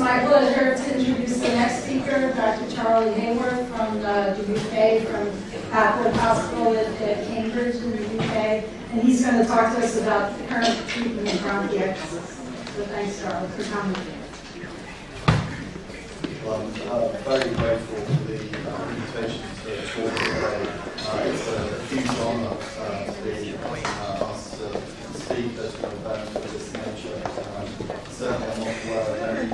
my pleasure to introduce the next speaker, Dr. Charlie Hayward from the UK, from Papworth Hospital at Cambridge in the UK. And he's going to talk to us about the current treatment of bronchiectasis. So thanks, Charlie, for coming. Well, I'm very grateful for the invitation to talk today. It's a huge honour to be asked to speak at an event of this nature. Certainly I'm not aware of any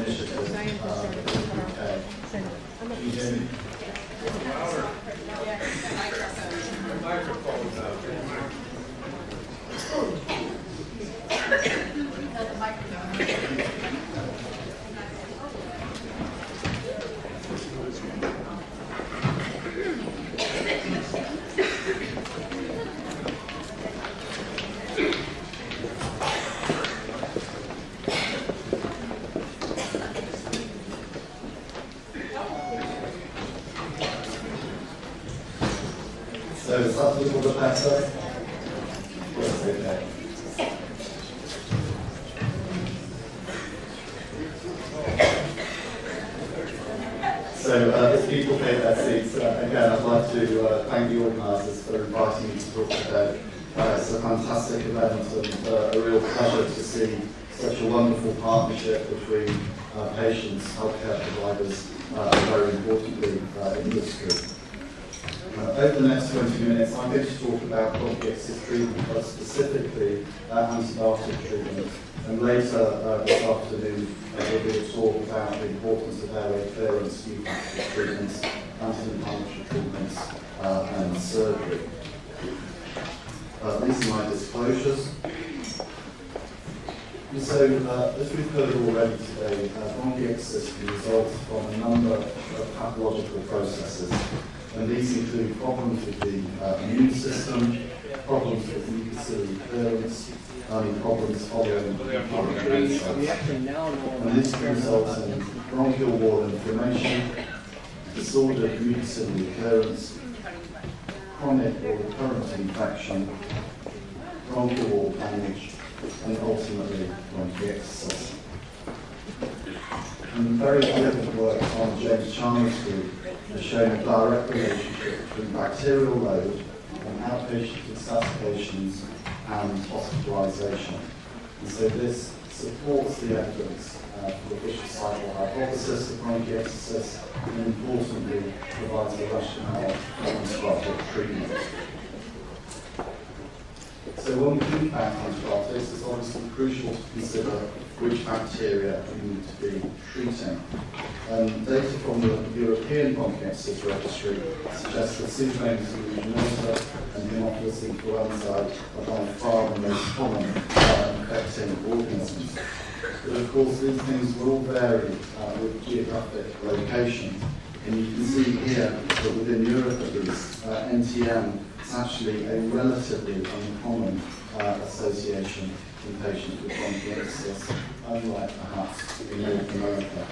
initiative in the UK. Can you hear me? So is that a little bit better? Yes, okay. So as people take their seats, again I'd like to thank the organisers for inviting me to talk today. It's a fantastic event and a real pleasure to see such a wonderful partnership between patients, healthcare providers, and very importantly, industry. Over the next 20 minutes, I'm going to talk about bronchiectasis treatment, but specifically antibiotic treatment. And later this afternoon, we'll be a talk about the importance of airway clearance, new factor treatments, anti-inflammatory treatments, and surgery. These are my disclosures. And so, as we've heard already today, bronchiectasis can result from a number of pathological processes. And these include problems with the immune system, problems with mucociliary clearance, and problems following inflammatory cells. And this can result in bronchial wall inflammation, disordered mucociliary clearance, chronic or recurrent infection, bronchial wall damage, and ultimately bronchiectasis. And very relevant work on James Chalmers' group has shown a direct relationship between bacterial load and outpatient exacerbations and hospitalisation. And so this supports the evidence for the vicious cycle hypothesis of bronchiectasis and importantly provides a rationale for antibiotic treatment. So when we think about antibiotics, it's obviously crucial to consider which bacteria we need to be treating. Data from the European Bronchiectasis Registry suggests that Pseudomonas aeruginosa and Haemophilus influenzae are by far the most common infecting organisms. But of course, these things will all vary with geographic location. And you can see here that within Europe at least, NTM is actually a relatively uncommon association in patients with bronchiectasis, unlike perhaps in North America.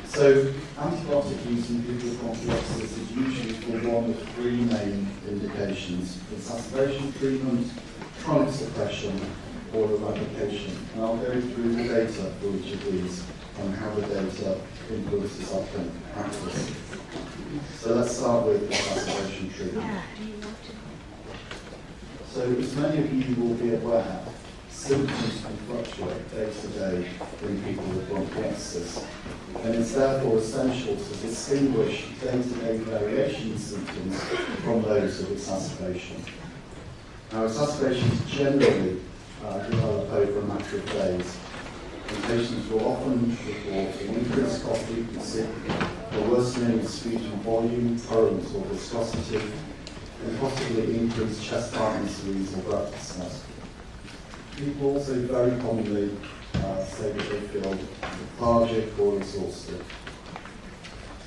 So, antibiotic use in people with bronchiectasis is usually for one of three main indications: exacerbation treatment, chronic suppression, or eradication. And I'll go through the data for each of these and how the data influences our clinical practice. So let's start with exacerbation treatment. So as many of you will be aware, symptoms can fluctuate day to day in people with bronchiectasis, and it's therefore essential to distinguish day-to-day variation in symptoms from those of exacerbation. Now, exacerbations generally develop over a matter of days, and patients will often report an increased cough frequency, a worsening of sputum volume, current or viscosity, and possibly increased chest tightness, wheeze, or breathlessness. People also very commonly say that they feel lethargic or exhausted.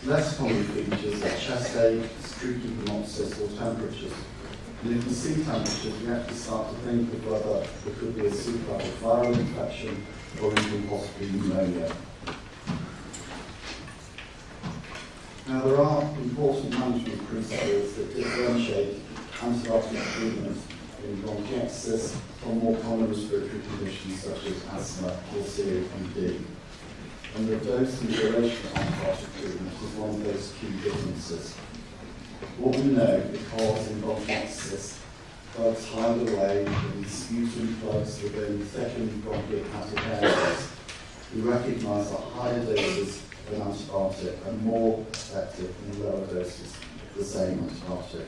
Less common features are chest ache, streaky hemoptysis, or temperatures. And if we see temperatures, we have to start to think of whether there could be a superficial viral infection or even possibly pneumonia. Now, there are important management principles that differentiate antibiotic treatment in bronchiectasis, or more common respiratory conditions such as asthma or COPD. And the dose and duration of antibiotic treatment is one of those key differences. What we know, because in bronchiectasis, plugs hide away in sputum plugs within thickened bronchohepatic areas, we recognise that higher doses of an antibiotic are more effective than lower doses of the same antibiotic.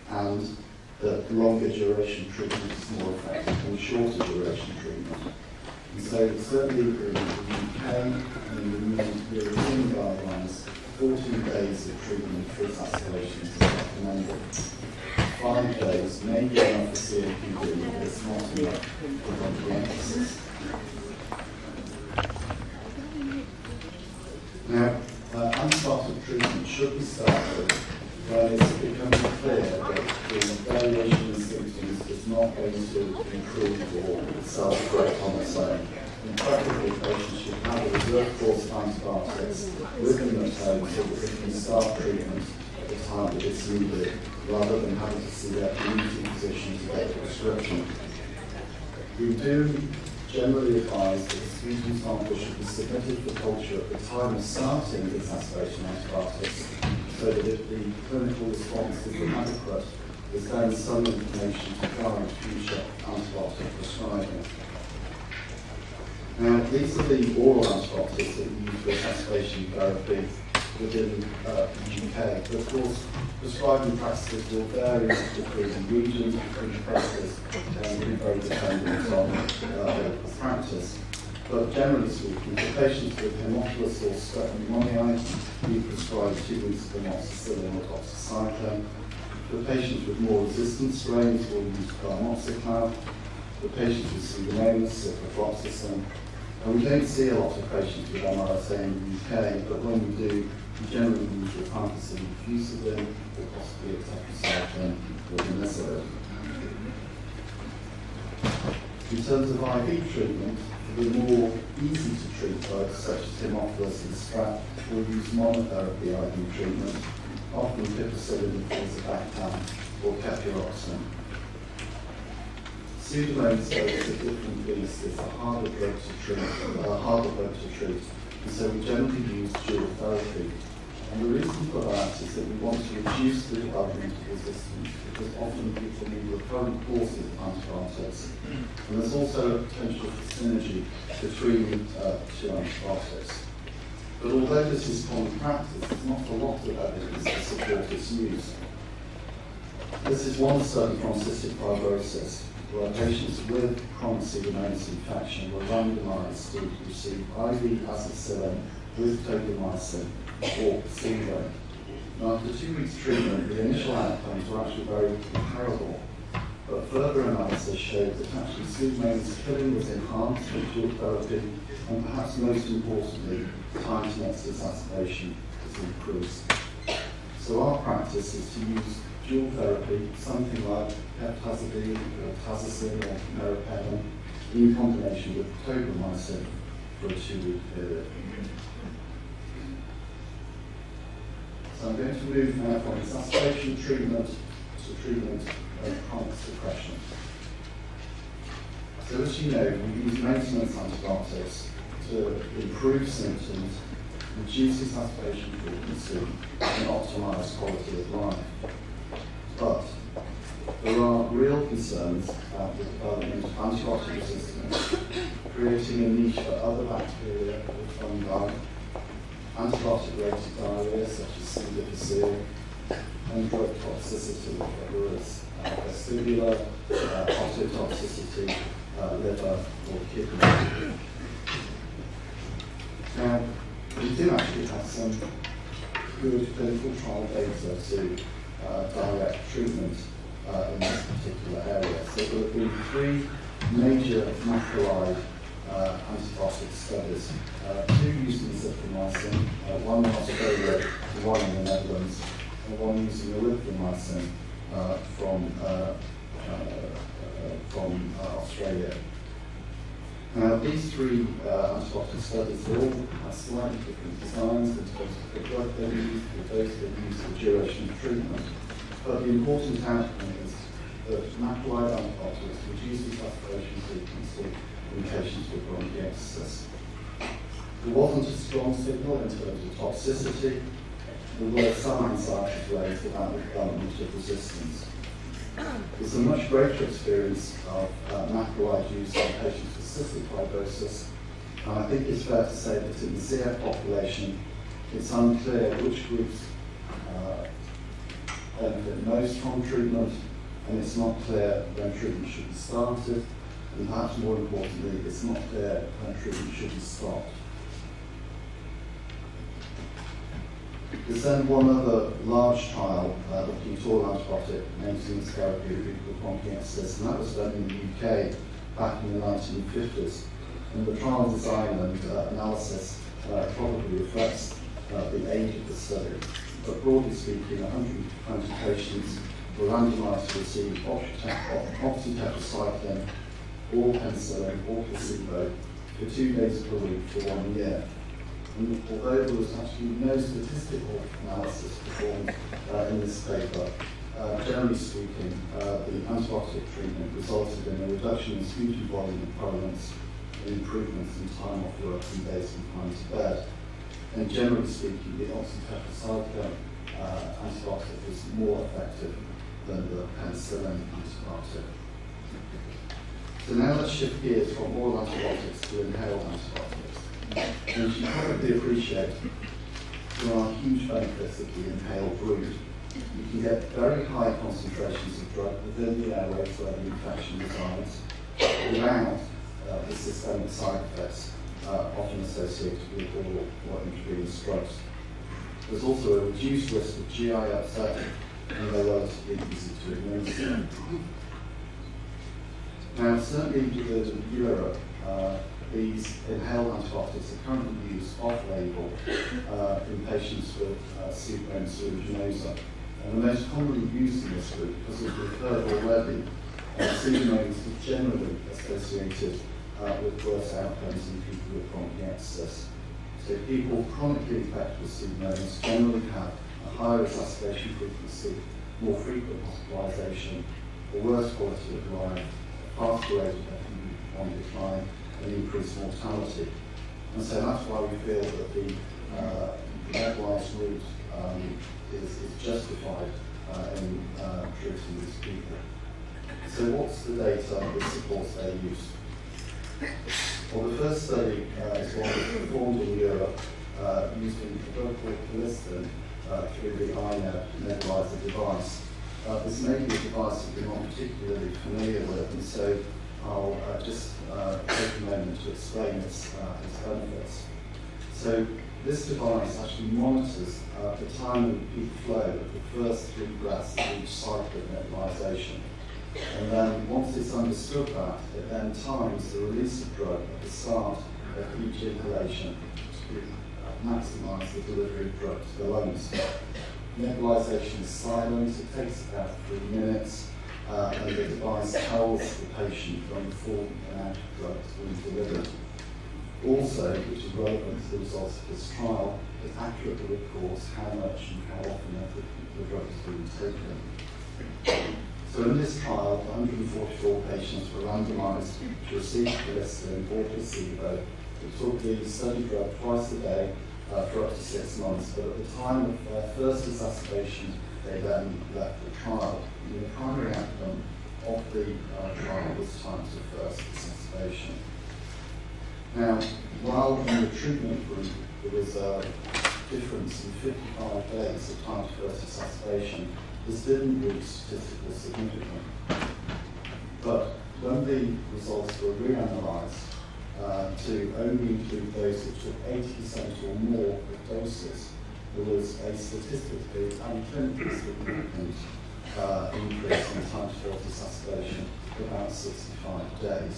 And that longer duration treatment is more effective than shorter duration treatment. And so certainly in the UK and in the European guidelines, 14 days of treatment for exacerbations is recommended. 5 days may be enough for COPD, but it's not enough for bronchiectasis. Now, antibiotic treatment should be started when it's becoming clear that the variation in symptoms is not going to improve or self-correct on its own. And practically, patients should have a reserve course of antibiotics with them at home so that they can start treatment at the time that it's needed, rather than having to see their community physician to get a prescription. We do generally advise that the sputum sample should be submitted for culture at the time of starting exacerbation antibiotics, so that if the clinical response is inadequate, there's then some information to guide future antibiotic prescribing. Now, these are the oral antibiotics that we use for exacerbation therapy within the UK. But of course, prescribing practices will vary between regions, between places, and be very dependent on the practice. But generally speaking, for patients with Haemophilus or Sputum pneumoniae, we prescribe 2 weeks of amoxicillin or doxycycline. For patients with more resistant strains, we'll use amoxicillin. For patients with Pseudomonas, ciprofloxacin. And we don't see a lot of patients with MRSA in the UK, but when we do, we generally use rifampicin fusidin or possibly tetracycline or imesaline. In terms of IV treatment, for the more easy to treat bugs such as Haemophilus and strep, we'll use monotherapy IV treatment, often piperacillin, azobactam, or cefuroxime. Pseudomonas is a different beast. It's a harder drug to treat, and so we generally use dual therapy. And the reason for that is that we want to reduce the development of resistance, because often people need recurrent courses of antibiotics. And there's also a potential for synergy between 2 antibiotics. But although this is common practice, there's not a lot of evidence to support its use. This is one study from cystic fibrosis, where patients with chronic pseudomonas infection were randomized to receive IV azacitidine with tobramycin or placebo. Now, after 2 weeks treatment, the initial outcomes were actually very comparable, but further analysis showed that actually pseudomonas killing was enhanced with dual therapy, and perhaps most importantly, time to next exacerbation was increased. So our practice is to use dual therapy, something like heptazidine or tazocin or meropenem, in combination with tobramycin for a 2-week period. So I'm going to move now from exacerbation treatment to treatment of chronic suppression. So as you know, we use maintenance antibiotics to improve symptoms, reduce exacerbation frequency, and optimize quality of life. But there are real concerns about the development of antibiotic resistance, creating a niche for other bacteria or fungi, antibiotic-related diarrhea such as C. difficile, and drug toxicity, whether it's vestibular, ototoxicity, liver, or kidney. Now, we do actually have some good clinical trial data to direct treatment in this particular area. So there have been 3 major macrolide antibiotic studies, 2 using zithromycin, one in Australia, one in the Netherlands, and one using erythromycin from Australia. Now, these 3 antibiotic studies all have slightly different designs in terms of the drug they use, the dose they use, the duration of treatment. But the important outcome is that macrolide antibiotics reduce exacerbation frequency in patients with bronchiectasis. There wasn't a strong signal in terms of toxicity. There were some anxieties raised about the development of resistance. There's a much greater experience of macrolide use in patients with cystic fibrosis, and I think it's fair to say that in the CF population, it's unclear which groups benefit most from treatment, and it's not clear when treatment should be started, and perhaps more importantly, it's not clear when treatment should be stopped. There's then one other large trial looking at all antibiotic maintenance therapy for people with bronchiectasis, and that was done in the UK back in the 1950s. And the trial design and analysis probably reflects the age of the study. But broadly speaking, 120 patients were randomized to receive oxytetracycline, or penicillin, or placebo for 2 days per week for 1 year. And although there was actually no statistical analysis performed in this paper, generally speaking, the antibiotic treatment resulted in a reduction in sputum volume and purulence, and improvements in time off work and days confined to bed. And generally speaking, the oxytetracycline antibiotic is more effective than the penicillin antibiotic. So now let's shift gears from oral antibiotics to inhaled antibiotics. And you probably appreciate there are huge benefits of the inhaled route. You can get very high concentrations of drug within the airways where the infection resides, without the systemic side effects often associated with oral or intravenous drugs. There's also a reduced risk of GI upset, and they're relatively easy to administer. Now, certainly within Europe, these inhaled antibiotics are currently used off-label in patients with Pseudomonas aeruginosa. And the most commonly used in this group, because as we've heard already, Pseudomonas is generally associated with worse outcomes in people with bronchiectasis. So people chronically infected with Pseudomonas generally have a higher exacerbation frequency, more frequent hospitalization, a worse quality of life, a faster rate of FEV1 decline, and increased mortality. And so that's why we feel that the nebulized route is justified in treating these people. So what's the data that supports their use? Well, the first study is one that was performed in Europe using a drug called penicillin through the INEB nebulizer device. This may be a device that you're not particularly familiar with, and so I'll just take a moment to explain its benefits. So this device actually monitors the time and peak flow of the first 3 breaths of each cycle of nebulization. And then once it's understood that, it then times the release of drug at the start of each inhalation to maximize the delivery of drug to the lungs. Nebulization is silent, it takes about 3 minutes, and the device tells the patient when the full amount of drug is being delivered. Also, which is relevant to the results of this trial, it accurately records how much and how often the drug is being taken. So in this trial, 144 patients were randomized to receive penicillin or placebo. It took the study drug twice a day for up to 6 months, but at the time of their first exacerbation, they then left the trial. And the primary outcome of the trial was time to first exacerbation. Now, while in the treatment group there was a difference in 55 days of time to first exacerbation, this didn't reach statistical significance. But when the results were reanalyzed to only include those that took 80% or more of doses, there was a statistically and clinically significant increase in time to first exacerbation of about 65 days.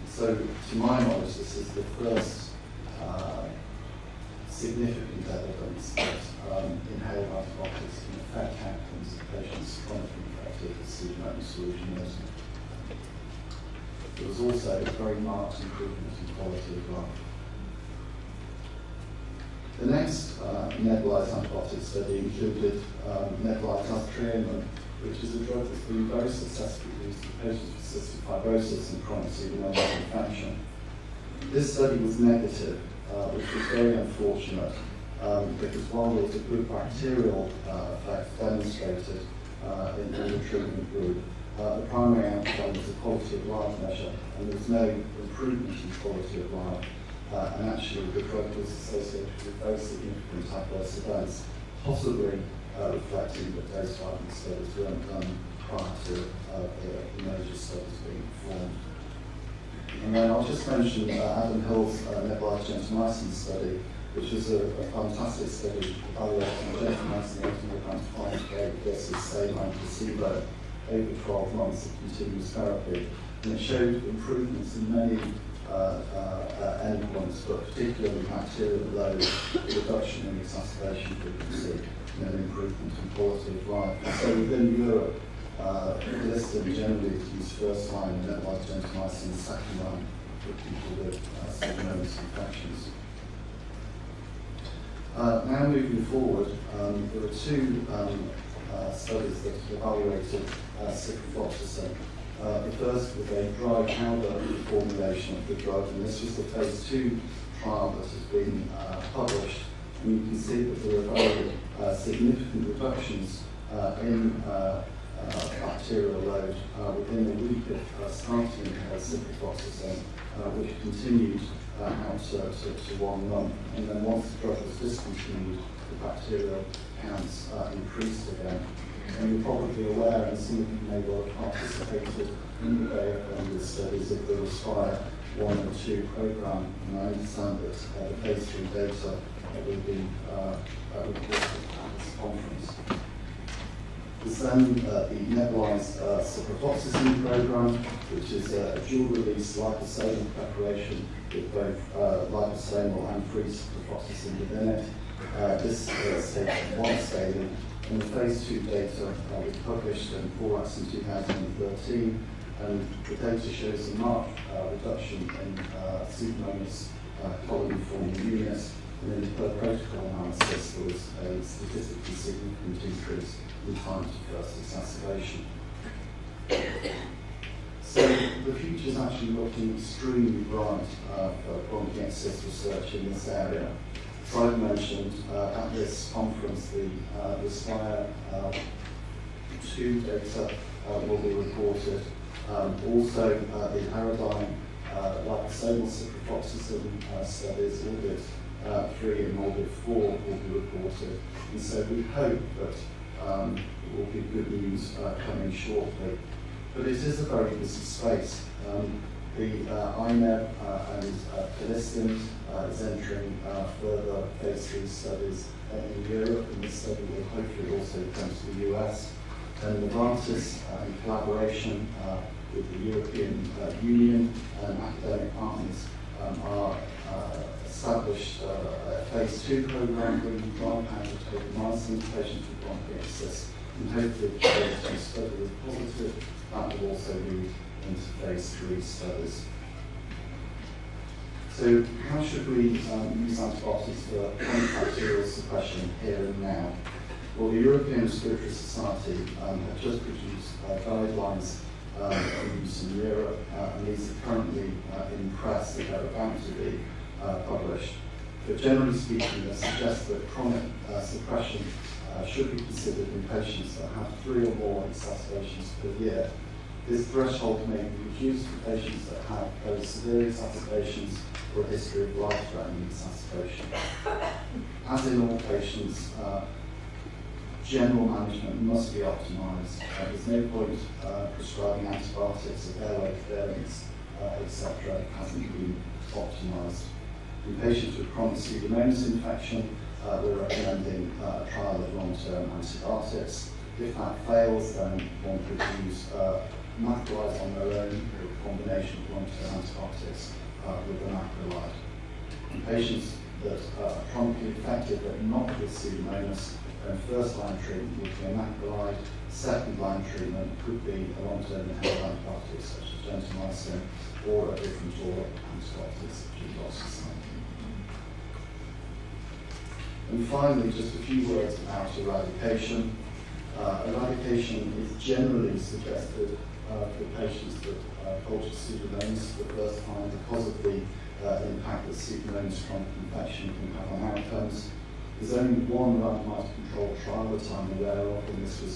So, to my knowledge, this is the first significant evidence that inhaled antibiotics can affect outcomes of patients chronically infected with Pseudomonas aeruginosa. There was also a very marked improvement in quality of life. The next nebulized antibiotic study included nebulized aspirin, which is a drug that's been very successfully used in patients with cystic fibrosis and chronic pseudomonas infection. This study was negative, which was very unfortunate, because while there was a good bacterial effect demonstrated in the treatment group, the primary outcome was a quality of life measure, and there was no improvement in quality of life. And actually, the drug was associated with very significant adverse events, possibly reflecting that those finding studies weren't done prior to the major studies being performed. And then I'll just mention Adam Hill's nebulized gentamicin study, which was a fantastic study evaluating gentamicin 80 mg twice a day versus saline placebo over 12 months of continuous therapy. And it showed improvements in many endpoints, but particularly bacterial load, reduction in exacerbation frequency, and an improvement in quality of life. And so within Europe, Liston generally is used first line, and nebulized gentamicin second line for people with pseudomonas infections. Now moving forward, there are two studies that evaluated ciprofloxacin. The first was a dry powder formulation of the drug, and this was the phase 2 trial that has been published. And you can see that there are very significant reductions in bacterial load within a week of starting ciprofloxacin, which continued out to 1 month. And then once the drug was discontinued, the bacterial counts increased again. And you're probably aware, and some of you may well have participated in the bioeconomic studies of the Respire 1 and 2 program, and I understand that the phase 3 data will be reported at this conference. There's then the nebulized ciprofloxacin program, which is a dual-release liposomal preparation with both liposomal and free ciprofloxacin within it. This is taken once daily. And the phase 2 data was published in Acs in 2013, and the data shows a marked reduction in Pseudomonas colony-forming units, and in the per protocol analysis there was a statistically significant increase in time to first exacerbation. So the future is actually looking extremely bright for bronchiectasis research in this area. As I've mentioned, at this conference, the Respire 2 data will be reported. Also, the Paradigm liposomal ciprofloxacin studies, Orbit 3 and Orbit 4 will be reported. And so we hope that there will be good news coming shortly. But it is a very busy space. The INEB and Liston is entering further phase 3 studies in Europe, and this study will hopefully also come to the US. And Novartis, in collaboration with the European Union and academic partners, are established a phase 2 program bringing dry powder tobramycin to patients with bronchiectasis, and hopefully the phase 2 study is positive. That will also lead into phase 3 studies. So how should we use antibiotics for chronic bacterial suppression here and now? Well, the European Respiratory Society have just produced guidelines for use in Europe, and these are currently in press and they're about to be published. But generally speaking, they suggest that chronic suppression should be considered in patients that have 3 or more exacerbations per year. This threshold may be reduced for patients that have very severe exacerbations or a history of life-threatening exacerbation. As in all patients, general management must be optimised. There's no point prescribing antibiotics if airway clearance, etc. hasn't been optimised. In patients with chronic pseudomonas infection, we're recommending a trial of long-term antibiotics. If that fails, then one could use macrolides on their own, or a combination of long-term antibiotics with a macrolide. In patients that are chronically infected but not with pseudomonas, then first-line treatment would be a macrolide. Second-line treatment could be a long-term inhaled antibiotic such as gentamicin, or a different oral antibiotic such as doxycycline. And finally, just a few words about eradication. Eradication is generally suggested for patients that culture Pseudomonas for the first time because of the impact that Pseudomonas chronic infection can have on outcomes. There's only one randomized controlled trial that I'm aware of, and this was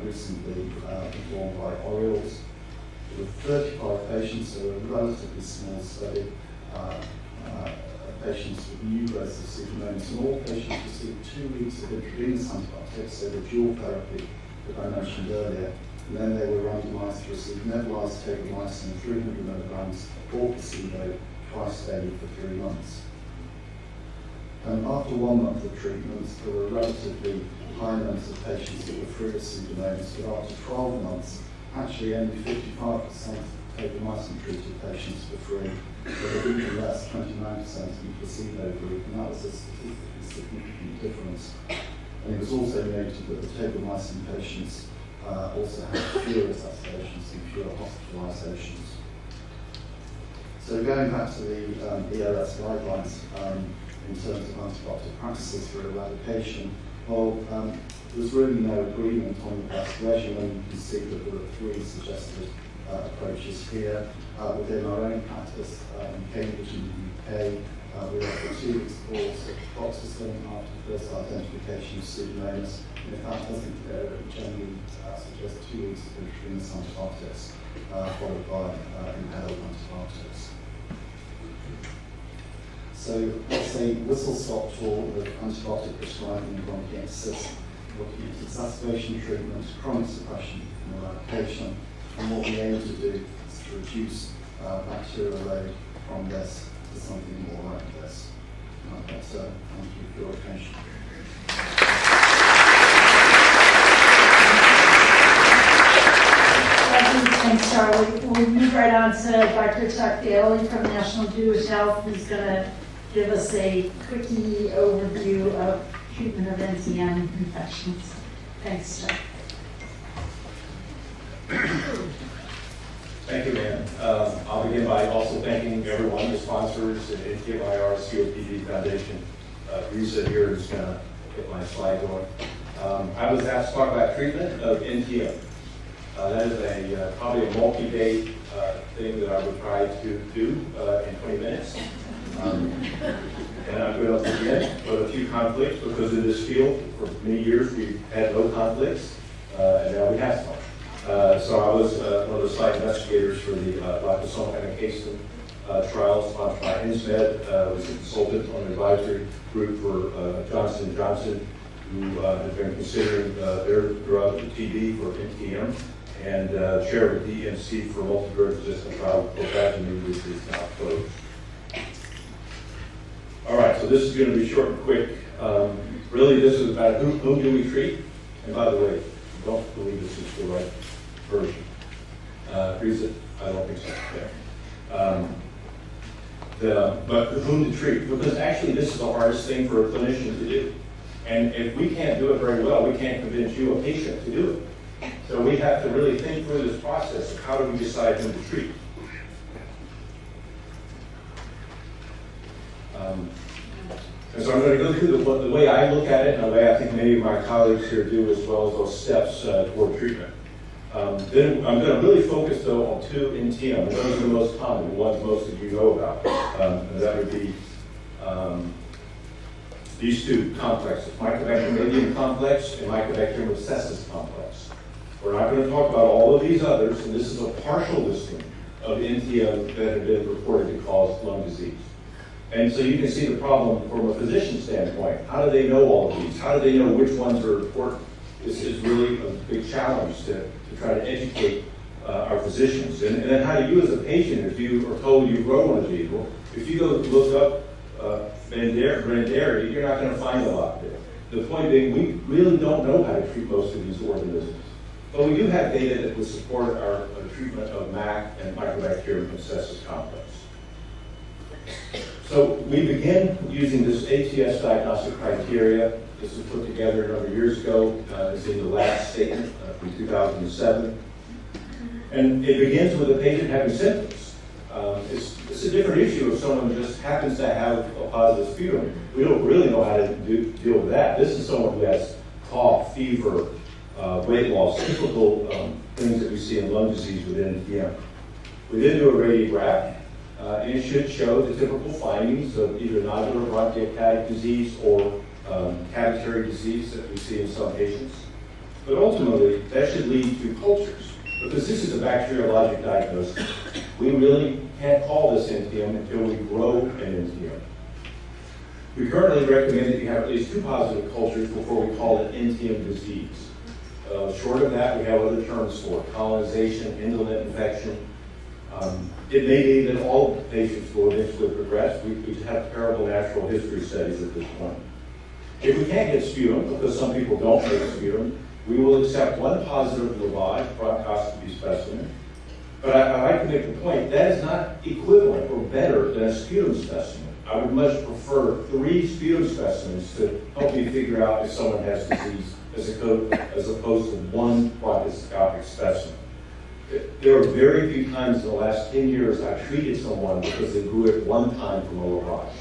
recently performed by Orioles. There were 35 patients, so a relatively small study, patients with new growth of Pseudomonas, and all patients received 2 weeks of intravenous antibiotics, so the dual therapy that I mentioned earlier, and then they were randomized to receive nebulized tobramycin 300 milligrams or placebo twice daily for 3 months. And after 1 month of treatment, there were relatively high numbers of patients that were free of Pseudomonas, but after 12 months, actually only 55% of tobramycin treated patients were free, but even less, 29% in placebo group, and that was a statistically significant difference. And it was also noted that the tobramycin patients also had fewer exacerbations and fewer hospitalizations. So going back to the ERS guidelines in terms of antibiotic practices for eradication, well, there's really no agreement on the best regimen. You can see that there are 3 suggested approaches here. Within our own practice in Cambridge in the UK, we offer 2 weeks course of paroxysm after first identification of Pseudomonas. And if that doesn't go, we generally suggest 2 weeks of intravenous antibiotics followed by inhaled antibiotics. So it's a whistle-stop tour of antibiotic prescribing in bronchiectasis, looking at exacerbation treatment, chronic suppression, and eradication. And what we aim to do is to reduce bacterial load from this to something more like this. Thank you for your attention. Thanks, Charlie. We'll move right on to Dr. Chuck Daly from National Jewish Health, who's going to give us a quickie overview of treatment of NTM infections. Thanks, Chuck. Thank you, Ann. I'll begin by also thanking everyone, the sponsors, and NTMIR, COPD Foundation. Risa here is going to get my slide going. I was asked to talk about treatment of NTM. That is probably a multi-day thing that I would try to do in 20 minutes. And I'm going to begin with a few conflicts because in this field, for many years, we've had no conflicts, and now we have some. So I was one of the site investigators for the liposomal amikacin trial sponsored by INSMED. I was a consultant on the advisory group for Johnson & Johnson, who have been considering their drug, TB, for NTM, and chair of the DMC for multi-drug resistant trial, clofazimine, which is now closed. All right, so this is going to be short and quick. Really, this is about whom do we treat? And by the way, don't believe this is the right version. Agrees it? I don't think so. Yeah. But whom to treat? Because actually, this is the hardest thing for a clinician to do. And if we can't do it very well, we can't convince you, a patient, to do it. So we have to really think through this process of how do we decide whom to treat. And so I'm going to go through the way I look at it and the way I think many of my colleagues here do, as well as those steps toward treatment. Then I'm going to really focus, though, on 2 NTM, and those are the most common, the ones most of you know about. And that would be these 2 complexes, Mycobacterium complex and Mycobacterium abscessus complex. We're not going to talk about all of these others, and this is a partial listing of NTM that have been reported to cause lung disease. And so you can see the problem from a physician standpoint. How do they know all of these? How do they know which ones are important? This is really a big challenge to try to educate our physicians. And then how do you as a patient, if you are told you grow one of these, well, if you go look up Branderi, you're not going to find a lot there. The point being, we really don't know how to treat most of these organisms. But we do have data that would support our treatment of MAC and Microbacterium abscessus complex. So we began using this ATS diagnostic criteria. This was put together a number of years ago. It's in the last statement from 2007. And it begins with a patient having symptoms. It's a different issue if someone just happens to have a positive sputum. We don't really know how to deal with that. This is someone who has cough, fever, weight loss, typical things that we see in lung disease with NTM. We then do a radiograph, and it should show the typical findings of either nodular bronchiectatic disease or cavitary disease that we see in some patients. But ultimately, that should lead to cultures, because this is a bacteriologic diagnosis. We really can't call this NTM until we grow an NTM. We currently recommend that you have at least 2 positive cultures before we call it NTM disease. Short of that, we have other terms for it: colonization, indolent infection. It may be that all patients will eventually progress. We have terrible natural history studies at this point. If we can't get sputum, because some people don't make sputum, we will accept 1 positive lavage bronchoscopy specimen. But I like to make the point that is not equivalent or better than a sputum specimen. I would much prefer 3 sputum specimens to help me figure out if someone has disease as opposed to 1 bronchoscopic specimen. There are very few times in the last 10 years I've treated someone because they grew it 1 time from a lavage.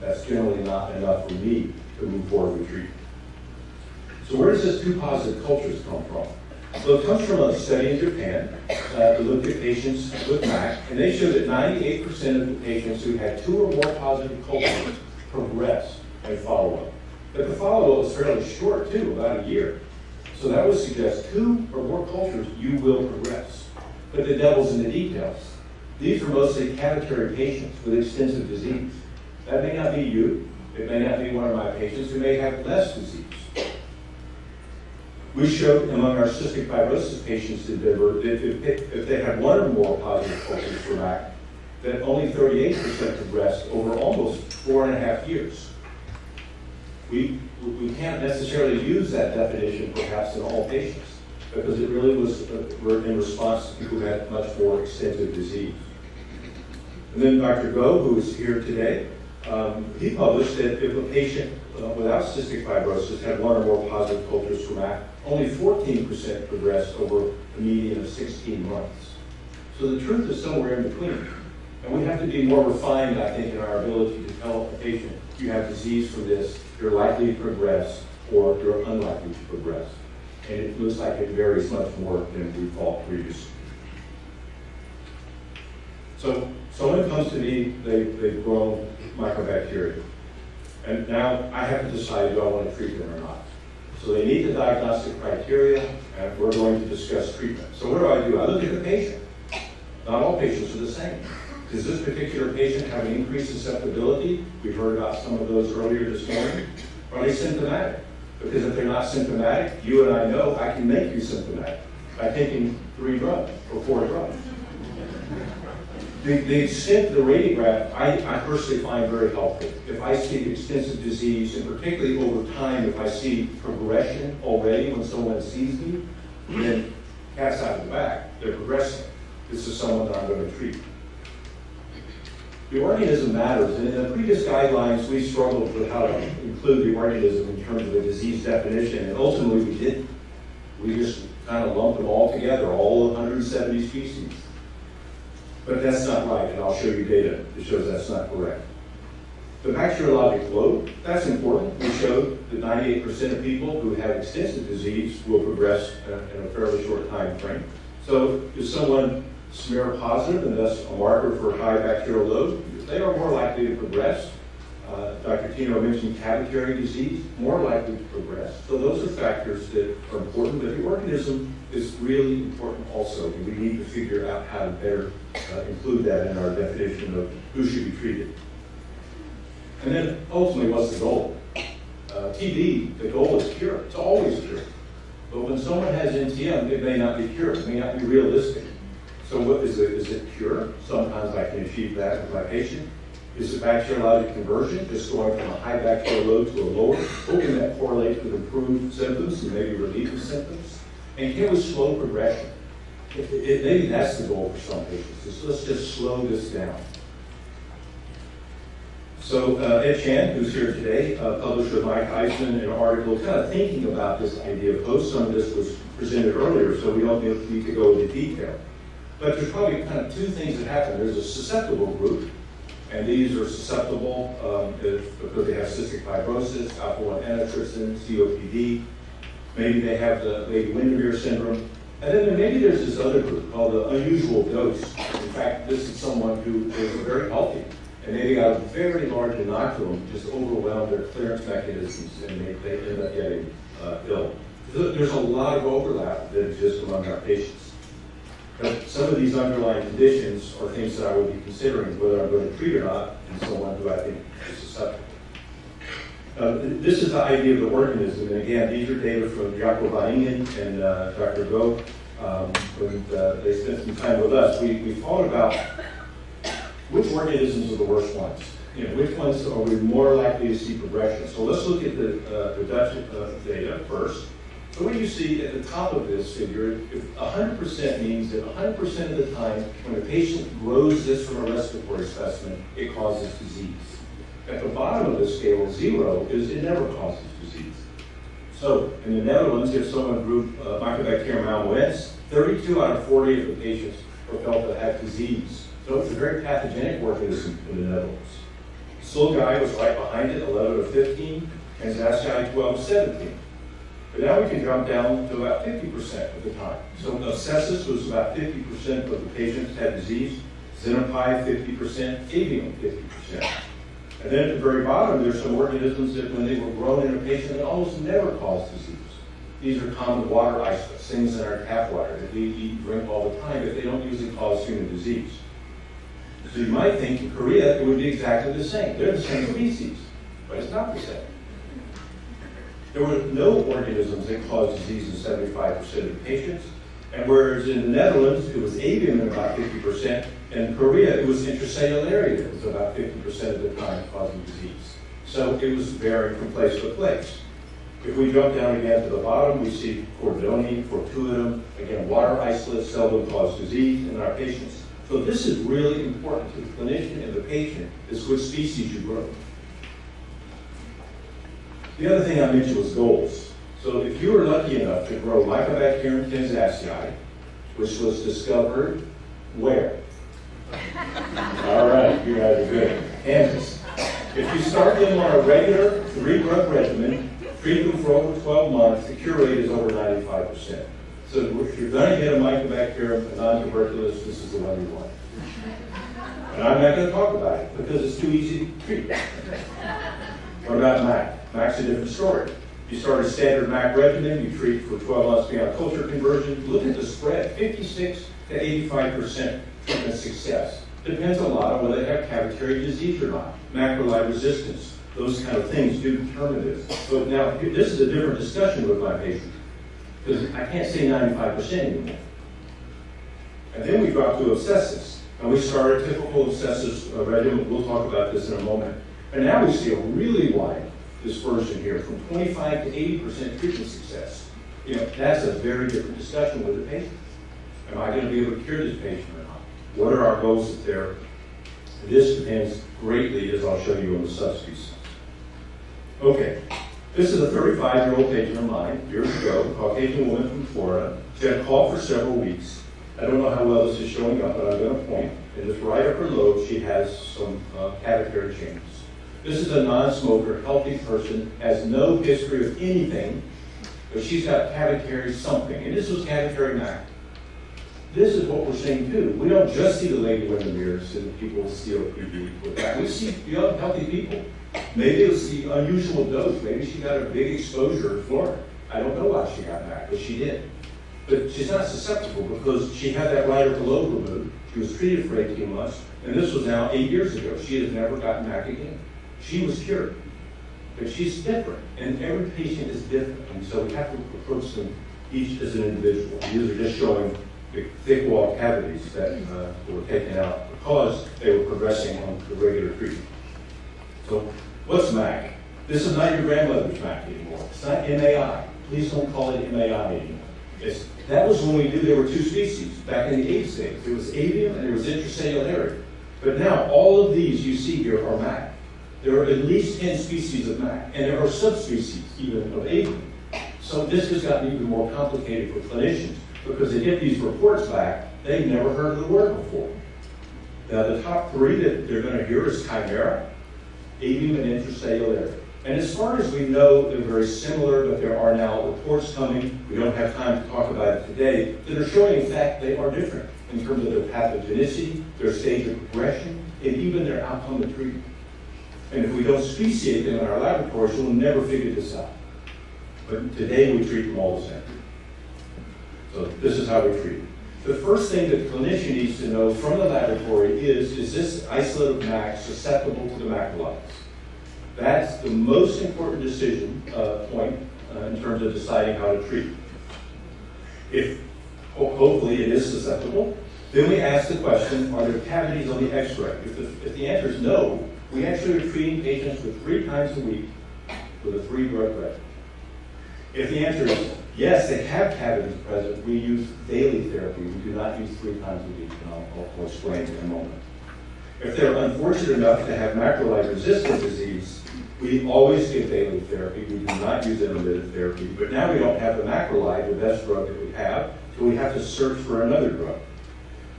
That's generally not enough for me to move forward with treatment. So where does this 2 positive cultures come from? So it comes from a study in Japan that looked at patients with MAC, and they showed that 98% of the patients who had 2 or more positive cultures progressed in follow-up. But the follow-up was fairly short too, about a year. So that would suggest 2 or more cultures, you will progress. But the devil's in the details. These are mostly cavitary patients with extensive disease. That may not be you. It may not be one of my patients who may have less disease. We showed among our cystic fibrosis patients in Denver that if they had 1 or more positive cultures for MAC, that only 38% progressed over almost 4.5 years. We can't necessarily use that definition perhaps in all patients, because it really was in response to people who had much more extensive disease. And then Dr. Go, who is here today, he published that if a patient without cystic fibrosis had 1 or more positive cultures for MAC, only 14% progressed over a median of 16 months. So the truth is somewhere in between. And we have to be more refined, I think, in our ability to tell a patient, you have disease from this, you're likely to progress, or you're unlikely to progress. And it looks like it varies much more than we thought previously. So someone comes to me, they've grown mycobacteria. And now I have to decide, do I want to treat them or not? So they meet the diagnostic criteria, and we're going to discuss treatment. So what do? I look at the patient. Not all patients are the same. Does this particular patient have an increased susceptibility? We've heard about some of those earlier this morning. Are they symptomatic? Because if they're not symptomatic, you and I know I can make you symptomatic by taking 3 drugs or 4 drugs. The extent of the radiograph, I personally find very helpful. If I see extensive disease, and particularly over time, if I see progression already when someone sees me, then cat's out of the bag. They're progressing. This is someone that I'm going to treat. The organism matters, and in the previous guidelines, we struggled with how to include the organism in terms of a disease definition, and ultimately we didn't. We just kind of lumped them all together, all 170 species. But that's not right, and I'll show you data that shows that's not correct. The bacteriologic load, that's important. We showed that 98% of people who have extensive disease will progress in a fairly short time frame. So if someone smear positive, and thus a marker for high bacterial load, they are more likely to progress. Dr. Tino mentioned cavitary disease, more likely to progress. So those are factors that are important, but the organism is really important also. And we need to figure out how to better include that in our definition of who should be treated. And then ultimately, what's the goal? TB, the goal is cure. It's always cure. But when someone has NTM, it may not be cured. It may not be realistic. So what is it? Is it cure? Sometimes I can achieve that with my patient. Is it bacteriologic conversion, just going from a high bacterial load to a lower? Hoping that correlates with improved symptoms and maybe relief of symptoms. And can we slow progression? Maybe that's the goal for some patients, is let's just slow this down. So Ed Chan, who's here today, published with Mike Eisman an article kind of thinking about this idea of host. Some of this was presented earlier, so we don't need to go into detail. But there's probably kind of 2 things that happen. There's a susceptible group, and these are susceptible because they have cystic fibrosis, alpha-1 antitrypsin, COPD. Maybe they have the Lady Windermere syndrome. And then maybe there's this other group called the unusual dose. In fact, this is someone who is very healthy, and maybe got a very large inoculum, just overwhelmed their clearance mechanisms, and they end up getting ill. So there's a lot of overlap that exists among our patients. But some of these underlying conditions are things that I would be considering whether I'm going to treat or not in someone who I think is susceptible. This is the idea of the organism, and again, these are data from Jacob van Ingen and Dr. Go. When they spent some time with us, we thought about which organisms are the worst ones. You know, which ones are we more likely to see progression? So let's look at the Dutch data first. So what you see at the top of this figure, if 100% means that 100% of the time when a patient grows this from a respiratory specimen, it causes disease. At the bottom of the scale, 0 is it never causes disease. So in the Netherlands, if someone grew Mycobacterium malmoense, 32 out of 40 of the patients were felt to have disease. So it's a very pathogenic organism in the Netherlands. Sulgi was right behind it, 11 of 15, and Zasci 12 of 17. But now we can jump down to about 50% of the time. So abscessus was about 50% of the patients had disease, Xenopi 50%, avium 50%. And then at the very bottom, there's some organisms that when they were grown in a patient, they almost never caused disease. These are common water isolates, things in our tap water that we eat and drink all the time, but they don't usually cause human disease. So you might think in Korea it would be exactly the same. They're the same species, but it's not the same. There were no organisms that caused disease in 75% of the patients, and whereas in the Netherlands it was avium in about 50%, in Korea it was intracellular that was about 50% of the time causing disease. So it was varying from place to place. If we jump down again to the bottom, we see Cordoni, Fortuitum, again, water isolates seldom cause disease in our patients. So this is really important to the clinician and the patient, is which species you grow. The other thing I mentioned was goals. So if you were lucky enough to grow Mycobacterium tanzasii, which was discovered where? All right, you guys are good. Kansas. If you start them on a regular 3-drug regimen, treat them for over 12 months, the cure rate is over 95%. So if you're going to get a Mycobacterium, a non-tuberculous, this is the one you want. And I'm not going to talk about it because it's too easy to treat. What about MAC? MAC's a different story. You start a standard MAC regimen, you treat for 12 months beyond culture conversion. Look at the spread, 56 to 85% treatment success. Depends a lot on whether they have cavitary disease or not. Macrolide resistance, those kind of things do determine this. So now, this is a different discussion with my patients, because I can't say 95% anymore. And then we drop to abscessus. And we start a typical abscessus regimen. We'll talk about this in a moment. And now we see a really wide dispersion here, from 25 to 80% treatment success. You know, that's a very different discussion with the patient. Am I going to be able to cure this patient or not? What are our goals if they're? This depends greatly, as I'll show you on the subspecies. Okay, this is a 35-year-old patient of mine, years ago, Caucasian woman from Florida. She had a cough for several weeks. I don't know how well this is showing up, but I'm going to point. And just right up her lobe, she has some cavitary changes. This is a non-smoker, healthy person, has no history of anything, but she's got cavitary something, and this was cavitary MAC. This is what we're seeing too. We don't just see the Lady Windermere's and people with COPD with that. We see young, healthy people. Maybe it was the unusual dose. Maybe she got a big exposure in Florida. I don't know why she got MAC, but she did. But she's not susceptible because she had that right upper lobe removed. She was treated for 18 months, and this was now 8 years ago. She has never gotten MAC again. She was cured. But she's different, and every patient is different, and so we have to approach them each as an individual. These are just showing the thick wall cavities that were taken out because they were progressing on the regular treatment. So what's MAC? This is not your grandmother's MAC anymore. It's not MAI. Please don't call it MAI anymore. That was when we knew there were two species back in the 80s days. There was avium and there was intracellular. But now all of these you see here are MAC. There are at least 10 species of MAC, and there are subspecies even of avium. So this has gotten even more complicated for clinicians because they get these reports back, they've never heard of the word before. Now the top three that they're going to hear is chimera, avium, and intracellular. And as far as we know, they're very similar, but there are now reports coming, we don't have time to talk about it today, that are showing, in fact, they are different in terms of their pathogenicity, their stage of progression, and even their outcome of treatment. And if we don't speciate them in our laboratories, we'll never figure this out. But today we treat them all the same. So this is how we treat them. The first thing that the clinician needs to know from the laboratory is this isolate of MAC susceptible to the macrolides? That's the most important decision point in terms of deciding how to treat. If hopefully it is susceptible, then we ask the question, are there cavities on the x-ray? If the answer is no, we actually are treating patients with 3 times a week with a 3-drug regimen. If the answer is yes, they have cavities present, we use daily therapy. We do not use 3 times a week, and I'll explain in a moment. If they're unfortunate enough to have macrolide-resistant disease, we always give daily therapy. We do not use intermittent therapy. But now we don't have the macrolide, the best drug that we have, so we have to search for another drug.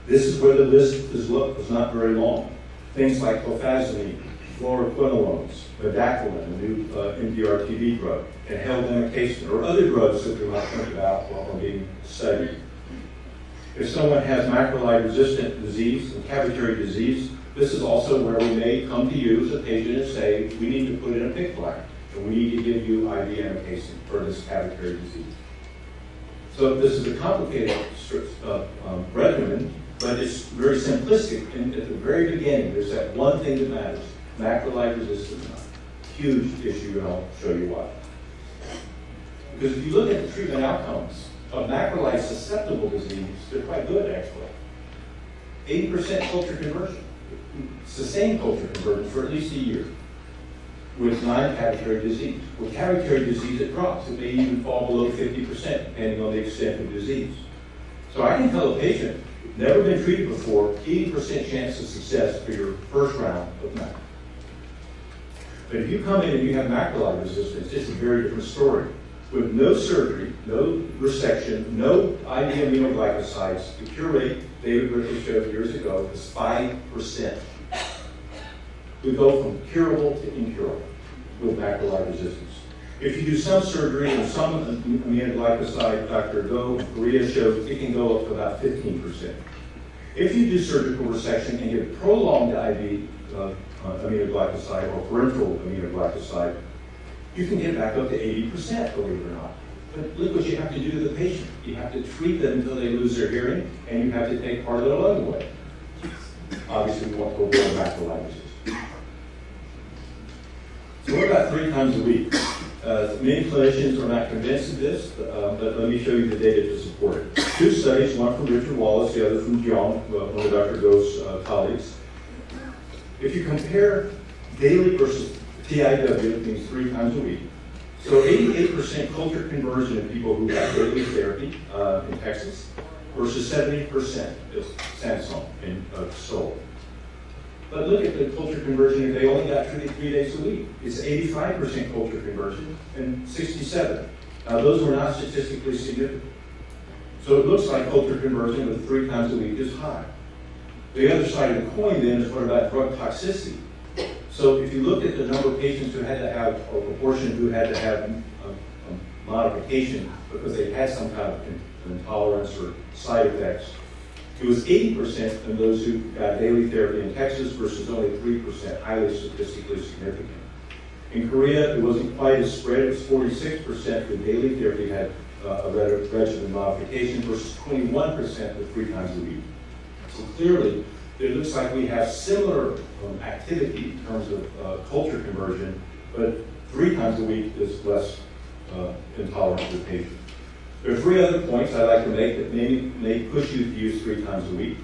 This is where the list is not very long. Things like clofazimine, fluoroquinolones, bedaquiline, a new MDR-TB drug, inhaled amikacin, or other drugs that we might think about while being studied. If someone has macrolide-resistant disease and cavitary disease, this is also where we may come to you as a patient and say, we need to put in a PICC bladder, and we need to give you IV amikacin for this cavitary disease. So this is a complicated regimen, but it's very simplistic. And at the very beginning, there's that one thing that matters, macrolide resistance. Huge issue, and I'll show you why. Because if you look at the treatment outcomes of macrolide susceptible disease, they're quite good actually. 80% culture conversion, sustained culture conversion for at least a year with non-cavitary disease. With cavitary disease, it drops. It may even fall below 50%, depending on the extent of disease. So I can tell a patient, never been treated before, 80% chance of success for your first round of MAC. But if you come in and you have macrolide resistance, it's a very different story. With no surgery, no resection, no IV aminoglycosides, the cure rate David Griffith showed years ago is 5%. We go from curable to incurable with macrolide resistance. If you do some surgery and some aminoglycoside, Dr. Go in Korea showed it can go up to about 15%. If you do surgical resection and give prolonged IV aminoglycoside or parenteral aminoglycoside, you can get back up to 80%, believe it or not. But look what you have to do to the patient. You have to treat them until they lose their hearing, and you have to take part of their lung away. Obviously, we want to avoid macrolide resistance. So what about 3 times a week? Many clinicians are not convinced of this, but let me show you the data to support it. 2 studies, one from Richard Wallace, the other from Jeong, one of Dr. Go's colleagues. If you compare daily versus TIW, it means 3 times a week. So 88% culture conversion in people who got daily therapy in Texas versus 70% is Samsung in Seoul. But look at the culture conversion if they only got treated 3 days a week. It's 85% culture conversion and 67. Now those were not statistically significant. So it looks like culture conversion with 3 times a week is high. The other side of the coin then is what about drug toxicity? So if you look at the number of patients who had to have, or proportion who had to have a modification because they had some kind of intolerance or side effects, it was 80% in those who got daily therapy in Texas versus only 3%, highly statistically significant. In Korea, it wasn't quite as spread. It was 46% with daily therapy had a regimen modification versus 21% with 3 times a week. So clearly, it looks like we have similar activity in terms of culture conversion, but 3 times a week is less intolerant to the patient. There are 3 other points I'd like to make that may push you to use 3 times a week.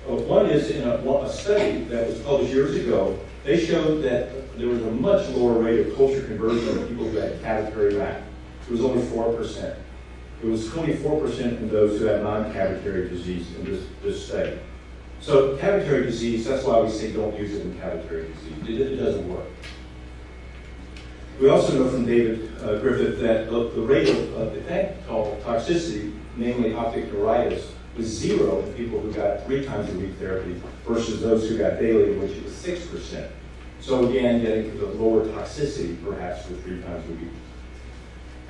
One is in a study that was published years ago, they showed that there was a much lower rate of culture conversion in people who had cavitary MAC. It was only 4%. It was 24% in those who had non-cavitary disease in this study. So cavitary disease, that's why we say don't use it in cavitary disease. It doesn't work. We also know from David Griffith that the rate of effect called toxicity, namely optic neuritis, was 0 in people who got 3 times a week therapy versus those who got daily, which was 6%. So again, getting the lower toxicity perhaps for 3 times a week.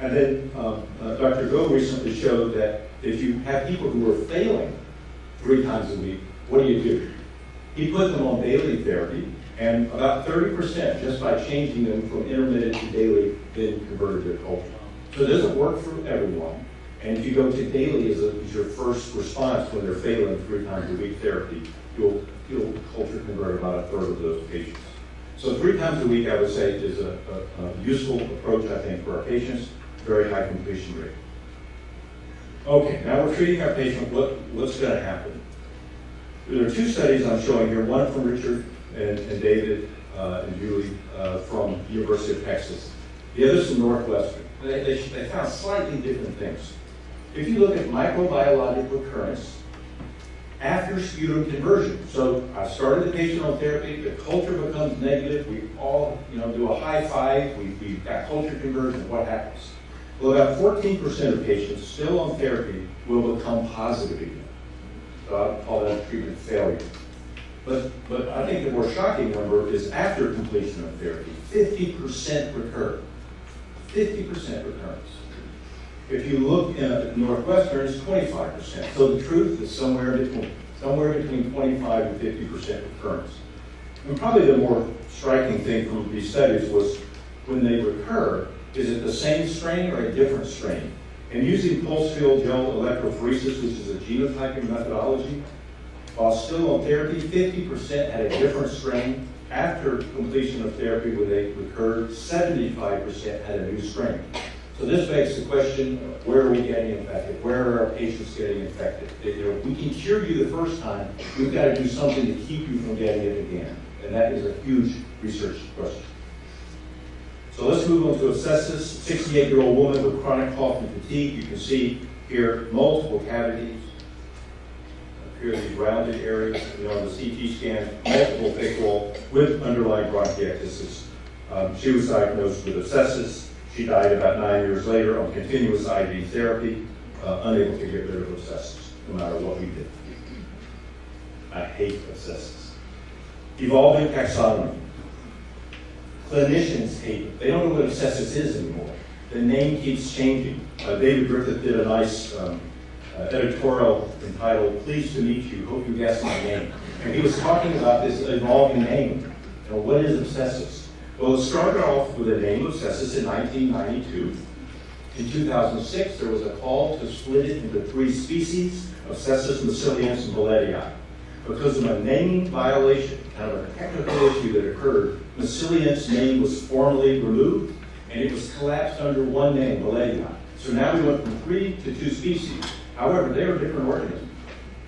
And then Dr. Go recently showed that if you have people who are failing 3 times a week, what do? He put them on daily therapy, and about 30% just by changing them from intermittent to daily then converted to culture. So it doesn't work for everyone. And if you go to daily as your first response when they're failing 3 times a week therapy, you'll culture convert about a third of those patients. So 3 times a week, I would say, is a useful approach, I think, for our patients. Very high completion rate. Okay, now we're treating our patient. What's going to happen? There are 2 studies I'm showing here. One from Richard and David and Julie from University of Texas. The other's from Northwestern. They found slightly different things. If you look at microbiological recurrence after sputum conversion, so I started the patient on therapy, the culture becomes negative, we all do a high five, we've got culture conversion, what happens? Well, about 14% of patients still on therapy will become positive again. So I call that a treatment failure. But I think the more shocking number is after completion of therapy, 50% recur. 50% recurrence. If you look at Northwestern, it's 25%. So the truth is somewhere between 25 and 50% recurrence. And probably the more striking thing from these studies was when they recur, is it the same strain or a different strain? And using pulse field gel electrophoresis, which is a genotyping methodology, while still on therapy, 50% had a different strain. After completion of therapy, when they recurred, 75% had a new strain. So this begs the question, where are we getting infected? Where are our patients getting infected? If we can cure you the first time, we've got to do something to keep you from getting it again. And that is a huge research question. So let's move on to sepsis. 68-year-old woman with chronic cough and fatigue. You can see here multiple cavities. Up here, these rounded areas, on the CT scan, multiple thick wall with underlying bronchiectasis. She was diagnosed with sepsis. She died about 9 years later on continuous IV therapy, unable to get rid of sepsis, no matter what we did. I hate sepsis. Evolving taxonomy. Clinicians hate it. They don't know what sepsis is anymore. The name keeps changing. David Griffith did a nice editorial entitled, "Pleased to Meet You, Hope You Guessed My Name." And he was talking about this evolving name. What is sepsis? Well, it started off with the name of sepsis in 1992. In 2006, there was a call to split it into 3 species of sepsis, Maciliense, and Bolletii. Because of a naming violation, kind of a technical issue that occurred, Maciliense name was formally removed, and it was collapsed under one name, Bolletii. So now we went from 3 to 2 species. However, they were different organisms.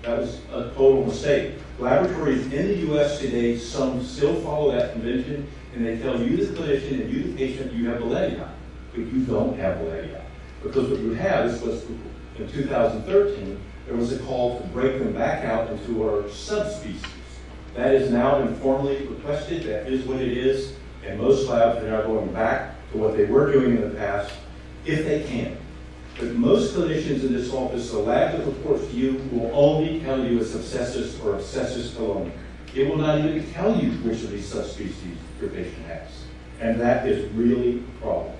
That was a total mistake. Laboratories in the U.S. today, some still follow that convention, and they tell you, the clinician, and you, the patient, you have Bolletii, but you don't have Bolletii. Because what you have is what's, in 2013, there was a call to break them back out into our subspecies. That has now been formally requested. That is what it is. And most labs are now going back to what they were doing in the past, if they can. But most clinicians in this office, the lab that reports to you will only tell you it's sepsis or sepsis colonia. It will not even tell you which of these subspecies your patient has. And that is really a problem.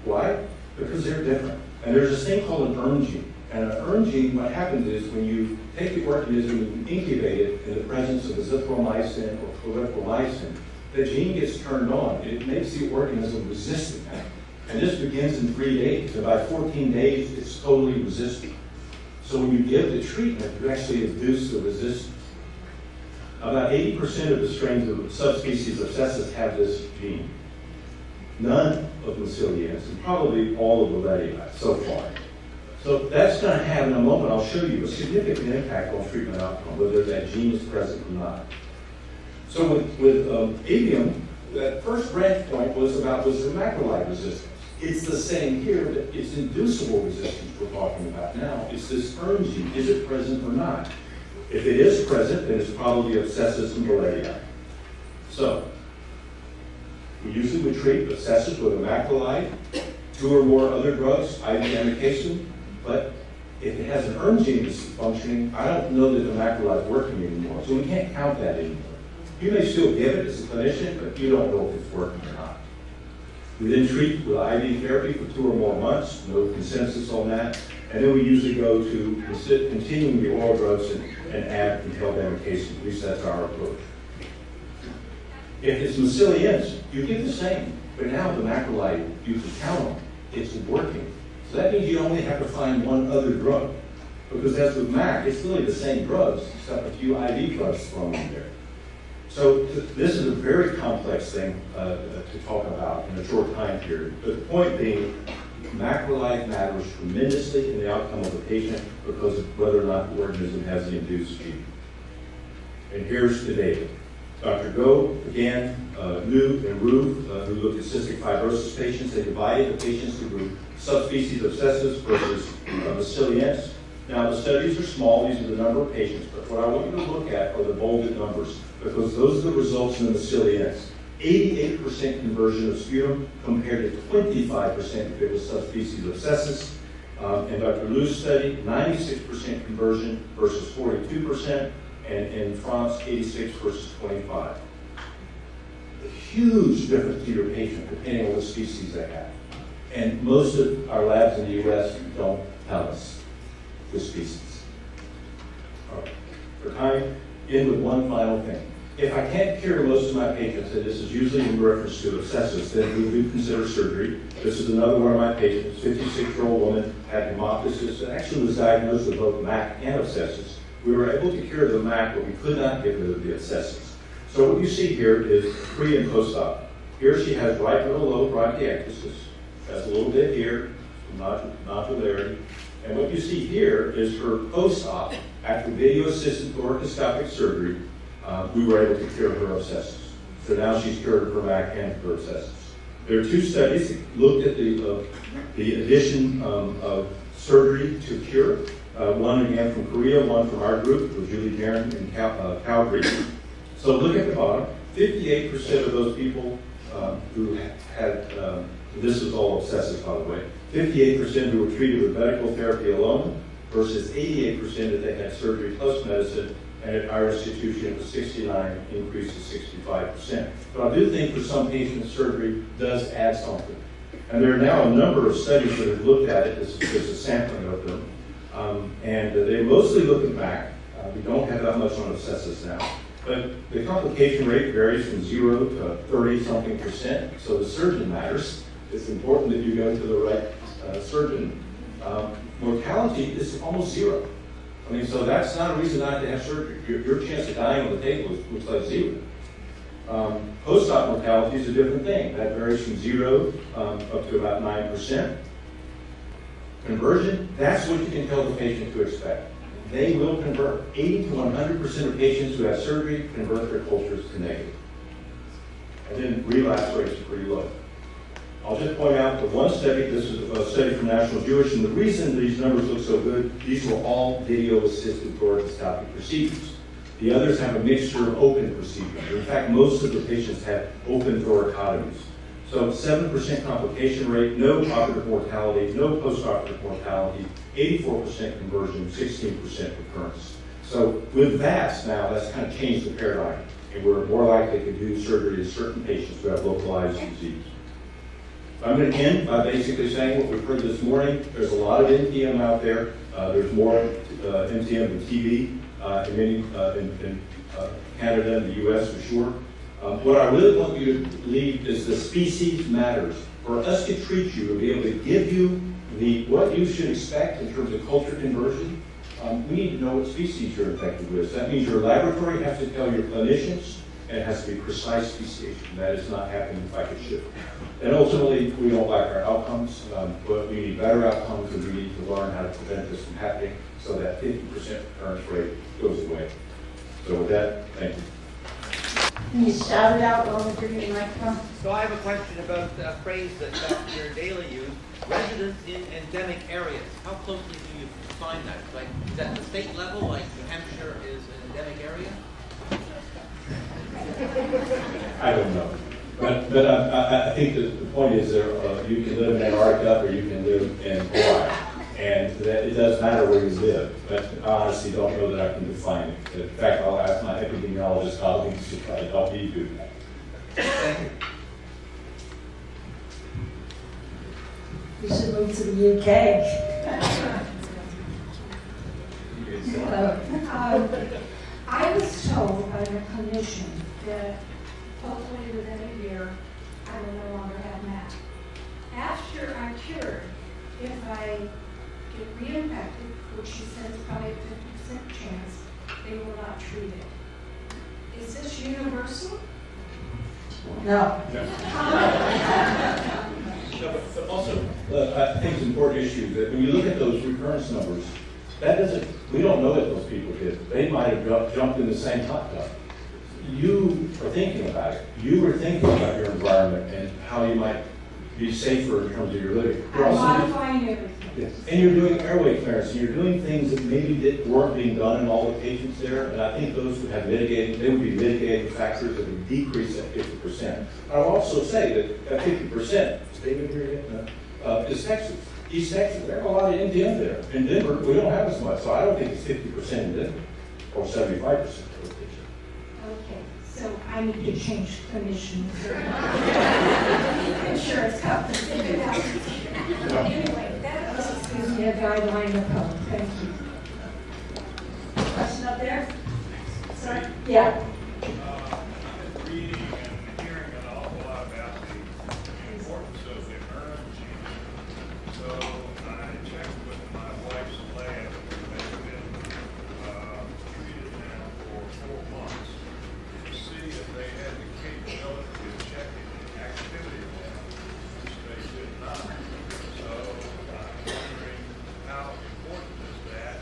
Why? Because they're different. And there's this thing called an urn gene. And an urn gene, what happens is when you take the organism and you incubate it in the presence of azithromycin or clarithromycin, the gene gets turned on. It makes the organism resistant. And this begins in 3 days. And by 14 days, it's totally resistant. So when you give the treatment, you actually induce the resistance. About 80% of the strains of subspecies of sepsis have this gene. None of Maciliense, and probably all of Bolletii so far. So that's going to have, in a moment, I'll show you a significant impact on treatment outcome, whether that gene is present or not. So with avium, that first branch point was there macrolide resistance. It's the same here, but it's inducible resistance we're talking about now. It's this urn gene. Is it present or not? If it is present, then it's probably sepsis and Bolletii. So we usually would treat sepsis with a macrolide, 2 or more other drugs, IV amikacin. But if it has an urn gene that's functioning, I don't know that the macrolide is working anymore. So we can't count that anymore. You may still give it as a clinician, but you don't know if it's working or not. We then treat with IV therapy for 2 or more months, no consensus on that, and then we usually go to continuing the oral drugs and add inhaled amikacin. At least that's our approach. If it's Myceliense, you give the same, but now the macrolide, you can count on, it's working. So that means you only have to find one other drug, because as with MAC, it's really the same drugs, except a few IV drugs thrown in there. So this is a very complex thing to talk about in a short time period. But the point being, macrolide matters tremendously in the outcome of the patient because of whether or not the organism has the induced fever. And here's the data. Dr. Go, again, Liu and Ru, who looked at cystic fibrosis patients, they divided the patients into subspecies of sepsis versus Myceliense. Now, the studies are small, these are the number of patients, but what I want you to look at are the bolded numbers, because those are the results in the Myceliense. 88% conversion of sputum compared to 25% if it was subspecies of sepsis. In Dr. Liu's study, 96% conversion versus 42%, and in France, 86 versus 25. A huge difference to your patient depending on the species they have. And most of our labs in the US don't tell us the species. All right. For time, end with one final thing. If I can't cure most of my patients, and this is usually in reference to sepsis, then we do consider surgery. This is another one of my patients, 56-year-old woman, had hemoptysis, and actually was diagnosed with both MAC and sepsis. We were able to cure the MAC, but we could not get rid of the sepsis. So what you see here is pre and post-op. Here she has right middle lobe bronchiectasis. That's a little bit here, nodularity. And what you see here is her post-op after video-assisted thoracoscopic surgery. We were able to cure her sepsis. So now she's cured of her MAC and her sepsis. There are 2 studies that looked at the addition of surgery to cure. One again from Korea, one from our group, with Julie Jaron in Calgary. So look at the bottom. 58% of those people who had, this is all sepsis by the way, 58% who were treated with medical therapy alone versus 88% if they had surgery plus medicine, and at our institution it was 69, increased to 65%. But I do think for some patients surgery does add something. And there are now a number of studies that have looked at it. This is a sampling of them. And they mostly look at MAC. We don't have that much on sepsis now. But the complication rate varies from 0 to 30-something%. So the surgeon matters. It's important that you go to the right surgeon. Mortality is almost 0. I mean, so that's not a reason not to have surgery. Your chance of dying on the table looks like 0. Post-op mortality is a different thing. That varies from 0 up to about 9%. Conversion, that's what you can tell the patient to expect. They will convert. 80 to 100% of patients who have surgery convert their cultures to negative. And then relapse rates are pretty low. I'll just point out the one study, this is a study from National Jewish, and the reason these numbers look so good, these were all video-assisted thoracoscopic procedures. The others have a mixture of open procedures. In fact, most of the patients have open thoracotomies. So 7% complication rate, no operative mortality, no post-operative mortality, 84% conversion, 16% recurrence. So with that, now that's kind of changed the paradigm, and we're more likely to do surgery in certain patients who have localized disease. I'm going to end by basically saying what we've heard this morning. There's a lot of NTM out there. There's more NTM than TB in Canada and the US for sure. What I really want you to believe is the species matters. For us to treat you and be able to give you what you should expect in terms of culture conversion, we need to know what species you're infected with. So that means your laboratory has to tell your clinicians, and it has to be precise speciation. That is not happening like it should. And ultimately, we don't like our outcomes, but we need better outcomes, and we need to learn how to prevent this from happening so that 50% recurrence rate goes away. So with that, thank you. Can you shout it out while we're bringing the microphone? So I have a question about a phrase that Dr. Daly used, residents in endemic areas. How closely do you define that? Like, is that the state level, like New Hampshire is an endemic area? I don't know. But I think that the point is you can live in Antarctica or you can live in Hawaii. and that it does matter where you live, but I honestly don't know that I can define it. In fact, I'll ask my epidemiologist colleagues to try to help me do that. Thank you. We should move to the UK. I was told by a clinician that hopefully within a year, I will no longer have MAC. After I'm cured, if I get reinfected, which she said is probably a 50% chance, they will not treat it. Is this universal? No. But also, I think it's an important issue that when you look at those recurrence numbers, that doesn't, we don't know what those people did. They might have jumped in the same hot tub. You are thinking about it. You were thinking about your environment and how you might be safer in terms of your living. I'm modifying everything. Yes. And you're doing airway clearance, and you're doing things that maybe weren't being done in all the patients there, and I think those would have mitigating, they would be mitigating factors that would decrease that 50%. I'll also say that 50%, is David here yet? No. Is Texas. East Texas, there are a lot of NTM there. In Denver, we don't have as much, so I don't think it's 50% in Denver, or 75%. Okay, so I need to change commissions. Insurance companies. Anyway, that gives me a guideline of code. Thank you. Question up there? Sorry. Yeah. I've been reading and hearing an awful lot about the importance of the urine gene. So I checked with my wife's lab, they've been treated now for 4 months to see if they had the capability of checking the activity level, which they did not. So I'm wondering how important is that?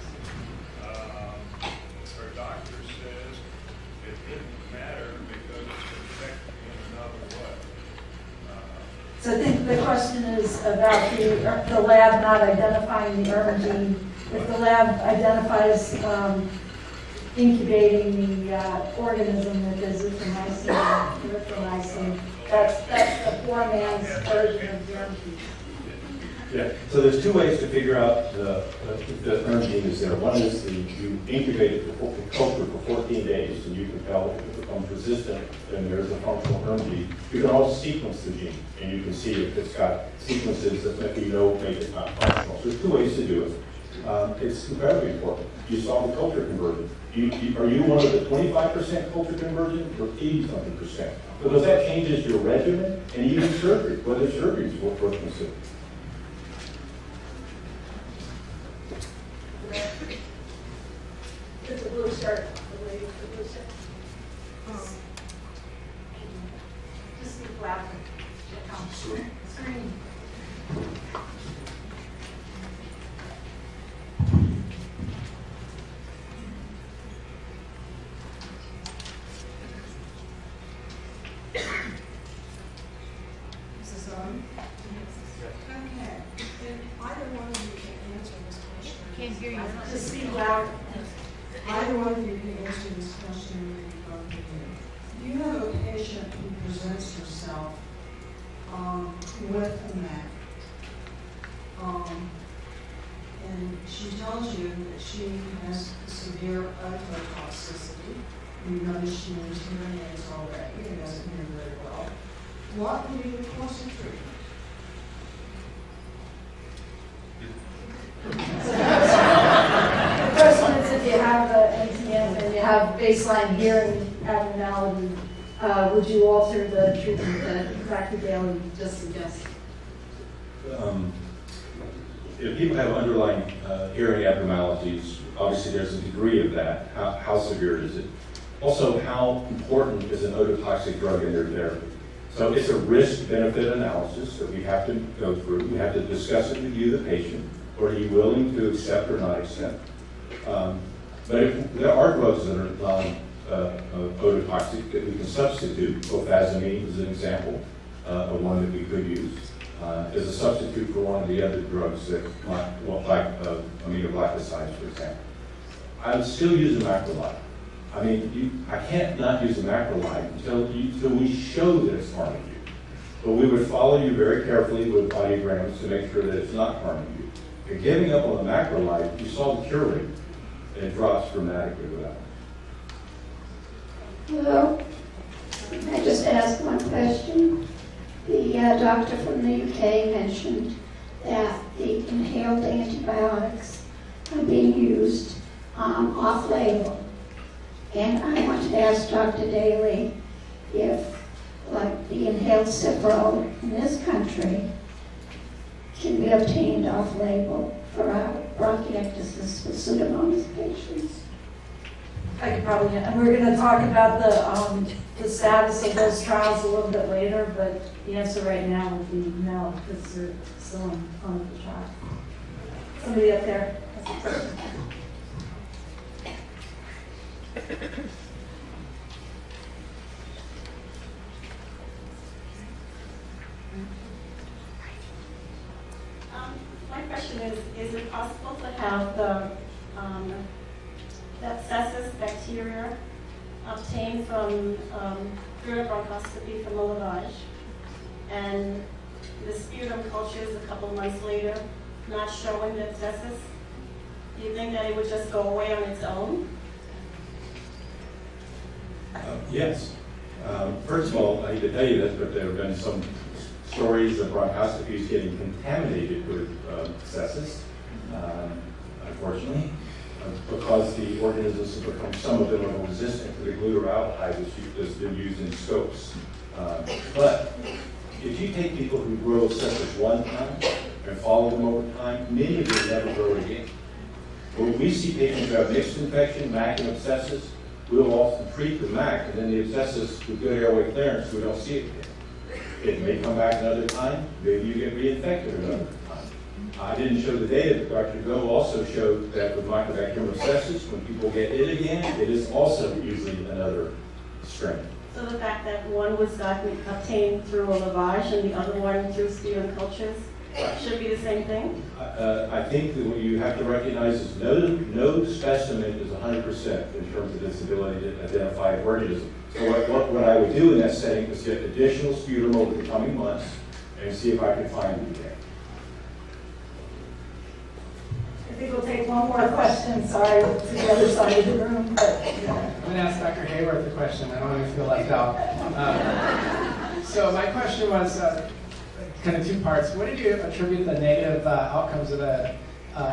Her doctor says it didn't matter because it's infected in another way. So I think the question is about the lab not identifying the urban gene. If the lab identifies incubating the organism that is erythromycin, that's the poor man's version of germ gene. Yeah, so there's 2 ways to figure out the urn gene is there. One is you incubate it for culture for 14 days, and you can tell if it becomes resistant, then there's a functional urn gene. You can also sequence the gene, and you can see if it's got sequences that make it not functional. So there's 2 ways to do it. It's incredibly important. You saw the culture conversion. Are you one of the 25% culture conversion or 80-something%? Because that changes your regimen and even surgery, whether surgery is worth considering. It's a blue shirt. The lady with the blue shirt. Just keep laughing. Screen. Is this on? Okay. If either one of you can answer this question. Can't hear you. Just speak loud. Either one of you can answer this question really both of you. You have a patient who presents herself with a MAC. And she tells you that she has severe ototoxicity. You notice she needs hearing aids already and doesn't hear very well. What would be the course of treatment? The first one is if you have the NTM and you have baseline hearing abnormality, would you alter the treatment that Dr. Daly just suggested? If people have underlying hearing abnormalities, obviously there's a degree of that. How severe is it? Also, how important is an ototoxic drug in their therapy? So it's a risk-benefit analysis that we have to go through. We have to discuss it with you, the patient. Or are you willing to accept or not accept? But if there are drugs that are non-ototoxic that we can substitute, clofazimine is an example of one that we could use as a substitute for one of the other drugs that like aminoglycosides, for example. I would still use a macrolide. I mean, I can't not use a macrolide until we show that it's harming you. But we would follow you very carefully with audiograms to make sure that it's not harming you. And giving up on the macrolide, you saw the cure rate, and it drops dramatically without it. Hello. Can I just ask one question? The doctor from the UK mentioned that the inhaled antibiotics are being used off-label. And I want to ask Dr. Daly if, like the inhaled Cipro in this country, can be obtained off-label for our bronchiectasis with Pseudomonas patients. I could probably, and we're going to talk about the status of those trials a little bit later, but the answer right now would be no, because they're still on clinical trial. Somebody up there has a question. My question is it possible to have the sepsis bacteria obtained from through a bronchoscopy from a lavage, and the sputum cultures a couple months later not showing the sepsis? Do you think that it would just go away on its own? Yes. First of all, I hate to tell you this, but there have been some stories of bronchoscopies getting contaminated with sepsis, unfortunately, because the organisms have become, some of them are resistant to the glutaraldehyde that's been used in scopes. But if you take people who grow sepsis one time and follow them over time, many of them never grow again. When we see patients who have mixed infection, MAC and abscesses, we'll often treat the MAC, and then the abscessus with good airway clearance, we don't see it again. It may come back another time, maybe you get reinfected another time. I didn't show the data, but Dr. Go also showed that with Microbiological sepsis, when people get it again, it is also usually another strain. So the fact that one was obtained through a lavage and the other one through sputum cultures should be the same thing? I think that what you have to recognize is no specimen is 100% in terms of its ability to identify an organism. So what I would do in that setting is get additional sputum over the coming months and see if I can find it again. I think we'll take one more question. Sorry, to the other side of the room. But, yeah. I'm going to ask Dr. Hayworth a question. I don't want to feel left out. So my question was kind of two parts. What did you attribute the negative outcomes of the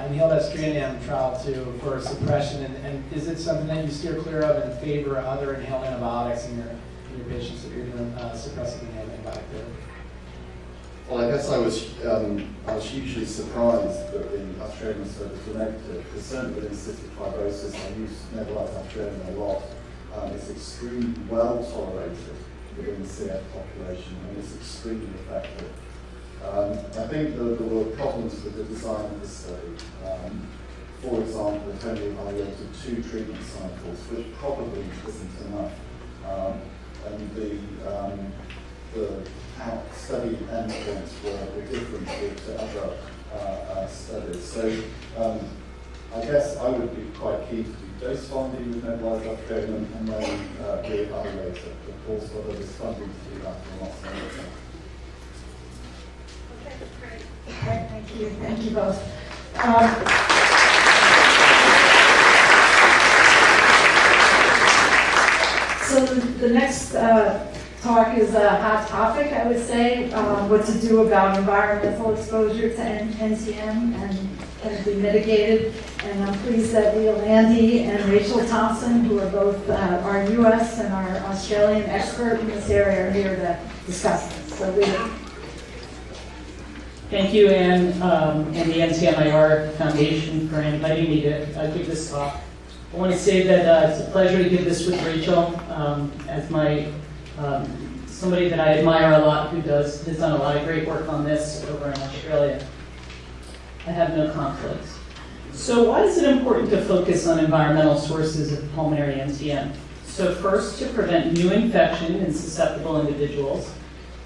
inhaled Estradiol trial to for suppression? And is it something that you steer clear of in favor of other inhaled antibiotics in your patients that you're doing suppressing inhaled antibiotic therapy? Well, I guess I was hugely surprised that the Australian studies were negative, because certainly within cystic fibrosis, I use nebulized Australian a lot. It's extremely well tolerated within the CF population, and it's extremely effective. I think that there were problems with the design of the study. For example, it only evaluated 2 treatment cycles, which probably isn't enough. And the study endpoints were different to other studies. So I guess I would be quite keen to do dose finding with nebulized Australian and then reevaluate it. Of course, whether there's funding to do that or not. Okay, great. Right, thank you. Thank you both. So the next talk is a hot topic, I would say, what to do about environmental exposure to NTM and can it be mitigated. And I'm pleased that we have Andy and Rachel Thompson, who are both our U.S. and our Australian expert in this area, are here to discuss this. So Thank you, Anne, and the NTMIR Foundation for inviting me to give this talk. I want to say that it's a pleasure to give this with Rachel, as my somebody that I admire a lot who has done a lot of great work on this over in Australia. I have no conflicts. So why is it important to focus on environmental sources of pulmonary NTM? So first, to prevent new infection in susceptible individuals,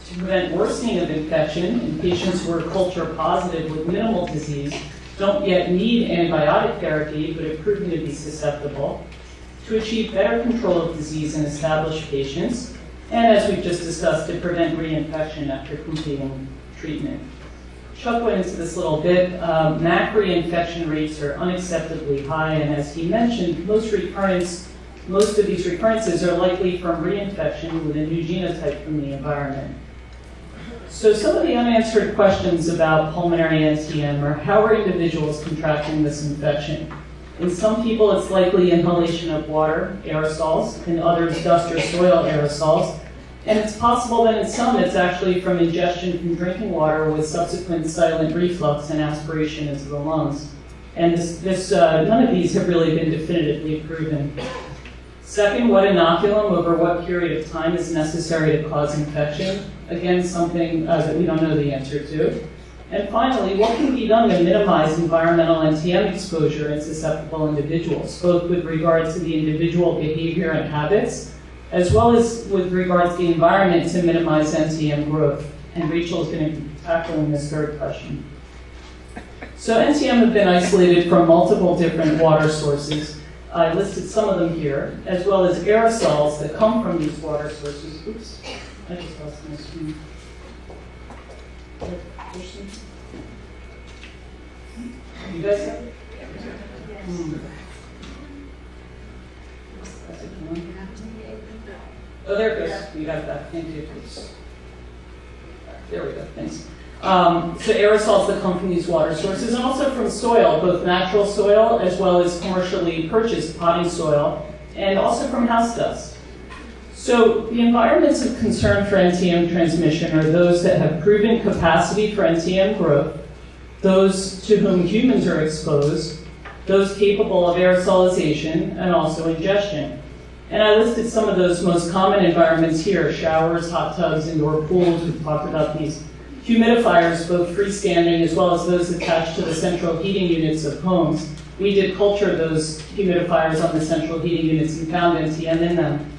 to prevent worsening of infection in patients who are culture positive with minimal disease, don't yet need antibiotic therapy but are proving to be susceptible, to achieve better control of disease in established patients, and as we've just discussed, to prevent reinfection after completing treatment. Chuck went into this a little bit. MAC reinfection rates are unacceptably high, and as he mentioned, most of these recurrences are likely from reinfection with a new genotype from the environment. So some of the unanswered questions about pulmonary NTM are how are individuals contracting this infection? In some people, it's likely inhalation of water, aerosols, in others, dust or soil aerosols. And it's possible that in some, it's actually from ingestion from drinking water with subsequent silent reflux and aspiration into the lungs. And none of these have really been definitively proven. Second, what inoculum over what period of time is necessary to cause infection? Again, something that we don't know the answer to. And finally, what can be done to minimize environmental NTM exposure in susceptible individuals, both with regard to the individual behavior and habits, as well as with regard to the environment to minimize NTM growth? And Rachel is going to be tackling this third question. So NTM have been isolated from multiple different water sources. I listed some of them here, as well as aerosols that come from these water sources. Oops, I just lost my screen. You guys have it? That's it, come on. Oh, there it goes. You got it back. Thank you. There we go. Thanks. So aerosols that come from these water sources, and also from soil, both natural soil as well as commercially purchased potting soil, and also from house dust. So the environments of concern for NTM transmission are those that have proven capacity for NTM growth, those to whom humans are exposed, those capable of aerosolization, and also ingestion. And I listed some of those most common environments here: showers, hot tubs, indoor pools. We've talked about these. Humidifiers, both freestanding as well as those attached to the central heating units of homes. We did culture those humidifiers on the central heating units and found NTM in them.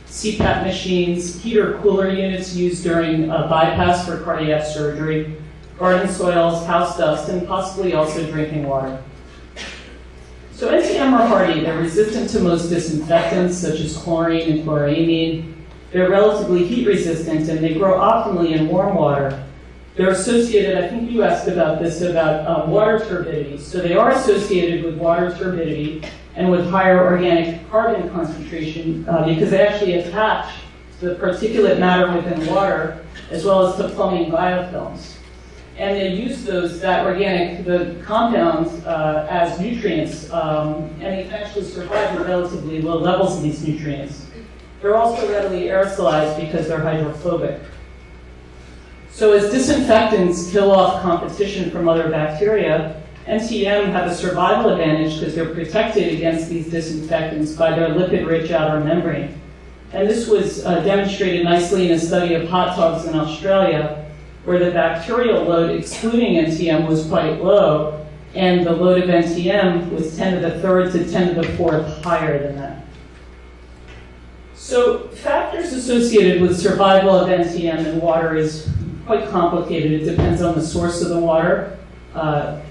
CPAP machines, heater-cooler units used during bypass for cardiac surgery, garden soils, house dust, and possibly also drinking water. So NTM are hardy. They're resistant to most disinfectants, such as chlorine and chloramine. They're relatively heat resistant, and they grow optimally in warm water. They're associated, I think you asked about this, about water turbidity. So they are associated with water turbidity and with higher organic carbon concentration because they actually attach to the particulate matter within water as well as to plumbing biofilms. And they use the compounds as nutrients, and they actually survive at relatively low levels of these nutrients. They're also readily aerosolized because they're hydrophobic. So as disinfectants kill off competition from other bacteria, NTM have a survival advantage because they're protected against these disinfectants by their lipid-rich outer membrane. And this was demonstrated nicely in a study of hot tubs in Australia, where the bacterial load excluding NTM was quite low, and the load of NTM was 10 to the third to 10 to the fourth higher than that. So factors associated with survival of NTM in water is quite complicated. It depends on the source of the water,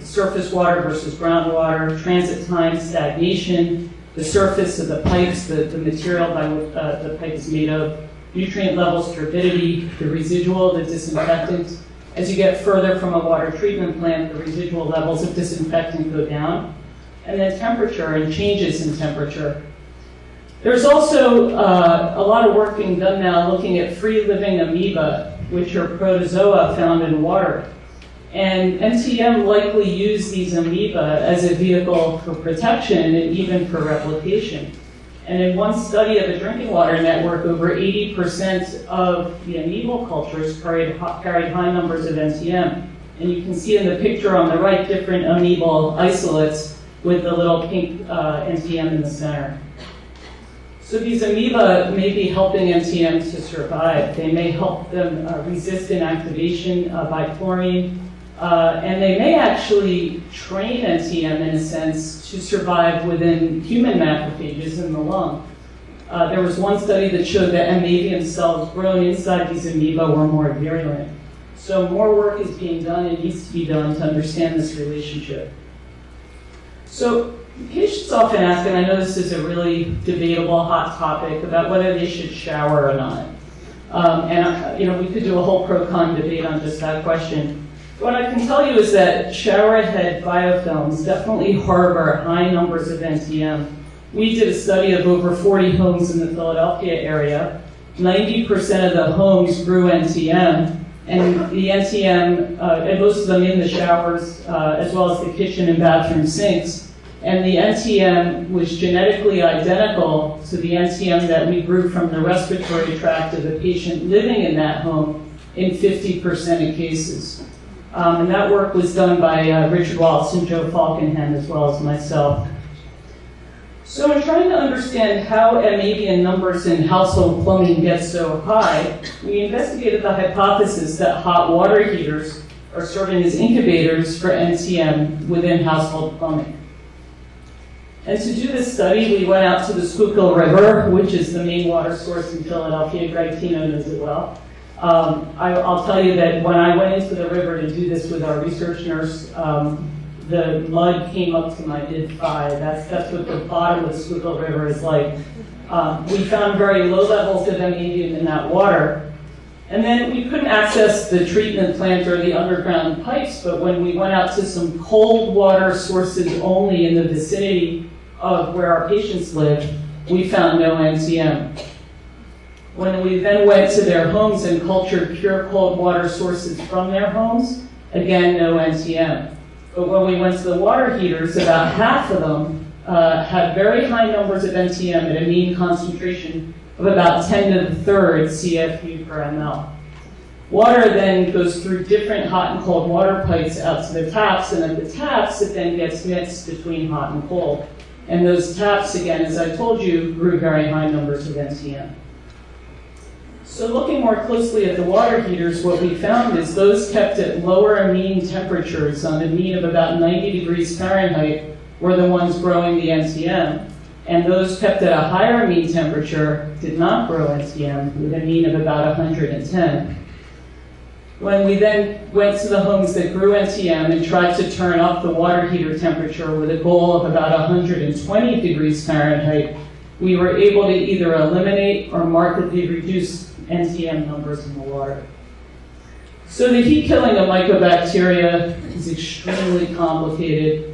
surface water versus groundwater, transit time, stagnation, the surface of the pipes, the material by which the pipe is made of, nutrient levels, turbidity, the residual, the disinfectant. As you get further from a water treatment plant, the residual levels of disinfectant go down. And then temperature and changes in temperature. There's also a lot of work being done now looking at free-living amoeba, which are protozoa found in water. And NTM likely use these amoeba as a vehicle for protection and even for replication. And in one study of a drinking water network, over 80% of the amoebal cultures carried high numbers of NTM. And you can see in the picture on the right different amoebal isolates with the little pink NTM in the center. So these amoeba may be helping NTM to survive. They may help them resist inactivation by chlorine, and they may actually train NTM, in a sense, to survive within human macrophages in the lung. There was one study that showed that M. avium cells grown inside these amoeba were more virulent. So more work is being done and needs to be done to understand this relationship. So patients often ask, and I know this is a really debatable, hot topic, about whether they should shower or not. We could do a whole pro-con debate on just that question. What I can tell you is that showerhead biofilms definitely harbor high numbers of NTM. We did a study of over 40 homes in the Philadelphia area. 90% of the homes grew NTM, and the NTM, and most of them in the showers, as well as the kitchen and bathroom sinks. And the NTM was genetically identical to the NTM that we grew from the respiratory tract of the patient living in that home in 50% of cases. And that work was done by Richard Wallace and Joe Falkenham, as well as myself. So in trying to understand how avian numbers in household plumbing get so high, we investigated the hypothesis that hot water heaters are serving as incubators for NTM within household plumbing. And to do this study, we went out to the Schuylkill River, which is the main water source in Philadelphia. Greg Tino knows it well. I'll tell you that when I went into the river to do this with our research nurse, the mud came up to my mid-thigh. That's what the bottom of the Schuylkill River is like. We found very low levels of ammonium in that water. And then we couldn't access the treatment plant or the underground pipes, but when we went out to some cold water sources only in the vicinity of where our patients lived, we found no NTM. When we then went to their homes and cultured pure cold water sources from their homes, again, no NTM. But when we went to the water heaters, about half of them had very high numbers of NTM at a mean concentration of about 10 to the third CFU per ml. Water then goes through different hot and cold water pipes out to the taps, and at the taps it then gets mixed between hot and cold. And those taps, again, as I told you, grew very high numbers of NTM. So looking more closely at the water heaters, what we found is those kept at lower mean temperatures, on a mean of about 90 degrees Fahrenheit, were the ones growing the NTM. And those kept at a higher mean temperature did not grow NTM, with a mean of about 110. When we then went to the homes that grew NTM and tried to turn up the water heater temperature with a goal of about 120 degrees Fahrenheit, we were able to either eliminate or markedly reduce NTM numbers in the water. So the heat killing of mycobacteria is extremely complicated.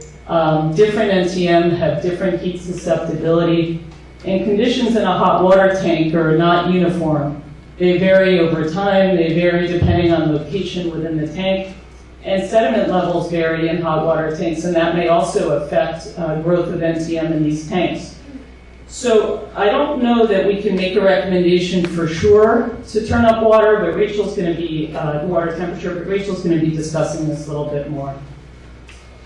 Different NTM have different heat susceptibility, and conditions in a hot water tank are not uniform. They vary over time, they vary depending on location within the tank, and sediment levels vary in hot water tanks, and that may also affect growth of NTM in these tanks. So I don't know that we can make a recommendation for sure to turn up water, but Rachel's going to be, water temperature, but Rachel's going to be discussing this a little bit more.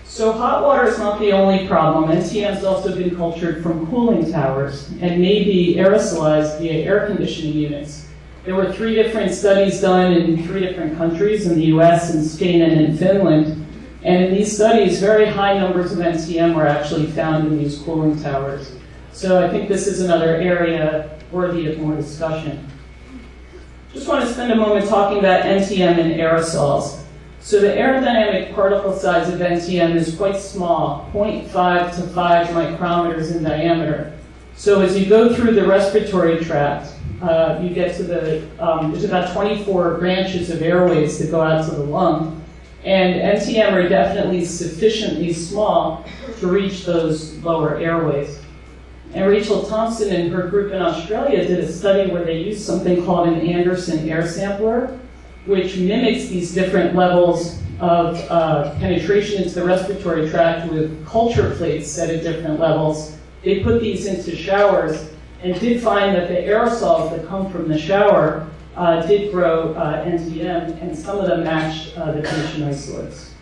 So hot water is not the only problem. NTM has also been cultured from cooling towers and may be aerosolized via air conditioning units. There were 3 different studies done in 3 different countries, in the US, in Spain, and in Finland. And in these studies, very high numbers of NTM were actually found in these cooling towers. So I think this is another area worthy of more discussion. Just want to spend a moment talking about NTM and aerosols. So the aerodynamic particle size of NTM is quite small, 0.5 to 5 micrometers in diameter. So as you go through the respiratory tract, you get to there's about 24 branches of airways that go out to the lung. And NTM are definitely sufficiently small to reach those lower airways. And Rachel Thompson and her group in Australia did a study where they used something called an Anderson air sampler, which mimics these different levels of penetration into the respiratory tract with culture plates set at different levels. They put these into showers and did find that the aerosols that come from the shower did grow NTM, and some of them matched the patient isolates.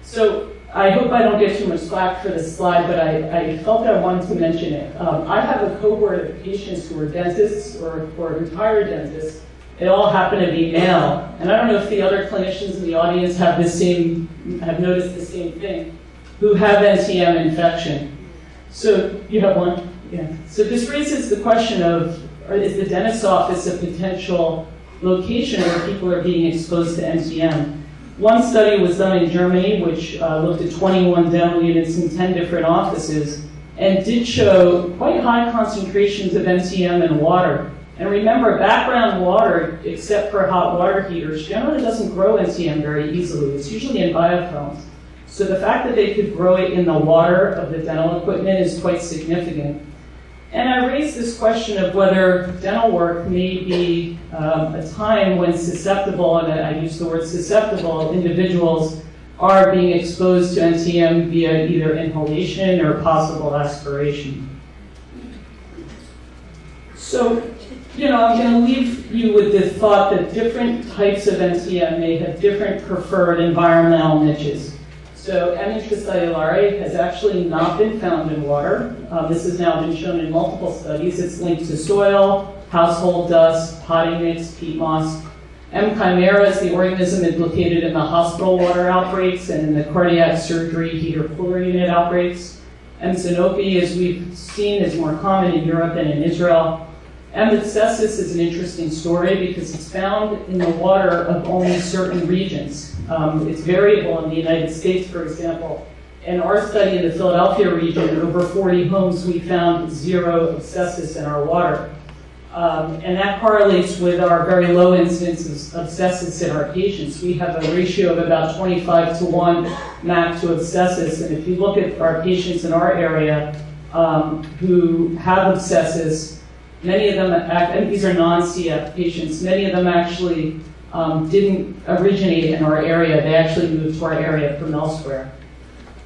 So I hope I don't get too much slack for this slide, but I felt that I wanted to mention it. I have a cohort of patients who are dentists or retired dentists. They all happen to be male, and I don't know if the other clinicians in the audience have noticed the same thing, who have NTM infection. So you have one? Yeah. So this raises the question of, is the dentist's office a potential location where people are being exposed to NTM? One study was done in Germany, which looked at 21 dental units in 10 different offices, and did show quite high concentrations of NTM in water. And remember, background water, except for hot water heaters, generally doesn't grow NTM very easily. It's usually in biofilms. So the fact that they could grow it in the water of the dental equipment is quite significant. And I raised this question of whether dental work may be a time when susceptible, and I use the word susceptible, individuals are being exposed to NTM via either inhalation or possible aspiration. So, I'm going to leave you with the thought that different types of NTM may have different preferred environmental niches. So M. intracellulare has actually not been found in water. This has now been shown in multiple studies. It's linked to soil, household dust, potting mix, peat moss. M. chimera is the organism implicated in the hospital water outbreaks and in the cardiac surgery heater-cooler unit outbreaks. M. xenopi, as we've seen, is more common in Europe and in Israel. M. abscessus is an interesting story because it's found in the water of only certain regions. It's variable in the United States, for example. In our study in the Philadelphia region, over 40 homes, we found 0 abscessus in our water. And that correlates with our very low incidence of abscessus in our patients. We have a ratio of about 25-1 MAC to abscessus. And if you look at our patients in our area who have abscessus, many of them, and these are non-CF patients, many of them actually didn't originate in our area. They actually moved to our area from elsewhere.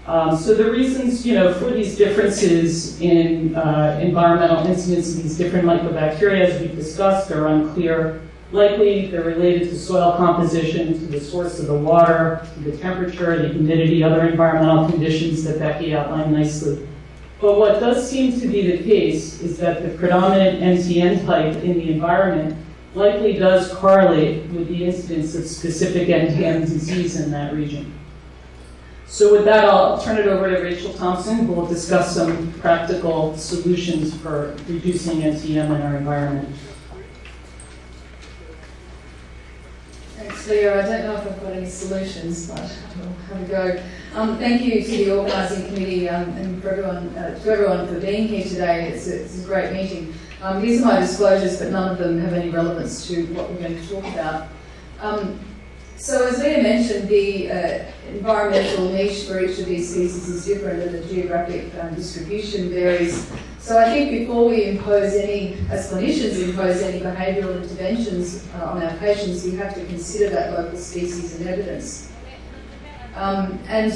So the reasons, for these differences in environmental incidence of these different mycobacteria, as we've discussed, are unclear. Likely, they're related to soil composition, to the source of the water, to the temperature, the humidity, other environmental conditions that Becky outlined nicely. But what does seem to be the case is that the predominant NTN type in the environment likely does correlate with the incidence of specific NTM disease in that region. So with that, I'll turn it over to Rachel Thompson, who will discuss some practical solutions for reducing NTM in our environment. Thanks, Leo. I don't know if I've got any solutions, but we'll have a go. Thank you to the organising committee and for everyone for being here today. It's a great meeting. These are my disclosures, but none of them have any relevance to what we're going to talk about. So as Leah mentioned, the environmental niche for each of these species is different and the geographic distribution varies. So I think before we impose as clinicians impose any behavioural interventions on our patients, we have to consider that local species and evidence. And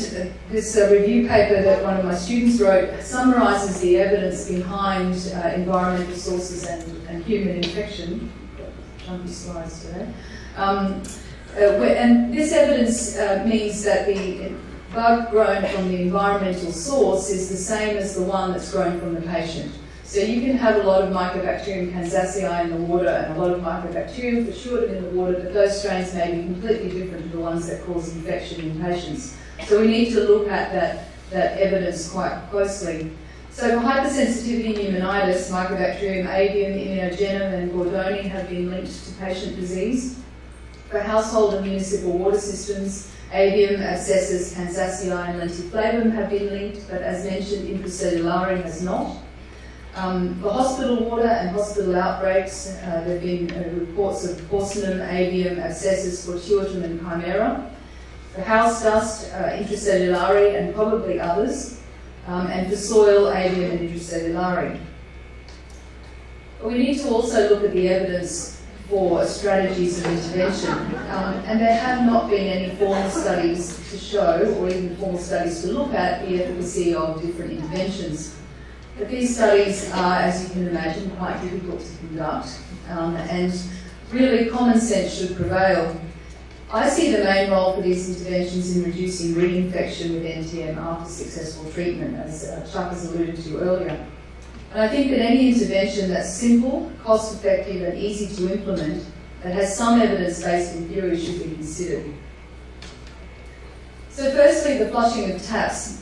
this review paper that one of my students wrote summarises the evidence behind environmental sources and human infection. Jumpy slides today. And this evidence means that the bug grown from the environmental source is the same as the one that's grown from the patient. So you can have a lot of Mycobacterium kansasii in the water and a lot of Mycobacterium fortuitum in the water, but those strains may be completely different to the ones that cause infection in patients. So we need to look at that evidence quite closely. So for hypersensitivity pneumonitis, Mycobacterium avium, immunogenum and gordoni have been linked to patient disease. For household and municipal water systems, avium, abscessus, kansasii and lentiflavum have been linked, but as mentioned, intracellulare has not. For hospital water and hospital outbreaks, there have been reports of porcinum, avium, abscessus, fortuitum and chimera. For house dust, intracellulare and probably others. And for soil, avium and intracellulare. But we need to also look at the evidence for strategies of intervention. And there have not been any formal studies to show, or even formal studies to look at, the efficacy of different interventions. But these studies are, as you can imagine, quite difficult to conduct, and really common sense should prevail. I see the main role for these interventions in reducing reinfection with NTM after successful treatment, as Chuck has alluded to earlier. And I think that any intervention that's simple, cost-effective and easy to implement, that has some evidence-based in theory, should be considered. So firstly, the flushing of taps.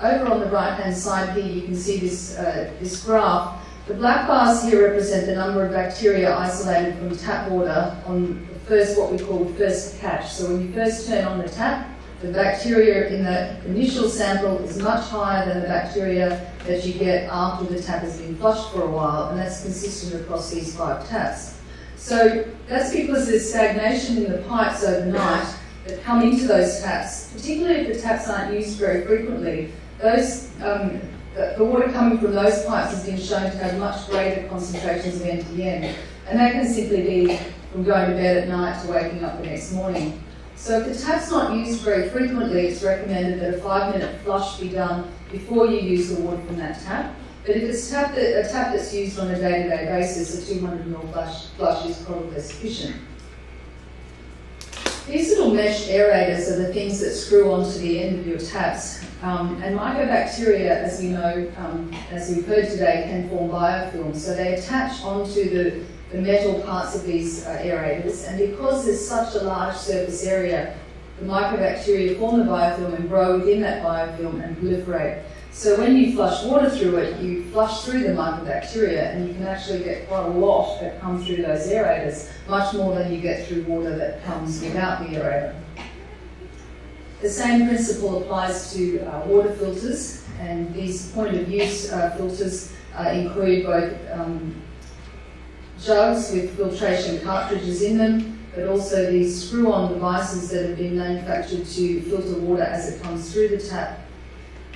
Over on the right-hand side here, you can see this graph. The black bars here represent the number of bacteria isolated from tap water on the first, what we call the first catch. So when you first turn on the tap, The bacteria in the initial sample is much higher than the bacteria that you get after the tap has been flushed for a while, and that's consistent across these 5 taps. So that's because there's stagnation in the pipes overnight that come into those taps, particularly if the taps aren't used very frequently. Those, the water coming from those pipes has been shown to have much greater concentrations of NTM, and that can simply be from going to bed at night to waking up the next morning. So if the tap's not used very frequently, it's recommended that a 5-minute flush be done before you use the water from that tap. But if it's a tap that's used on a day-to-day basis, a 200 ml flush is probably sufficient. These little mesh aerators are the things that screw onto the end of your taps. And mycobacteria, as we know, as we've heard today, can form biofilms. So they attach onto the metal parts of these aerators. And because there's such a large surface area, the mycobacteria form the biofilm and grow within that biofilm and proliferate. So when you flush water through it, you flush through the mycobacteria, and you can actually get quite a lot that come through those aerators, much more than you get through water that comes without the aerator. The same principle applies to water filters, and these point-of-use filters include both jugs with filtration cartridges in them, but also these screw-on devices that have been manufactured to filter water as it comes through the tap.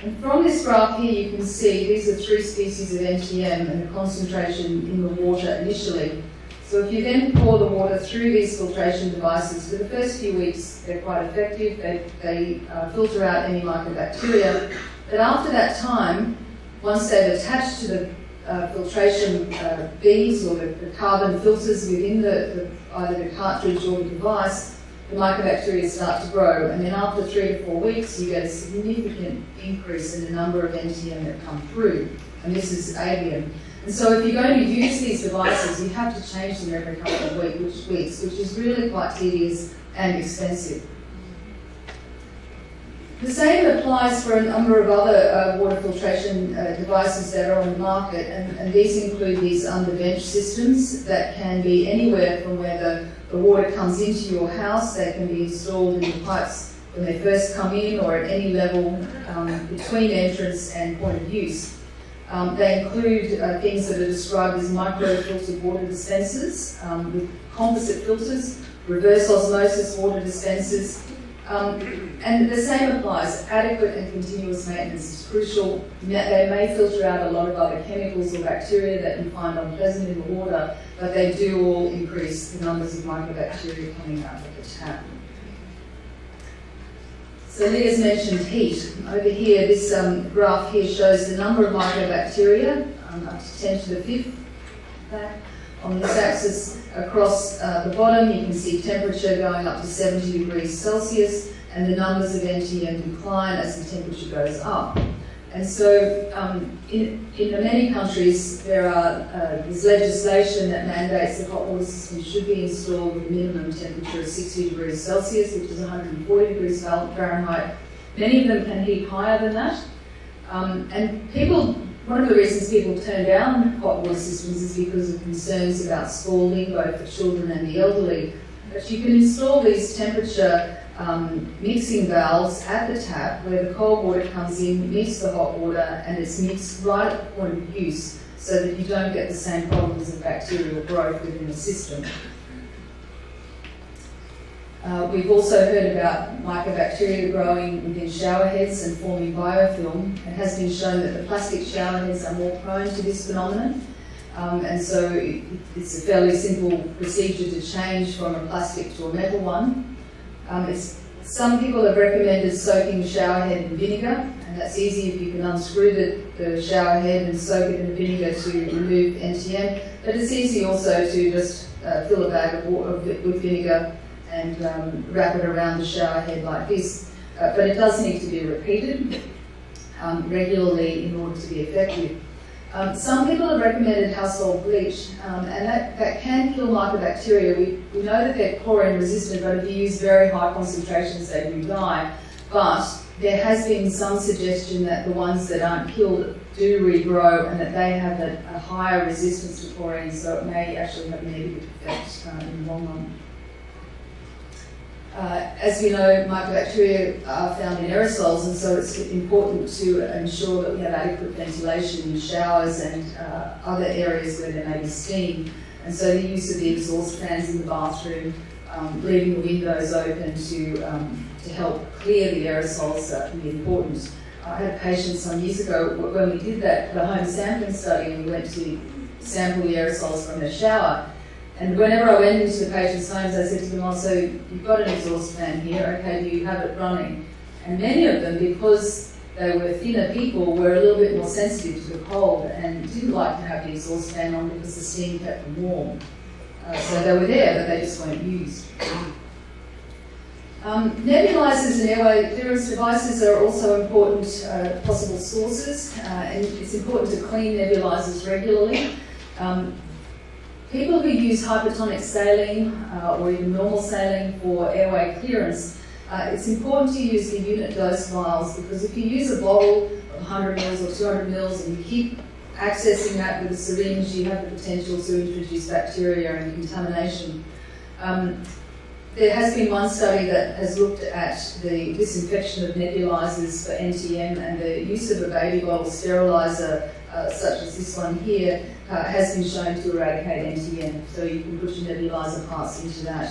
And from this graph here, you can see these are 3 species of NTM and the concentration in the water initially. So if you then pour the water through these filtration devices, for the first few weeks, they're quite effective. They filter out any mycobacteria. But after that time, once they've attached to the filtration beads or the carbon filters within either the cartridge or the device, the mycobacteria start to grow, and then after 3 to 4 weeks, you get a significant increase in the number of NTM that come through, and this is avian. And so if you're going to use these devices, you have to change them every couple of weeks, which is really quite tedious and expensive. The same applies for a number of other water filtration devices that are on the market, and these include these under-bench systems that can be anywhere from where the water comes into your house. They can be installed in the pipes when they first come in or at any level between entrance and point of use. They include things that are described as micro-filtered water dispensers with composite filters, reverse osmosis water dispensers, and the same applies. Adequate and continuous maintenance is crucial. They may filter out a lot of other chemicals or bacteria that you find unpleasant in the water, but they do all increase the numbers of mycobacteria coming out of the tap. So Leah's mentioned heat. Over here, this graph here shows the number of mycobacteria, up to 10 to the 5th. On this axis across the bottom, you can see temperature going up to 70 degrees Celsius, and the numbers of NTM decline as the temperature goes up. And so in many countries, there's legislation that mandates that hot water systems should be installed with a minimum temperature of 60 degrees Celsius, which is 140 degrees Fahrenheit. Many of them can heat higher than that. And one of the reasons people turn down hot water systems is because of concerns about scalding, both for children and the elderly. But you can install these temperature mixing valves at the tap where the cold water comes in, meets the hot water, and it's mixed right at the point of use so that you don't get the same problems of bacterial growth within the system. We've also heard about mycobacteria growing within shower heads and forming biofilm. It has been shown that the plastic shower heads are more prone to this phenomenon. And so it's a fairly simple procedure to change from a plastic to a metal one. Some people have recommended soaking the shower head in vinegar, and that's easy if you can unscrew the shower head and soak it in vinegar to remove NTM. But it's easy also to just fill a bag of water with vinegar and wrap it around the shower head like this. But it does need to be repeated regularly in order to be effective. Some people have recommended household bleach, and that can kill mycobacteria. We know that they're chlorine resistant, but if you use very high concentrations, they do die. But there has been some suggestion that the ones that aren't killed do regrow and that they have a higher resistance to chlorine, so it may actually have a negative effect in the long run. As we know, mycobacteria are found in aerosols, and so it's important to ensure that we have adequate ventilation in showers and other areas where there may be steam. And so the use of the exhaust fans in the bathroom, leaving the windows open to help clear the aerosols can be important. I had a patient some years ago when we did the home sampling study, and we went to sample the aerosols from their shower. And whenever I went into the patient's homes, I said to them, so you've got an exhaust fan here, okay, do you have it running? And many of them, because they were thinner people, were a little bit more sensitive to the cold and didn't like to have the exhaust fan on because the steam kept them warm. So they were there, but they just weren't used. Nebulizers and airway clearance devices are also important possible sources, and it's important to clean nebulizers regularly. People who use hypertonic saline or even normal saline for airway clearance, it's important to use the unit dose vials, because if you use a bottle of 100 mils or 200 mils and you keep accessing that with a syringe, you have the potential to introduce bacteria and contamination. There has been one study that has looked at the disinfection of nebulizers for NTM, and the use of a baby bottle sterilizer, such as this one here, has been shown to eradicate NTM. So you can put your nebulizer parts into that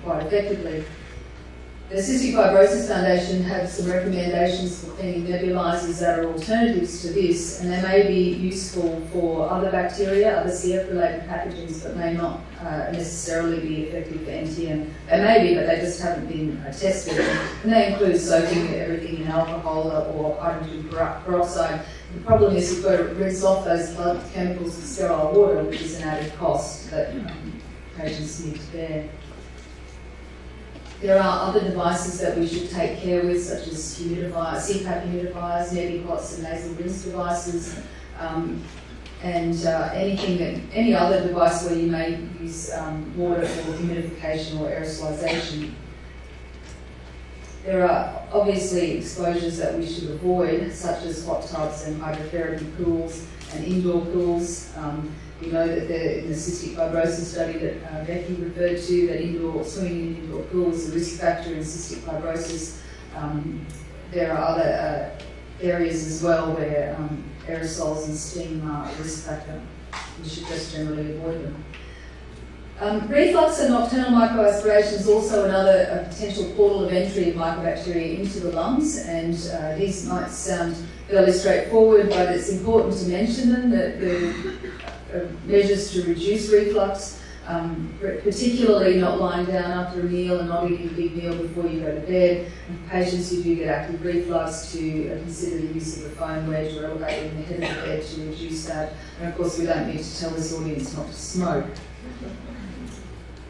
quite effectively. The Cystic Fibrosis Foundation have some recommendations for cleaning nebulizers that are alternatives to this, and they may be useful for other bacteria, other CF-related pathogens, but may not necessarily be effective for NTM. They may be, but they just haven't been tested. And they include soaking everything in alcohol or hydrogen peroxide. The problem is you've got to rinse off those blood chemicals with sterile water, which is an added cost that patients need to bear. There are other devices that we should take care with, such as humidifiers, CPAP humidifiers, neti-pots and nasal rinse devices, and any other device where you may use water for humidification or aerosolization. There are obviously exposures that we should avoid, such as hot tubs and hydrotherapy pools and indoor pools. We know that in the cystic fibrosis study that Becky referred to, that swimming in indoor pools is a risk factor in cystic fibrosis. There are other areas as well where aerosols and steam are a risk factor. We should just generally avoid them. Reflux and nocturnal microaspiration is also another potential portal of entry of mycobacteria into the lungs, and these might sound fairly straightforward, but it's important to mention them, that the measures to reduce reflux, particularly not lying down after a meal and not eating a big meal before you go to bed. And patients who do get active reflux, to consider the use of a foam wedge or elevator in the head of the bed to reduce that. And of course we don't need to tell this audience not to smoke.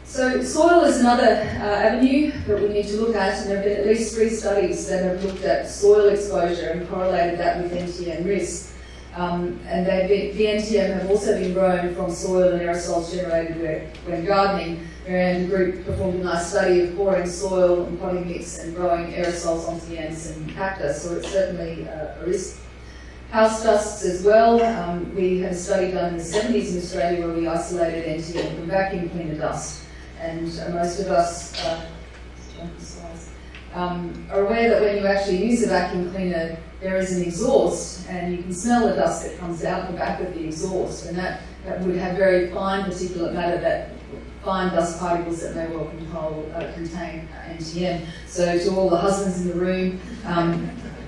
So soil is another avenue that we need to look at, and there have been at least 3 studies that have looked at soil exposure and correlated that with NTM risk. And the NTM have also been grown from soil and aerosols generated when gardening. Marianne and the group performed a nice study of pouring soil and potting mix and growing aerosols on ants and cactus, so it's certainly a risk. House dusts as well. We had a study done in the 70s in Australia where we isolated NTM from vacuum cleaner dust. And most of us are aware that when you actually use a vacuum cleaner, there is an exhaust, and you can smell the dust that comes out the back of the exhaust, and that would have very fine particulate matter, that fine dust particles that may well contain NTM. So to all the husbands in the room,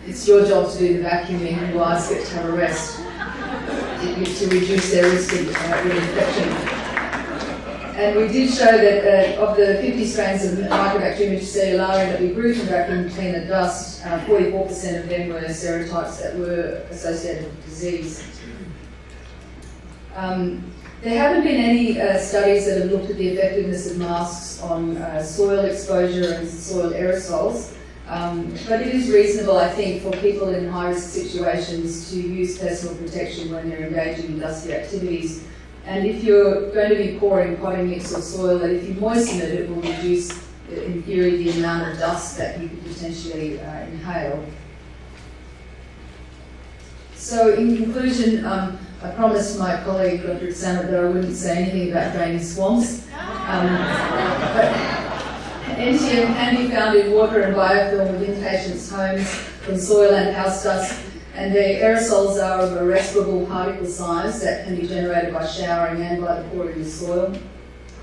it's your job to do the vacuuming, and wives get to have a rest to reduce their risk of reinfection. And we did show that of the 50 strains of Mycobacterium cellulare that we grew from vacuum cleaner dust, 44% of them were serotypes that were associated with disease. There haven't been any studies that have looked at the effectiveness of masks on soil exposure and soil aerosols, but it is reasonable, I think, for people in high-risk situations to use personal protection when they're engaging in dusty activities. And if you're going to be pouring potting mix or soil, that if you moisten it, it will reduce, in theory, the amount of dust that you could potentially inhale. So in conclusion, I promised my colleague, Dr. Samet, that I wouldn't say anything about draining swamps. But NTM can be found in water and biofilm within patients' homes from soil and house dust, and their aerosols are of a respirable particle size that can be generated by showering and by the pouring of soil.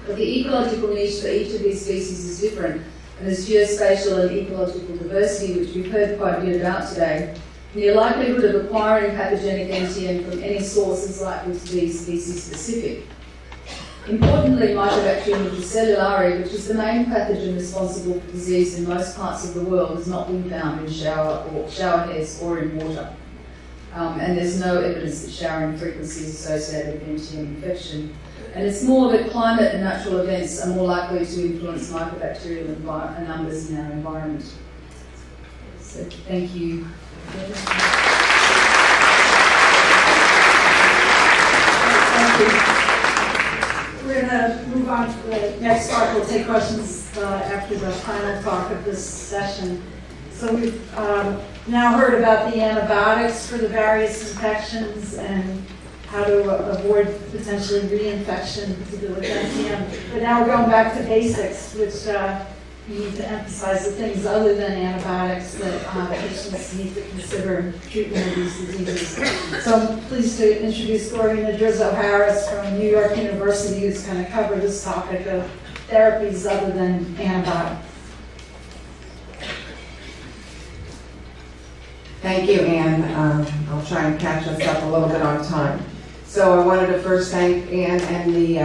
But the ecological niche for each of these species is different, and there's geospatial and ecological diversity, which we've heard quite a bit about today. And the likelihood of acquiring pathogenic NTM from any source is likely to be species-specific. Importantly, Mycobacterium multicellulare, which is the main pathogen responsible for disease in most parts of the world, has not been found in shower heads or in water. And there's no evidence that showering frequency is associated with NTM infection. And it's more that climate and natural events are more likely to influence mycobacterial numbers in our environment. So thank you. Thank you. We're going to move on to the next part. We'll take questions after the final talk of this session. So we've now heard about the antibiotics for the various infections and how to avoid potentially reinfection, particularly with NTM. But now we're going back to basics, which we need to emphasize the things other than antibiotics that patients need to consider in treatment of these diseases. So I'm pleased to introduce Gloria Nadrizzo-Harris from New York University, who's going to cover this topic of therapies other than antibiotics. Thank you, Anne. I'll try and catch us up a little bit on time. So I wanted to first thank Anne and the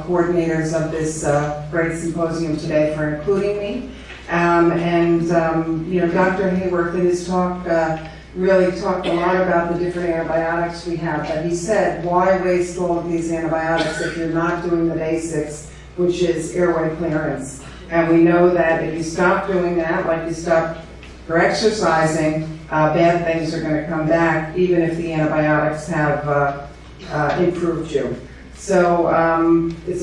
coordinators of this great symposium today for including me. You know, Dr. Hayworth in his talk really talked a lot about the different antibiotics we have, but he said, why waste all of these antibiotics if you're not doing the basics, which is airway clearance? And we know that if you stop doing that, like you stop for exercising, bad things are going to come back, even if the antibiotics have improved you. So it's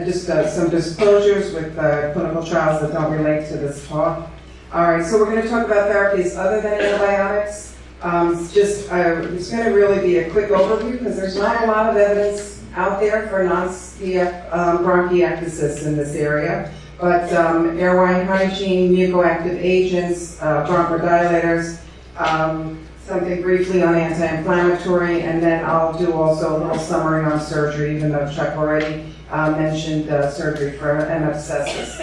just some disclosures with clinical trials that don't relate to this talk. All right, so we're going to talk about therapies other than antibiotics. It's going to really be a quick overview because there's not a lot of evidence out there for non-CF bronchiectasis in this area. But airway hygiene, mucoactive agents, bronchodilators, something briefly on anti-inflammatory, and then I'll do also a little summary on surgery, even though Chuck already mentioned surgery for M. abscessus.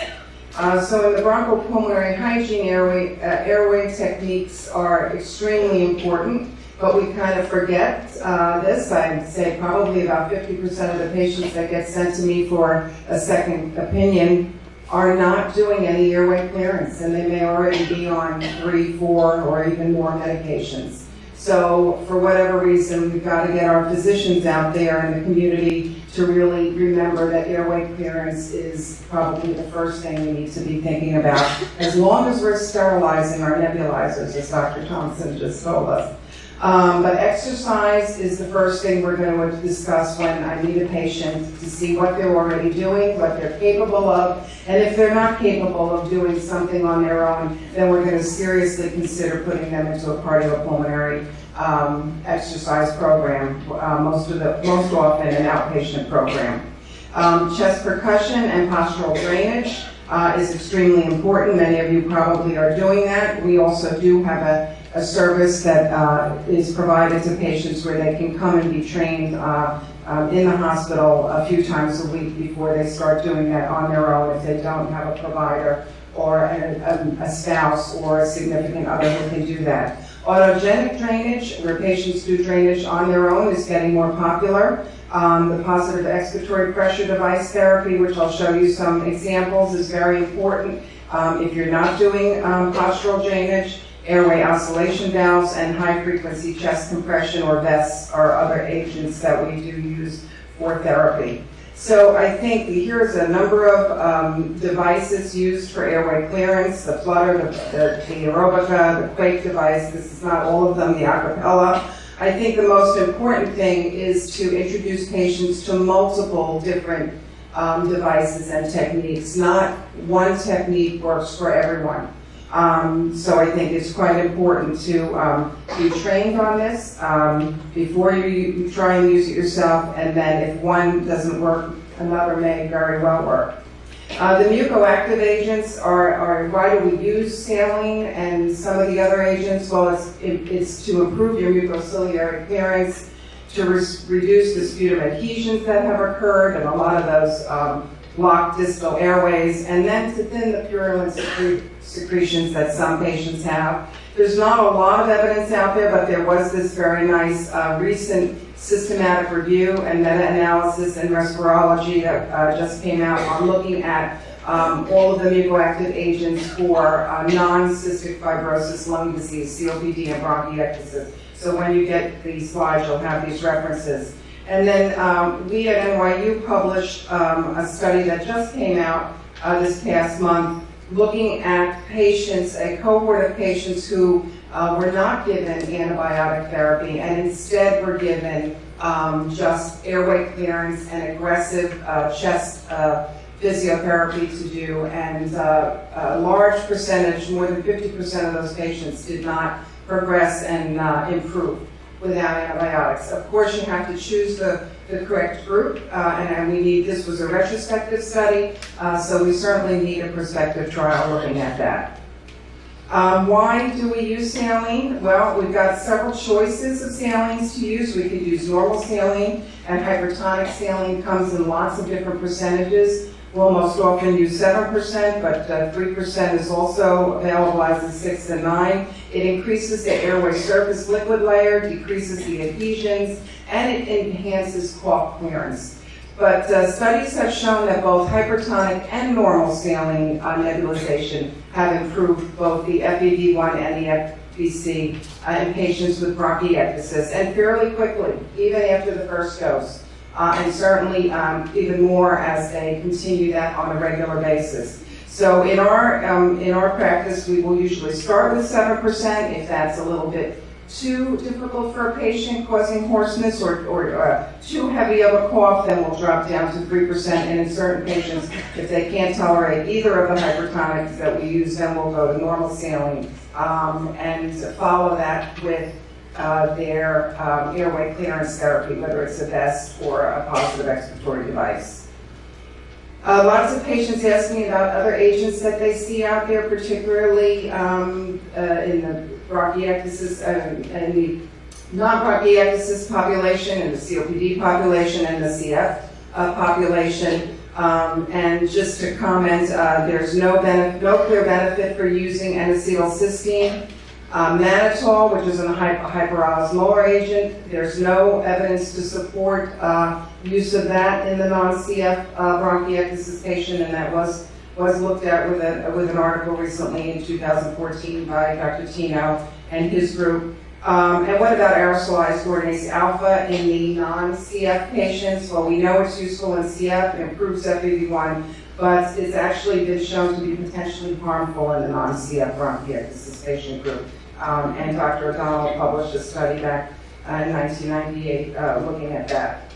So in the bronchopulmonary hygiene airway techniques are extremely important, but we kind of forget this. I'd say probably about 50% of the patients that get sent to me for a second opinion are not doing any airway clearance, and they may already be on 3, 4, or even more medications. So for whatever reason, we've got to get our physicians out there in the community to really remember that airway clearance is probably the first thing we need to be thinking about, as long as we're sterilizing our nebulizers, as Dr. Thompson just told us. But exercise is the first thing we're going to discuss when I meet a patient to see what they're already doing, what they're capable of, and if they're not capable of doing something on their own, then we're going to seriously consider putting them into a cardiopulmonary exercise program, most often an outpatient program. Chest percussion and postural drainage is extremely important. Many of you probably are doing that. We also do have a service that is provided to patients where they can come and be trained in the hospital a few times a week before they start doing that on their own if they don't have a provider or a spouse or a significant other who can do that. Autogenic drainage, where patients do drainage on their own, is getting more popular. The positive expiratory pressure device therapy, which I'll show you some examples, is very important. If you're not doing postural drainage, airway oscillation valves and high-frequency chest compression or vests are other agents that we do use for therapy. So I think here's a number of devices used for airway clearance: the Flutter, the Aerobica, the Quake device. This is not all of them, the Acapella. I think the most important thing is to introduce patients to multiple different devices and techniques. Not one technique works for everyone. So I think it's quite important to be trained on this before you try and use it yourself, and then if one doesn't work, another may very well work. The mucoactive agents are why do we use saline and some of the other agents? Well, it's to improve your mucociliary clearance, to reduce the sputum adhesions that have occurred, and a lot of those blocked distal airways, and then to thin the purulent secretions that some patients have. There's not a lot of evidence out there, but there was this very nice recent systematic review and meta-analysis in respirology that just came out on looking at all of the mucoactive agents for non-cystic fibrosis lung disease, COPD, and bronchiectasis. So when you get these slides, you'll have these references. And then we at NYU published a study that just came out this past month looking at patients, a cohort of patients who were not given antibiotic therapy and instead were given just airway clearance and aggressive chest physiotherapy to do. And a large percentage, more than 50% of those patients did not progress and improve without antibiotics. Of course, you have to choose the correct group, and this was a retrospective study, so we certainly need a prospective trial looking at that. Why do we use saline? Well, we've got several choices of salines to use. We could use normal saline, and hypertonic saline comes in lots of different percentages. We'll most often use 7%, but 3% is also available as a 6 and 9. It increases the airway surface liquid layer, decreases the adhesions, and it enhances cough clearance. But studies have shown that both hypertonic and normal saline nebulization have improved both the FEV1 and the FVC in patients with bronchiectasis, and fairly quickly, even after the first dose. And certainly even more as they continue that on a regular basis. So in our practice, we will usually start with 7%. If that's a little bit too difficult for a patient, causing hoarseness or too heavy of a cough, then we'll drop down to 3%. And in certain patients, if they can't tolerate either of the hypertonics that we use, then we'll go to normal saline and follow that with their airway clearance therapy, whether it's a vest or a positive expiratory device. Lots of patients ask me about other agents that they see out there, particularly in the bronchiectasis and the non-bronchiectasis population, and the COPD population, and the CF population. And just to comment, there's no clear benefit for using N-acetylcysteine. Mannitol, which is a hyperosmolar agent, there's no evidence to support use of that in the non-CF bronchiectasis patient, and that was looked at with an article recently in 2014 by Dr. Tino and his group. And what about aerosolized ordinase alpha in the non-CF patients? Well, we know it's useful in CF, it improves FEV1, but it's actually been shown to be potentially harmful in the non-CF bronchiectasis patient group. And Dr. O'Donnell published a study back in 1998 looking at that.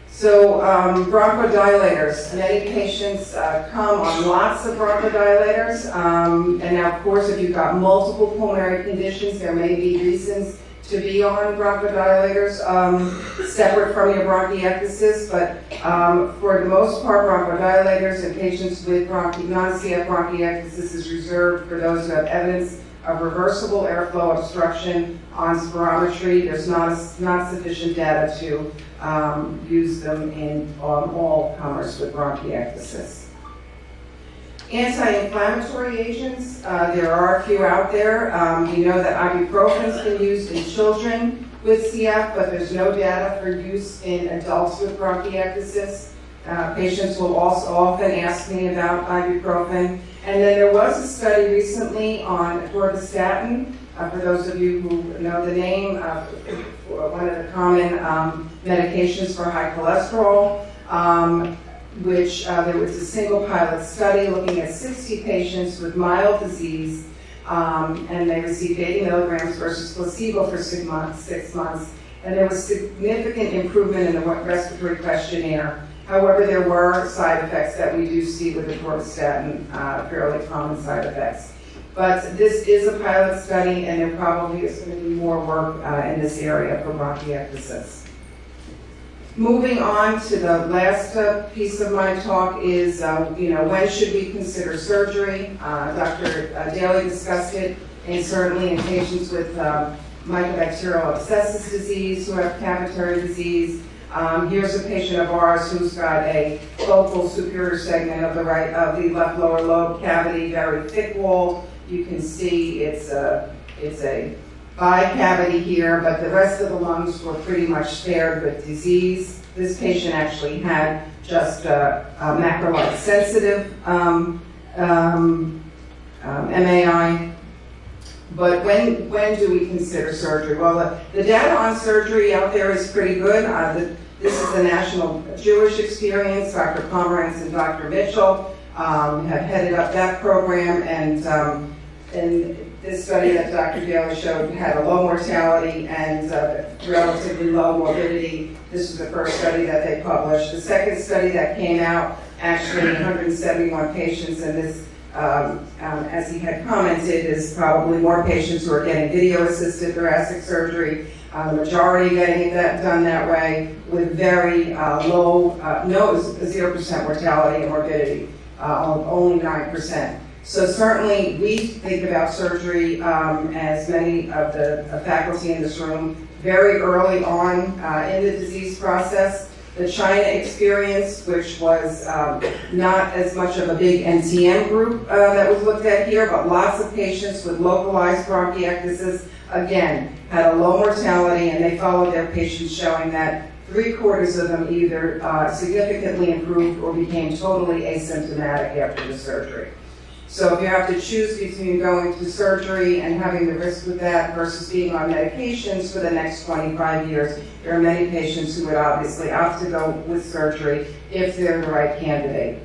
So bronchodilators, many patients come on lots of bronchodilators. And now, of course, if you've got multiple pulmonary conditions, there may be reasons to be on bronchodilators separate from your bronchiectasis, but for the most part, bronchodilators in patients with non-CF bronchiectasis is reserved for those who have evidence of reversible airflow obstruction on spirometry. There's not sufficient data to use them in all comers with bronchiectasis. Anti-inflammatory agents, there are a few out there. We know that ibuprofen's been used in children with CF, but there's no data for use in adults with bronchiectasis. Patients will also often ask me about ibuprofen. And then there was a study recently on atorvastatin. For those of you who know the name, one of the common medications for high cholesterol, which there was a single pilot study looking at 60 patients with mild disease, and they received 80 milligrams versus placebo for 6 months, and there was significant improvement in the respiratory questionnaire. However, there were side effects that we do see with atorvastatin, fairly common side effects. But this is a pilot study, and there probably is going to be more work in this area for bronchiectasis. Moving on to the last piece of my talk is, when should we consider surgery? Dr. Daly discussed it, and certainly in patients with mycobacterial abscessus disease who have cavitary disease. Here's a patient of ours who's got a focal superior segment of the left lower lobe cavity, very thick walled. You can see it's a bicavity here, but the rest of the lungs were pretty much spared with disease. This patient actually had just a macrolide sensitive MAI. But when do we consider surgery? Well, the data on surgery out there is pretty good. This is the National Jewish Experience. Dr. Pomerantz and Dr. Mitchell have headed up that program, and this study that Dr. Daly showed had a low mortality and relatively low morbidity. This was the first study that they published. The second study that came out, actually 171 patients, and this, as he had commented, is probably more patients who are getting video-assisted thoracic surgery, the majority getting it done that way, with very low, 0% mortality and morbidity, only 9%. So certainly we think about surgery, as many of the faculty in this room, very early on in the disease process. The China experience, which was not as much of a big NTM group that was looked at here, but lots of patients with localized bronchiectasis, again, had a low mortality, and they followed their patients, showing that 3/4 of them either significantly improved or became totally asymptomatic after the surgery. So if you have to choose between going to surgery and having the risk with that versus being on medications for the next 25 years, there are many patients who would obviously opt to go with surgery if they're the right candidate.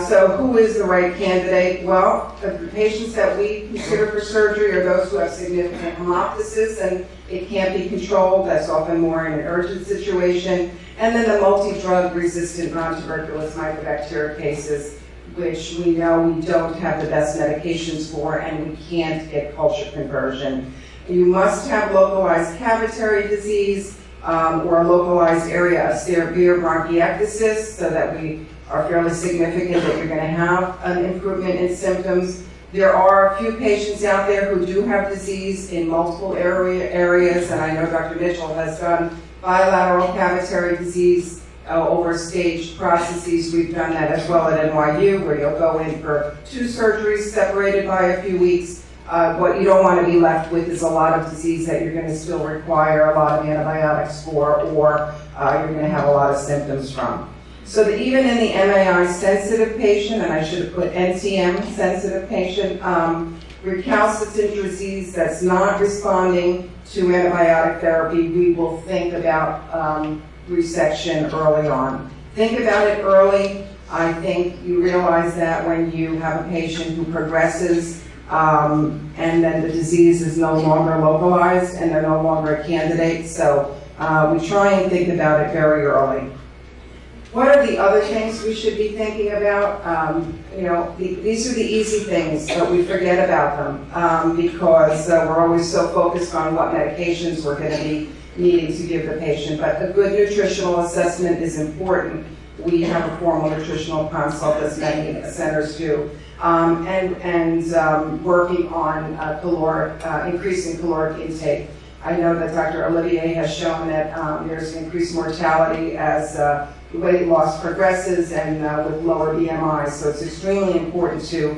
So who is the right candidate? Well, the patients that we consider for surgery are those who have significant hemoptysis and it can't be controlled. That's often more in an urgent situation. And then the multi-drug resistant non-tuberculous mycobacteria cases, which we know we don't have the best medications for and we can't get culture conversion. You must have localized cavitary disease or a localized area of severe bronchiectasis so that we are fairly significant that you're going to have an improvement in symptoms. There are a few patients out there who do have disease in multiple areas, and I know Dr. Mitchell has done bilateral cavitary disease over staged processes. We've done that as well at NYU, where you'll go in for 2 surgeries separated by a few weeks. What you don't want to be left with is a lot of disease that you're going to still require a lot of antibiotics for, or you're going to have a lot of symptoms from. So that even in the MAI sensitive patient, and I should have put NTM sensitive patient, recalcitrant disease that's not responding to antibiotic therapy, we will think about resection early on. Think about it early. I think you realize that when you have a patient who progresses and then the disease is no longer localized and they're no longer a candidate. So we try and think about it very early. What are the other things we should be thinking about? These are the easy things, but we forget about them because we're always so focused on what medications we're going to be needing to give the patient. But a good nutritional assessment is important. We have a formal nutritional consult, as many centers do, and working on increasing caloric intake. I know that Dr. Olivier has shown that there's increased mortality as weight loss progresses and with lower BMI. So it's extremely important to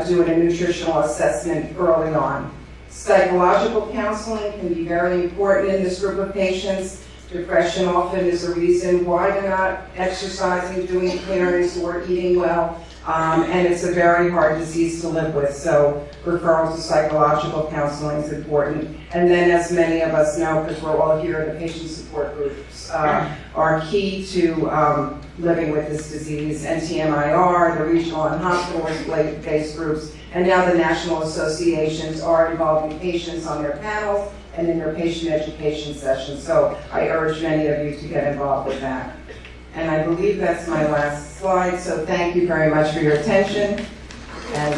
do a nutritional assessment early on. Psychological counseling can be very important in this group of patients. Depression often is a reason why they're not exercising, doing clearance, or eating well. And it's a very hard disease to live with, so referral to psychological counseling is important. And then, as many of us know, because we're all here, the patient support groups are key to living with this disease. NTMIR, the regional and hospital-based groups, and now the national associations are involving patients on their panels and in their patient education sessions. So I urge many of you to get involved with that. And I believe that's my last slide, so thank you very much for your attention. And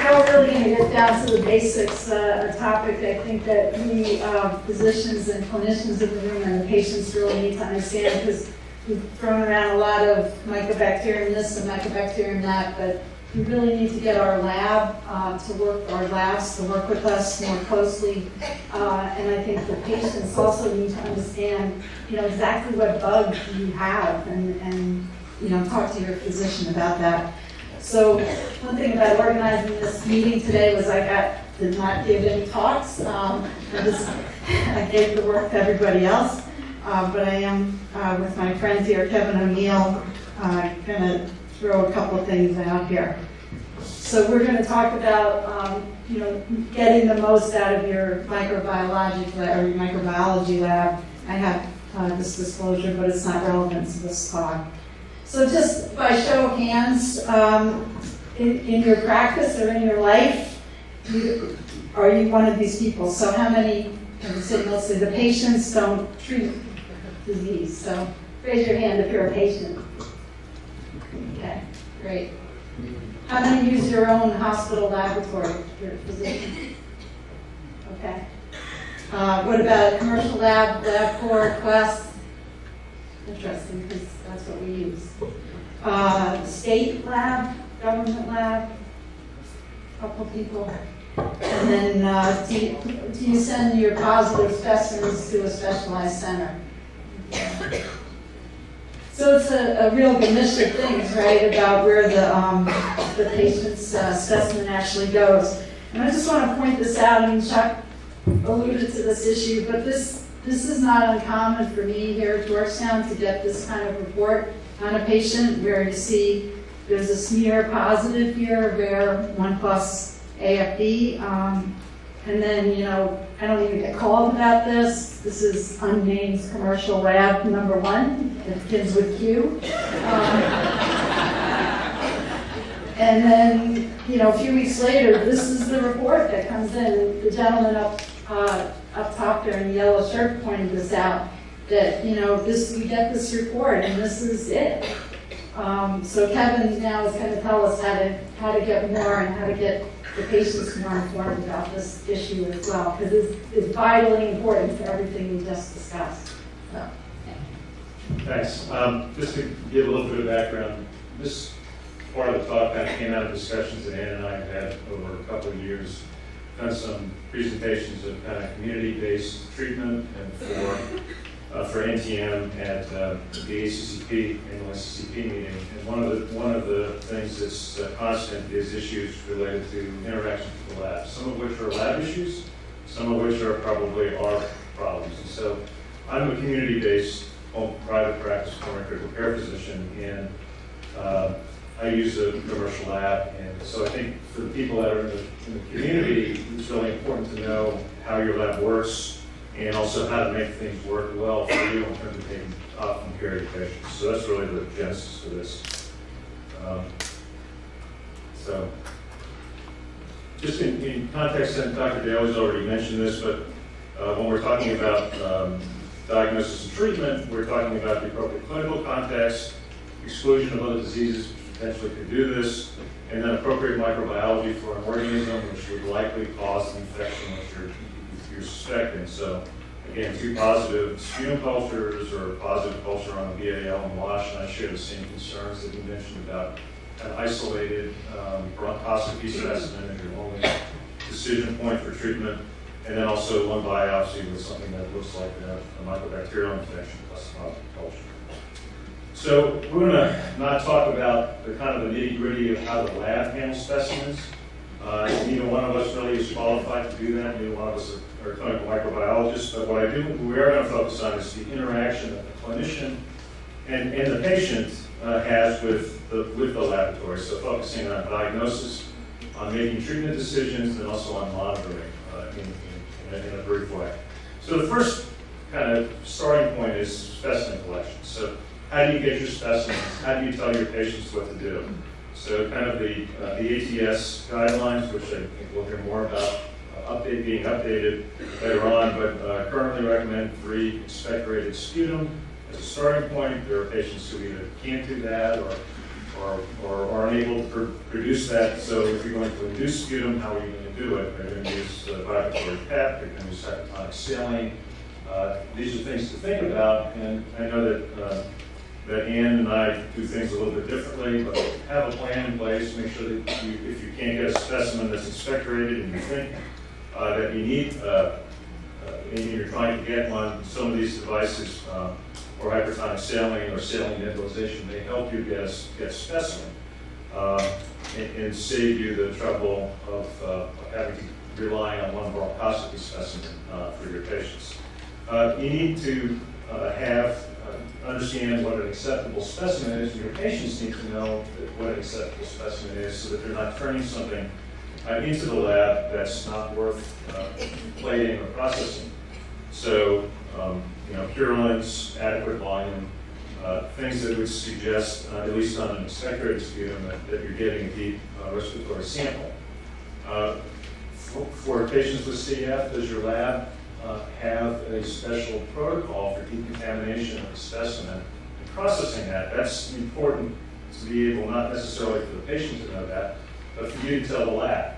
Now we're really going to get down to the basics, a topic I think that we physicians and clinicians in the room and the patients really need to understand, because we've thrown around a lot of mycobacterium this and mycobacterium that, but we really need to get our labs to work with us more closely, and I think the patients also need to understand, exactly what bug you have, and talk to your physician about that. So one thing about organizing this meeting today was did not give any talks. I gave the work to everybody else, but I am with my friends here, Kevin O'Neill, going to throw a couple of things out here. So we're going to talk about, getting the most out of your microbiological or your microbiology lab. I have this disclosure, but it's not relevant to this talk. So just by show of hands, in your practice or in your life, are you one of these people? So how many, mostly the patients don't treat disease. So raise your hand if you're a patient. Okay, great. How many use your own hospital laboratory, your physician? Okay. What about commercial lab, LabCorp, Quest? Interesting, because that's what we use. State lab, government lab, couple people. And then do you send your positive specimens to a specialized center? So it's a real gemisch of things, right, about where the patient's specimen actually goes. And I just want to point this out, and Chuck alluded to this issue, but this is not uncommon for me here at Georgetown to get this kind of report on a patient where you see there's a smear positive here, where 1+ AFB, and then, I don't even get called about this. This is unnamed commercial lab number 1. It begins with Q. And then, a few weeks later, this is the report that comes in. The gentleman up top there in the yellow shirt pointed this out, that, we get this report and this is it. So Kevin now is going to tell us how to get more and how to get the patients more informed about this issue as well, because it's vitally important for everything we just discussed. So, Thanks. Just to give a little bit of background, this part of the talk kind of came out of discussions that Ann and I have had over a couple of years. Done some presentations of kind of community-based treatment and for NTM at the ACCP, annual ACCP meeting. And one of the things that's constant is issues related to interactions with the lab, some of which are lab issues, some of which are probably our problems. And so I'm a community-based private practice coronary critical care physician, and I use a commercial lab. And so I think for the people that are in the community, it's really important to know how your lab works, and also how to make things work well for you in terms of taking optimal care of your patients. So that's really the genesis for this. So just in context, and Dr. Dale has already mentioned this, but when we're talking about diagnosis and treatment, we're talking about the appropriate clinical context, exclusion of other diseases which potentially could do this, and then appropriate microbiology for an organism which would likely cause an infection which you're suspecting. So again, 2 positive sputum cultures or a positive culture on a BAL and wash, and I share the same concerns that you mentioned about an isolated bronchoscopy specimen as your only decision point for treatment, and then also lung biopsy with something that looks like a microbacterial infection plus a positive culture. So we're going to not talk about the kind of the nitty-gritty of how the lab handles specimens. Neither one of us really is qualified to do that. Neither one of us are clinical microbiologists. But what we are going to focus on is the interaction that the clinician and the patient has with the laboratory. So focusing on diagnosis, on making treatment decisions, and also on monitoring in a brief way. So the first kind of starting point is specimen collection. So how do you get your specimens? How do you tell your patients what to do? So kind of the ATS guidelines, which I think we'll hear more about being updated later on, but currently recommend 3 expectorated sputum as a starting point. There are patients who either can't do that or are unable to produce that. So if you're going to induce sputum, how are you going to do it. They're going to use vibratory PEP, they're going to use hypertonic saline. These are things to think about, and I know that Ann and I do things a little bit differently, but have a plan in place. Make sure that if you can't get a specimen that's expectorated and you think that you need, and you're trying to get one, some of these devices, or hypertonic saline or saline nebulization, may help you get a specimen and save you the trouble of having to rely on one bronchoscopy specimen for your patients. You need to understand what an acceptable specimen is, and your patients need to know what an acceptable specimen is so that they're not turning something into the lab that's not worth plating or processing. So, purulence, adequate volume, things that would suggest, at least on an expectorated sputum, that you're getting a deep respiratory sample. For patients with CF, does your lab have a special protocol for decontamination of the specimen and processing that? That's important to be able, not necessarily for the patient to know that, but for you to tell the lab.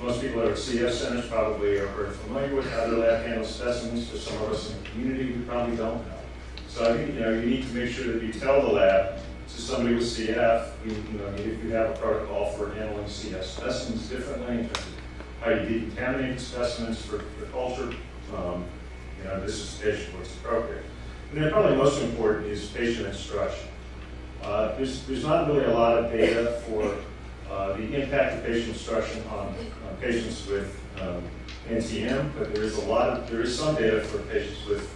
Most people that are at CF centers probably are very familiar with how their lab handles specimens. For some of us in the community, we probably don't know. So I think you need to make sure that you tell the lab to somebody with CF, if you have a protocol for handling CF specimens differently in terms of how you decontaminate the specimens for culture. This is patient what's appropriate. And then probably most important is patient instruction. There's not really a lot of data for the impact of patient instruction on patients with NTM, but there is some data for patients with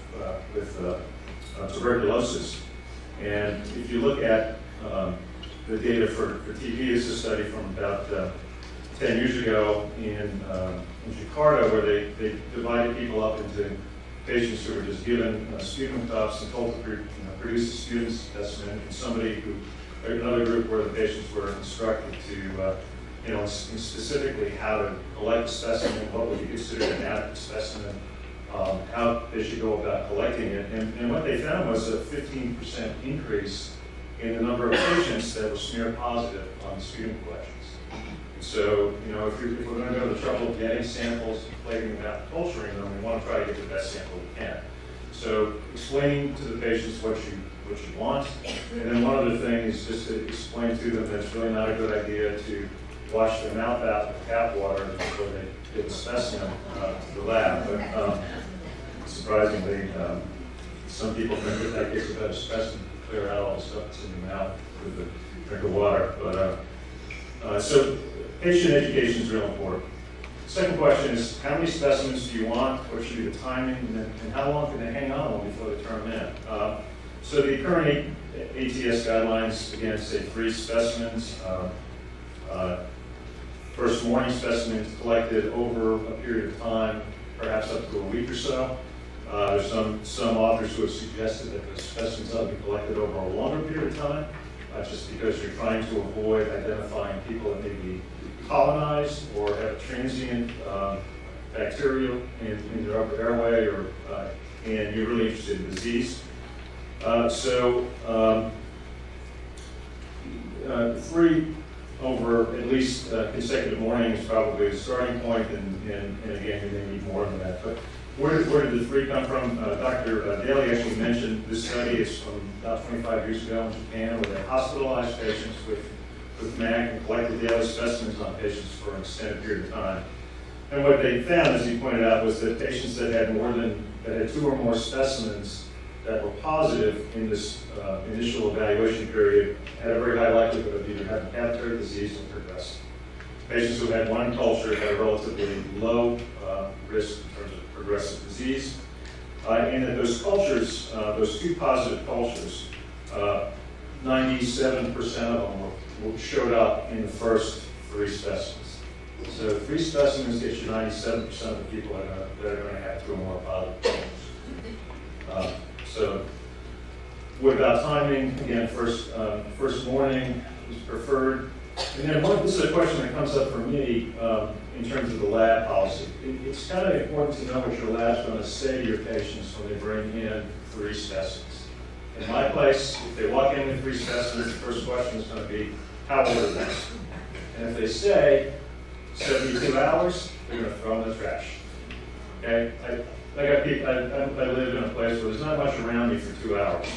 tuberculosis. And if you look at the data for TB, this is a study from about 10 years ago in Jakarta, where they divided people up into patients who were just given sputum cups and told to produce a sputum specimen, and another group where the patients were instructed to, specifically how to collect the specimen, what would be considered an adequate specimen, how they should go about collecting it. And what they found was a 15% increase in the number of patients that were smear positive on the sputum collections. So, if we're going to go to the trouble of getting samples and plating them out and culturing them, we want to try to get the best sample we can. So, explaining to the patients what you want, and then one other thing is just to explain to them that it's really not a good idea to wash their mouth out with tap water before they get the specimen to the lab. But surprisingly, some people think that gives a better specimen to clear out all the stuff that's in your mouth with a drink of water. But so patient education is real important. Second question is, how many specimens do you want? What should be the timing? And how long can they hang on them before they turn them in? So the current ATS guidelines, again, say 3 specimens. First morning specimens collected over a period of time, perhaps up to a week or so. There's some authors who have suggested that the specimens ought to be collected over a longer period of time, just because you're trying to avoid identifying people that may be colonized or have transient bacteria in their upper airway, and you're really interested in disease. So 3 over at least consecutive mornings is probably the starting point, and again, you may need more than that. But where did the 3 come from? Dr. Daly actually mentioned this study is from about 25 years ago in Japan, where they hospitalized patients with MAC and collected daily specimens on patients for an extended period of time. And what they found, as he pointed out, was that patients that had 2 or more specimens that were positive in this initial evaluation period had a very high likelihood of either having cavitary disease or progressing. Patients who had 1 culture had a relatively low risk in terms of progressive disease. And that those cultures, those 2 positive cultures, 97% of them showed up in the first 3 specimens. So 3 specimens get you 97% of the people that are going to have 2 or more positive cultures. So what about timing? Again, first morning is preferred. And then this is a question that comes up for me in terms of the lab policy. It's kind of important to know what your lab's going to say to your patients when they bring in 3 specimens. In my place, if they walk in with 3 specimens, the first question is going to be, how old are they? And if they say, 72 hours, they're going to throw in the trash. Okay? I got people, I live in a place where there's not much around me for 2 hours.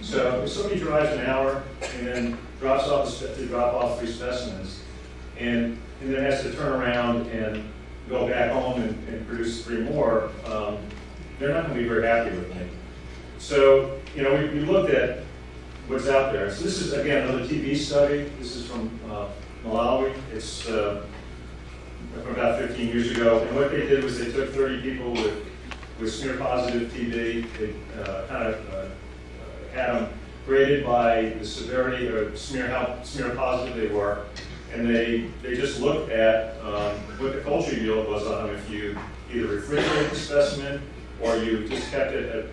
So if somebody drives an hour and then drops off to drop off 3 specimens, and then has to turn around and go back home and produce 3 more, they're not going to be very happy with me. So, you know, we looked at what's out there. So this is, again, another TB study. This is from Malawi. It's from about 15 years ago. And what they did was they took 30 people with smear-positive TB. They had them graded by the severity of how smear-positive they were. And they just looked at what the culture yield was on them if you either refrigerated the specimen or you just kept it at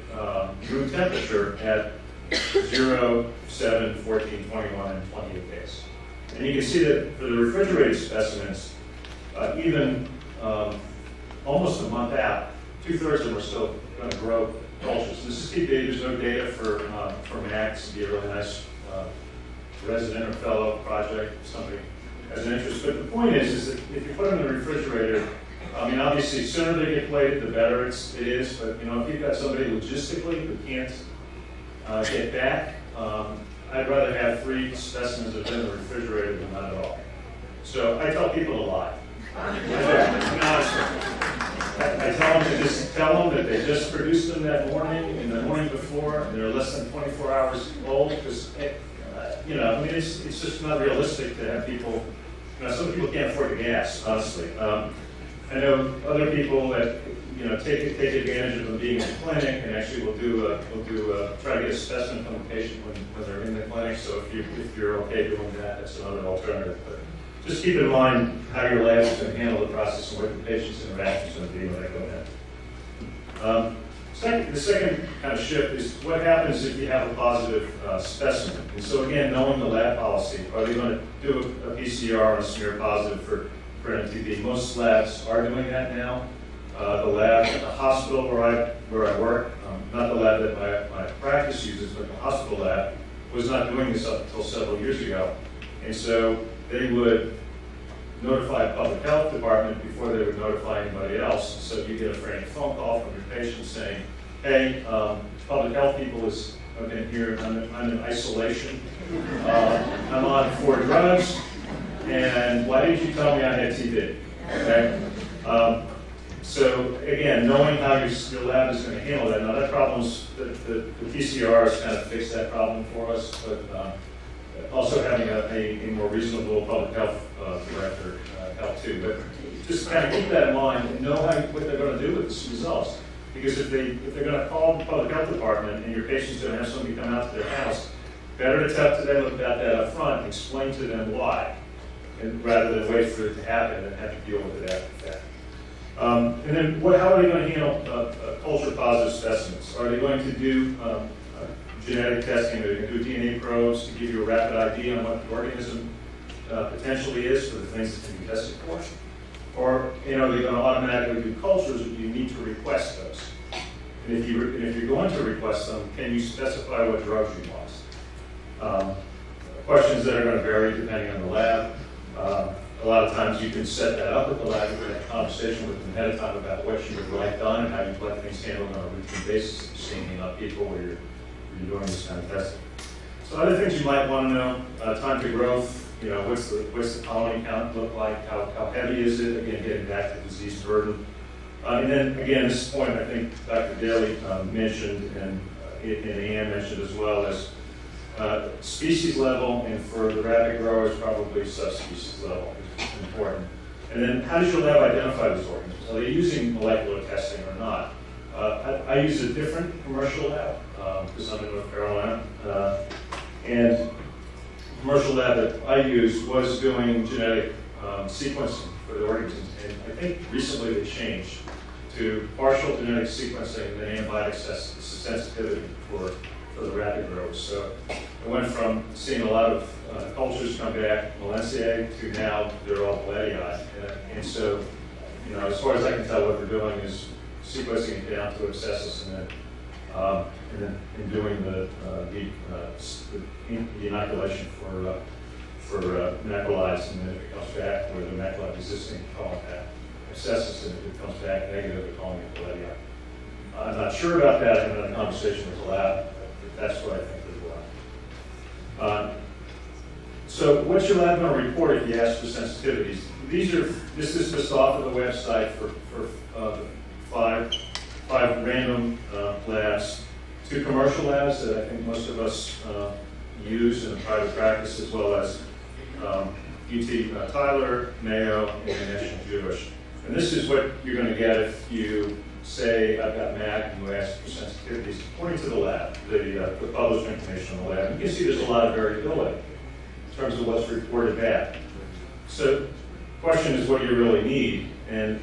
room temperature at 0, 7, 14, 21, and 28 days. And you can see that for the refrigerated specimens, even almost a month out, 2/3 of them are still going to grow cultures. This is TB. There's no data from Acs. It'd be a really nice resident or fellow project, somebody has an interest. But the point is that if you put them in the refrigerator, I mean, obviously, the sooner they get plated, the better it is. But you know, if you've got somebody logistically who can't get back, I'd rather have 3 specimens that are in the refrigerator than not at all. So I tell people to lie. I tell them that they just produced them that morning, and the morning before, and they're less than 24 hours old, because, you know, I mean, it's just not realistic to have people, you know, some people can't afford the gas, honestly. I know other people that, you know, take advantage of them being in the clinic and actually will try to get a specimen from the patient when they're in the clinic. So if you're okay doing that, that's another alternative. But just keep in mind how your lab is going to handle the process and what the patient's interaction is going to be when they go in. The second kind of shift is what happens if you have a positive specimen. And so again, knowing the lab policy, are they going to do a PCR on a smear positive for NTB? Most labs are doing that now. The lab at the hospital where I work, not the lab that my practice uses, but the hospital lab, was not doing this up until several years ago. And so they would notify the public health department before they would notify anybody else. So you get a frantic phone call from your patient saying, hey, public health people have been here, I'm in isolation. I'm on 4 drugs, and why didn't you tell me I had TB? Okay? So again, knowing how your lab is going to handle that. Now that problem's, the PCRs kind of fix that problem for us, but also having a more reasonable public health director help too. But just kind of keep that in mind and know what they're going to do with these results. Because if they're going to call the public health department and your patient's going to have somebody come out to their house, better to talk to them about that up front and explain to them why, and rather than wait for it to happen and have to deal with it after the fact. And then how are they going to handle culture positive specimens? Are they going to do genetic testing? Are they going to do DNA probes to give you a rapid idea on what the organism potentially is for the things that can be tested for? Or they're going to automatically do cultures, but you need to request those. And if you're going to request them, can you specify what drugs you want? Questions that are going to vary depending on the lab. A lot of times you can set that up with the lab, you can have a conversation with them ahead of time about what you would like done and how you'd like things handled on a routine basis if you're seeing enough people where you're doing this kind of testing. So other things you might want to know, time to growth, what's the colony count look like, how heavy is it, again, getting back to disease burden. And then again, this point I think Dr. Daly mentioned and Ann mentioned as well as species level, and for the rapid growers, probably subspecies level is important. And then how does your lab identify these organisms? Are they using molecular testing or not? I use a different commercial lab because I'm in North Carolina. And the commercial lab that I used was doing genetic sequencing for the organisms. And I think recently they changed to partial genetic sequencing and then antibiotic sensitivity for the rapid growth. So I went from seeing a lot of cultures come back, Valenciae, to now they're all Bledii. And so, as far as I can tell, what they're doing is sequencing it down to abscessus and then doing the inoculation macrolides, and then if it comes back with a macrolide resistant, we're calling that abscessus, and if it comes back negative, we're calling it chlamydia. I'm not sure about that. I haven't had a conversation with the lab, but that's what I think as well. So what's your lab going to report if you ask for sensitivities? This is just off of the website for five random labs, 2 commercial labs that I think most of us use in a private practice, as well as UT Tyler, Mayo, and the National Jewish. And this is what you're going to get if you say, I've got MAC, and you ask for sensitivities, according to the lab, the published information on the lab. You can see there's a lot of variability in terms of what's reported back. So the question is, what do you really need? And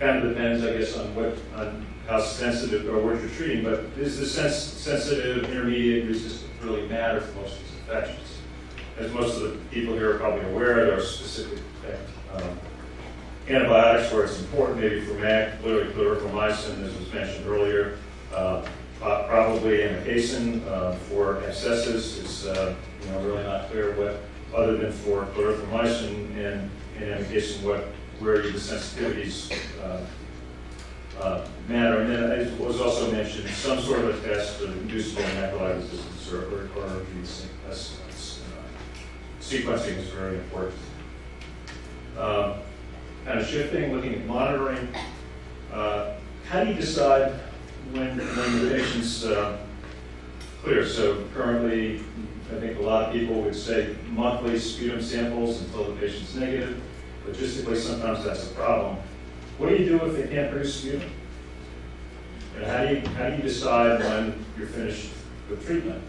kind of depends, I guess, on how sensitive or what you're treating, but is the sensitive, intermediate, resistant really matter for most of these infections? As most of the people here are probably aware, there are specific antibiotics where it's important, maybe for MAC, clearly clarithromycin, as was mentioned earlier, probably amikacin for abscesses is really not clear what, other than for clarithromycin and amikacin, where the sensitivities matter. And then it was also mentioned some sort of a test for inducible macrolide resistance or sequencing is very important. Kind of shifting, looking at monitoring. How do you decide when the patient's clear? So currently, I think a lot of people would say monthly sputum samples until the patient's negative. Logistically, sometimes that's a problem. What do you do if they can't produce sputum? And how do you decide when you're finished with treatment?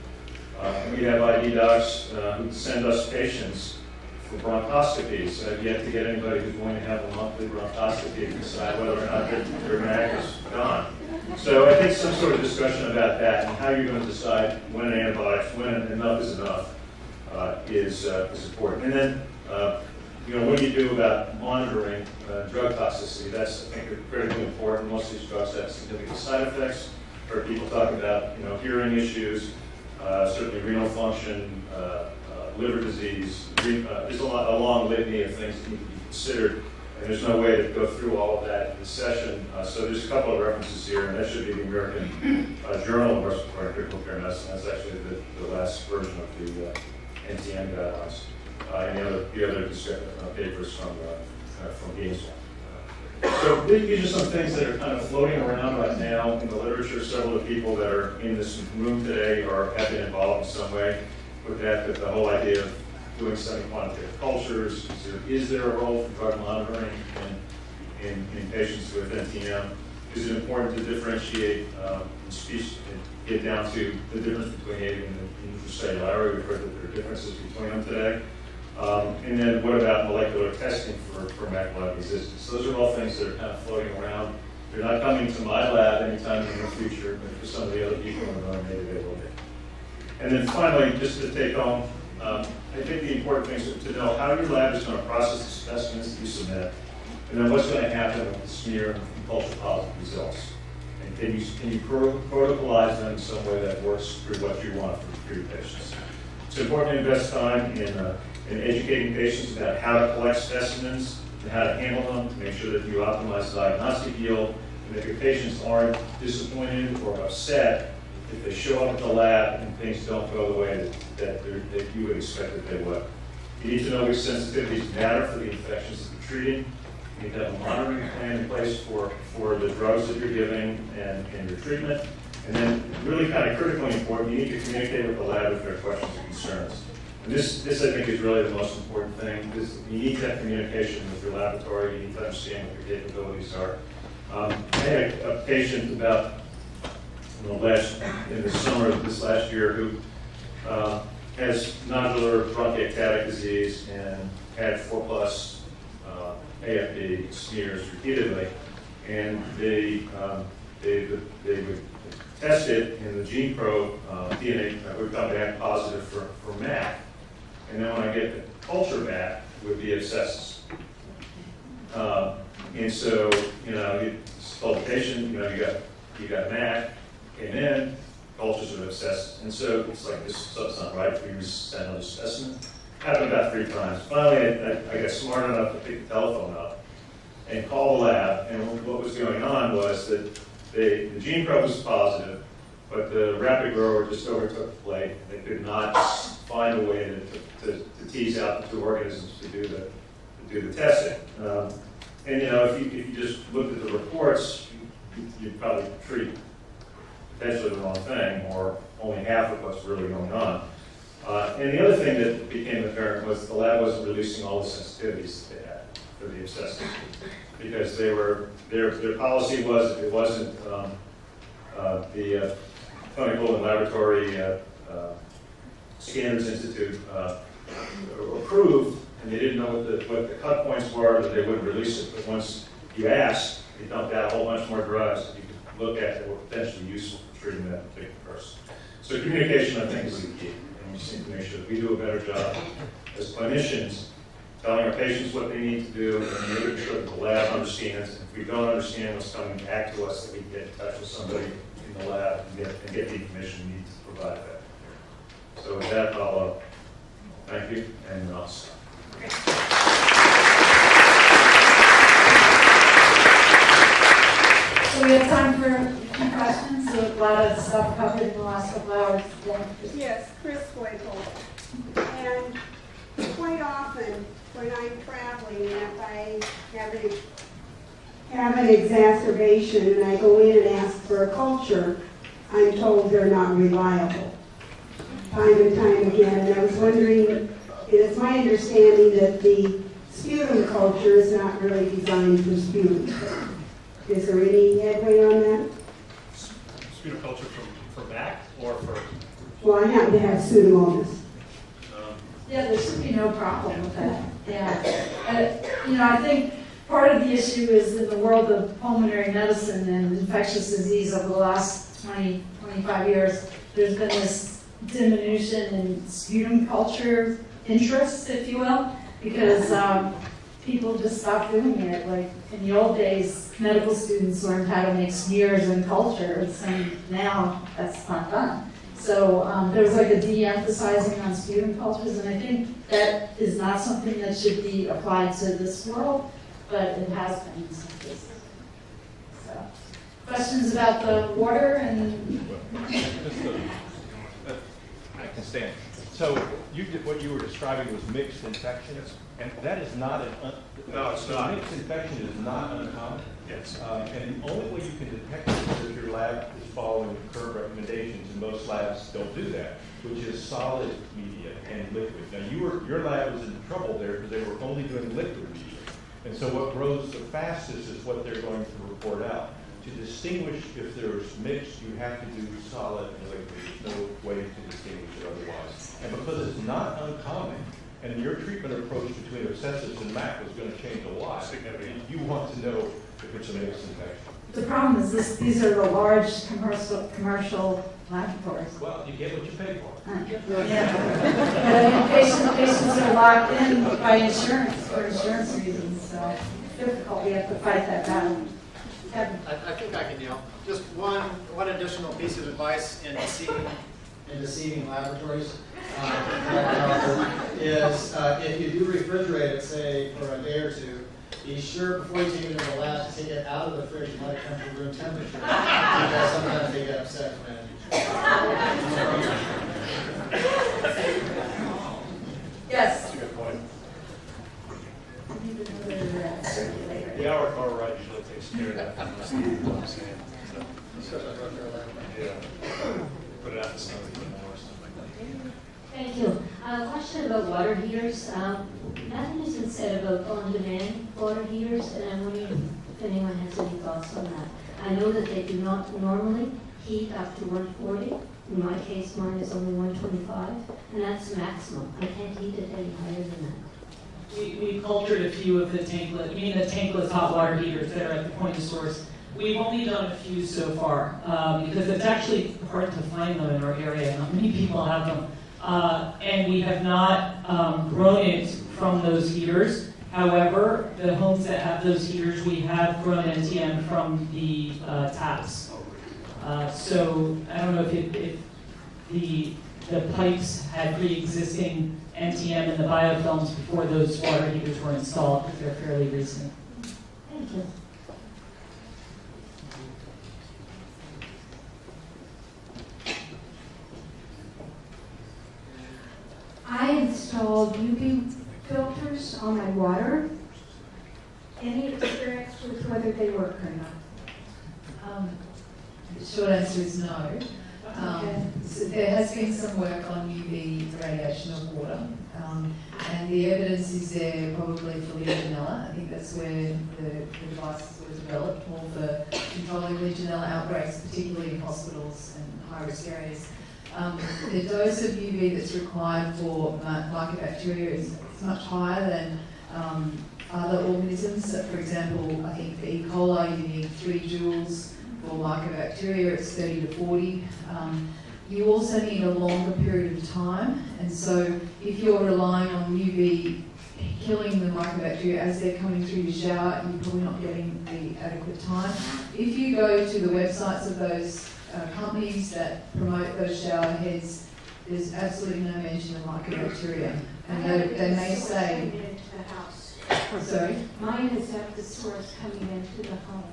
We have ID docs who send us patients for bronchoscopies. I've yet to get anybody who's going to have a monthly bronchoscopy and decide whether or not their MAC is gone. So I think some sort of discussion about that and how you're going to decide when when enough is enough is important. And then what do you do about monitoring drug toxicity? That's, I think, critically important. Most of these drugs have significant side effects. I've heard people talk about hearing issues, certainly renal function, liver disease. There's a long litany of things that need to be considered, and there's no way to go through all of that in this session. So there's a couple of references here, and that should be the American Journal of Respiratory and Critical Care Medicine. That's actually the last version of the NTM guidelines. And the other papers from Gainesville. So these are some things that are kind of floating around right now in the literature. Several of the people that are in this room today have been involved in some way with that. The whole idea of doing semi-quantitative cultures. Is there a role for drug monitoring in patients with NTM? Is it important to differentiate species and get down to the difference between avian and intracellular? We've heard that there are differences between them today. And then what about molecular testing for macrolide resistance? Those are all things that are kind of floating around. They're not coming to my lab anytime in the future, but for some of the other people in the room, maybe they will be. And then finally, just to take home, I think the important thing is to know how your lab is going to process the specimens that you submit, and then what's going to happen with the smear and culture positive results. And can you protocolize them in some way that works for what you want for your patients? It's important to invest time in educating patients about how to collect specimens and how to handle them, to make sure that you optimize diagnostic yield, and that your patients aren't disappointed or upset if they show up at the lab and things don't go the way that you would expect that they would. You need to know which sensitivities matter for the infections that you're treating. You need to have a monitoring plan in place for the drugs that you're giving and your treatment. And then, really kind of critically important, you need to communicate with the lab if there are questions or concerns. And this I think is really the most important thing. You need to have communication with your laboratory. You need to understand what your capabilities are. I had a patient about in the summer of this last year who has nodular bronchiectasis disease and had 4+ AFB smears repeatedly, and they would test it, and the gene probe DNA would come back positive for MAC. And then when I get the culture back, it would be abscessus. And so, you told the patient, you got MAC, came in, cultures of abscessus. And so it's like, that's not right, we send another specimen. Happened about 3 times. Finally, I got smart enough to pick the telephone up and call the lab, and what was going on was that the gene probe was positive, but the rapid grower just overtook the plate. They could not find a way to tease out the 2 organisms to do the testing. And you know, if you just looked at the reports, you'd probably treat potentially the wrong thing, or only half of what's really going on. And the other thing that became apparent was the lab wasn't releasing all the sensitivities that they had for the abscesses, because their policy was if it wasn't the Clinical and Laboratory Standards Institute approved, and they didn't know what the cut points were, that they wouldn't release it. But once you asked, they dumped out a whole bunch more drugs that you could look at that were potentially useful for treating that particular person. So communication, I think, is the key. And we just need to make sure that we do a better job as clinicians telling our patients what they need to do and making sure that the lab understands. And if we don't understand what's coming back to us, that we can get in touch with somebody in the lab and get the information we need to provide that. So with that, I'll thank you, and I'll stop. So we have time for a few questions. So a lot of stuff covered in the last couple hours today. Yes, Chris Wakel. And quite often when I'm traveling, if I have an exacerbation and I go in and ask for a culture, I'm told they're not reliable. Time and time again. And I was wondering, it is my understanding that the sputum culture is not really designed for sputum. Is there any headway on that? Sputum culture for back or for? Well, I happen to have Pseudomonas. Yeah, there should be no problem with that. Yeah. I think part of the issue is in the world of pulmonary medicine and infectious disease over the last 20, 25 years, there's been this diminution in sputum culture interest, if you will, because people just stopped doing it. Like in the old days, medical students learned how to make smears and cultures, and now that's not done. So there was like a de-emphasizing on sputum cultures, and I think that is not something that should be applied to this world, but it has been in some cases. So, questions about the water and? I can stand. So what you were describing was mixed infections, and that is not No, it's not. Mixed infection is not uncommon. Yes. And the only way you can detect it is if your lab is following current recommendations, and most labs don't do that, which is solid media and liquid. Now your lab was in trouble there because they were only doing liquid media. And so what grows the fastest is what they're going to report out. To distinguish if there's mixed, you have to do solid and liquid. There's no way to distinguish it otherwise. And because it's not uncommon, and your treatment approach between abscesses and MAC was going to change a lot, you want to know if it's a mixed infection. The problem is these are the large commercial laboratories. Well, you get what you pay for. Yeah. Patients are locked in by insurance for insurance reasons, so it's difficult. We have to fight that battle. I think I can help. Just one additional piece of advice in deceiving laboratories is if you do refrigerate it, say for a day or two, be sure before you take it into the lab to take it out of the fridge and let it come to room temperature, because sometimes they get upset when. Yes. That's a good point. The hour car ride usually takes care of that. Yeah. Put it out in the sun even more, stuff like that. Thank you. A question about water heaters. Nothing has been said about on-demand water heaters, and I'm wondering if anyone has any thoughts on that. I know that they do not normally heat up to 140. In my case, mine is only 125, and that's maximum. I can't heat it any higher than that. We cultured a few of the tankless hot water heaters that are at the point of source. We've only done a few so far because it's actually hard to find them in our area. Not many people have them. And we have not grown it from those heaters. However, the homes that have those heaters, we have grown NTM from the taps. So I don't know if the pipes had pre-existing NTM and the biofilms before those water heaters were installed, because they're fairly recent. Thank you. I installed UV filters on my water. Any experience with whether they work or not? The short answer is no. So there has been some work on UV radiation of water, and the evidence is there probably for Legionella. I think that's where the devices were developed, more for controlling Legionella outbreaks, particularly in hospitals and high-risk areas. The dose of UV that's required for mycobacteria is much higher than other organisms. So for example, I think for E. coli you need 3 joules. For mycobacteria it's 30 to 40. You also need a longer period of time, and so if you're relying on UV killing the mycobacteria as they're coming through your shower, you're probably not getting the adequate time. If you go to the websites of those companies that promote those shower heads, there's absolutely no mention of mycobacteria. And they may say... Coming into the house. Sorry? Mine is at the source coming into the home.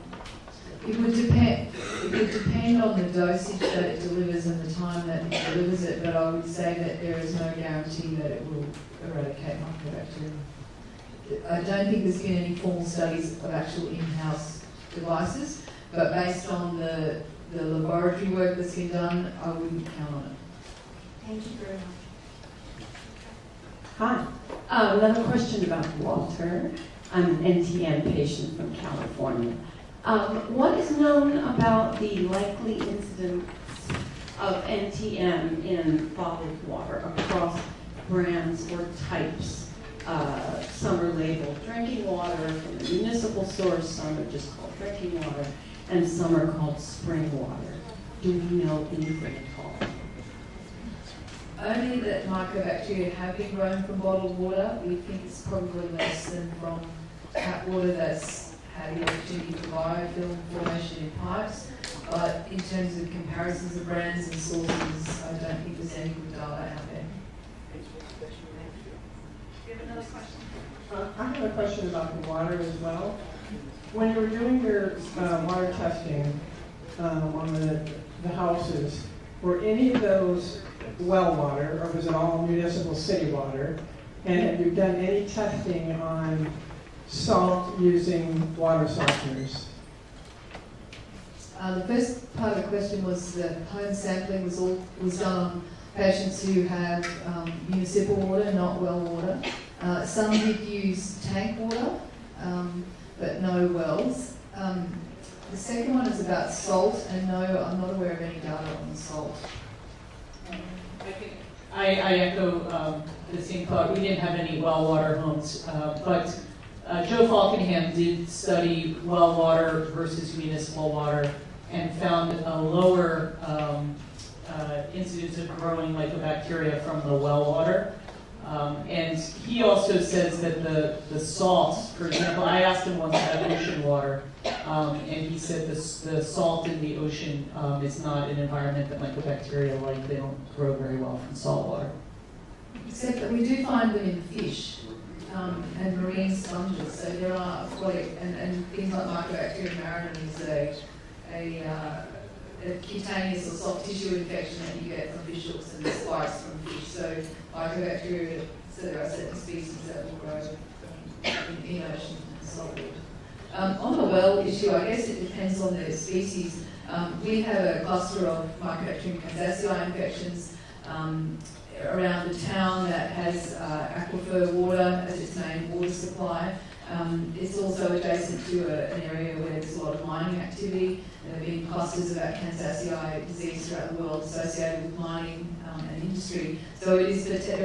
It would depend on the dosage that it delivers and the time that it delivers it, but I would say that there is no guarantee that it will eradicate mycobacteria. I don't think there's been any formal studies of actual in-house devices, but based on the laboratory work that's been done, I wouldn't count on it. Thank you very much. Hi. Another question about water. I'm an NTM patient from California. What is known about the likely incidence of NTM in bottled water across brands or types? Some are labeled drinking water from a municipal source, some are just called drinking water, and some are called spring water. Do we know anything at all? Only that mycobacteria have been grown from bottled water. We think it's probably less than from tap water that's had the opportunity for biofilm formation in pipes. But in terms of comparisons of brands and sources, I don't think there's any good data out there. Do you have another question? I have a question about the water as well. When you were doing your water testing on the houses, were any of those well water, or was it all municipal city water? And have you done any testing on salt using water softeners? The first part of the question was that home sampling was done on patients who have municipal water, not well water. Some did use tank water, but no wells. The second one is about salt, and no, I'm not aware of any data on the salt. I echo the same thought. We didn't have any well water homes, but Joe Falkenham did study well water versus municipal water and found a lower incidence of growing mycobacteria from the well water. And he also says that the salts, for example, I asked him once about ocean water, and he said the salt in the ocean is not an environment that mycobacteria like. They don't grow very well from salt water. Except that we do find them in fish and marine sponges. So there are aquatic and things like Mycobacterium marinum is a cutaneous or soft tissue infection that you get from fish hooks and spikes from fish. So mycobacteria, so there are certain species that will grow in ocean and salt water. On the well issue, I guess it depends on the species. We have a cluster of Mycobacterium canzassii infections around the town that has aquifer water as its main water supply. It's also adjacent to an area where there's a lot of mining activity. There have been clusters of canzassii disease throughout the world associated with mining and industry. So there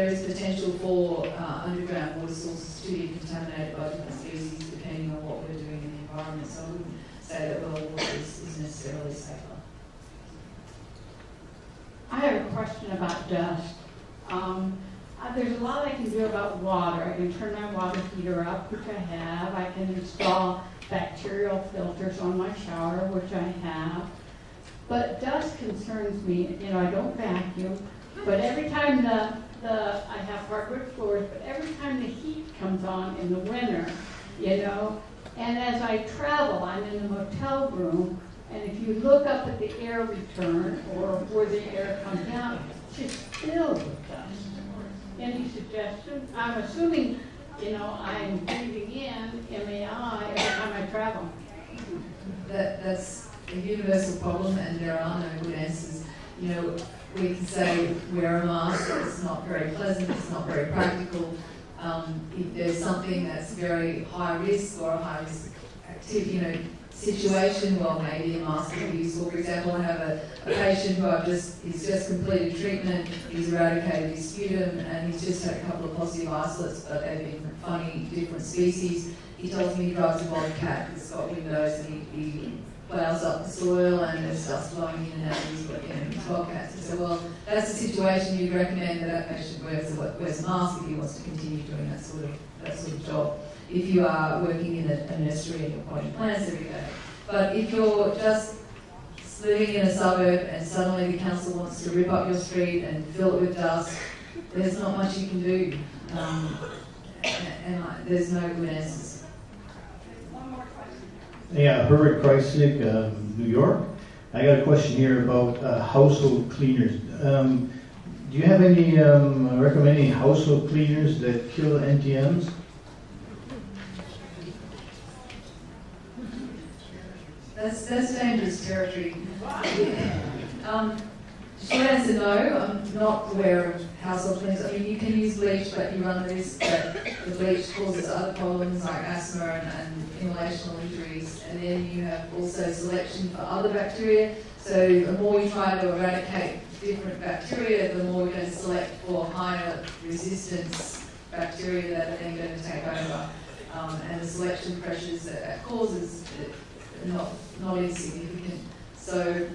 is potential for underground water sources to be contaminated by different species depending on what we're doing in the environment. So I wouldn't say that well water is necessarily safer. I have a question about dust. There's a lot I can do about water. I can turn my water heater up, which I have. I can install bacterial filters on my shower, which I have. But dust concerns me. You know, I don't vacuum. But every time the I have hardwood floors, but every time the heat comes on in the winter, and as I travel, I'm in the motel room, and if you look up at the air return or where the air comes out, it's just filled with dust. Any suggestions? I'm assuming, I'm breathing in MAI every time I travel. That's a universal problem, and there are no good answers. We can say wear a mask, but it's not very pleasant, it's not very practical. If there's something that's very high risk or a high risk activity, situation, well, maybe a mask would be useful. For example, I have a patient who he's just completed treatment, he's eradicated his sputum, and he's just had a couple of positive isolates, but they've been funny, different species. He tells me he drives a wild cat that's got windows, and he plows up the soil, and there's dust blowing in and out of his wildcats. I said, well, that's the situation you'd recommend that patient wears a mask if he wants to continue doing that sort of job. If you are working in a nursery and you're potting plants every day. But if you're just living in a suburb and suddenly the council wants to rip up your street and fill it with dust, there's not much you can do. There's no good answers. Yeah, Herbert Kreisig, New York. I got a question here about household cleaners. Do you have any recommending household cleaners that kill NTMs? That's dangerous territory. Short answer, no. I'm not aware of household cleaners. I mean, you can use bleach, but you run the risk that the bleach causes other problems like asthma and inhalational injuries. And then you have also selection for other bacteria. So the more you try to eradicate different bacteria, the more you're going to select for higher resistance bacteria that are then going to take over. And the selection pressures that causes not insignificant. So,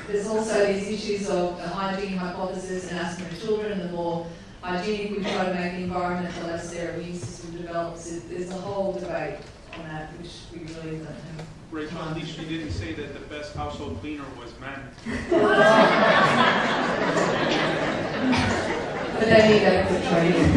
there's also these issues of the hygiene hypothesis and asthma in children, and the more hygienic we try to make the environment, the less their immune system develops. There's a whole debate on that, which we really don't have. Rachel, at least you didn't say that the best household cleaner was men. But they need adequate training.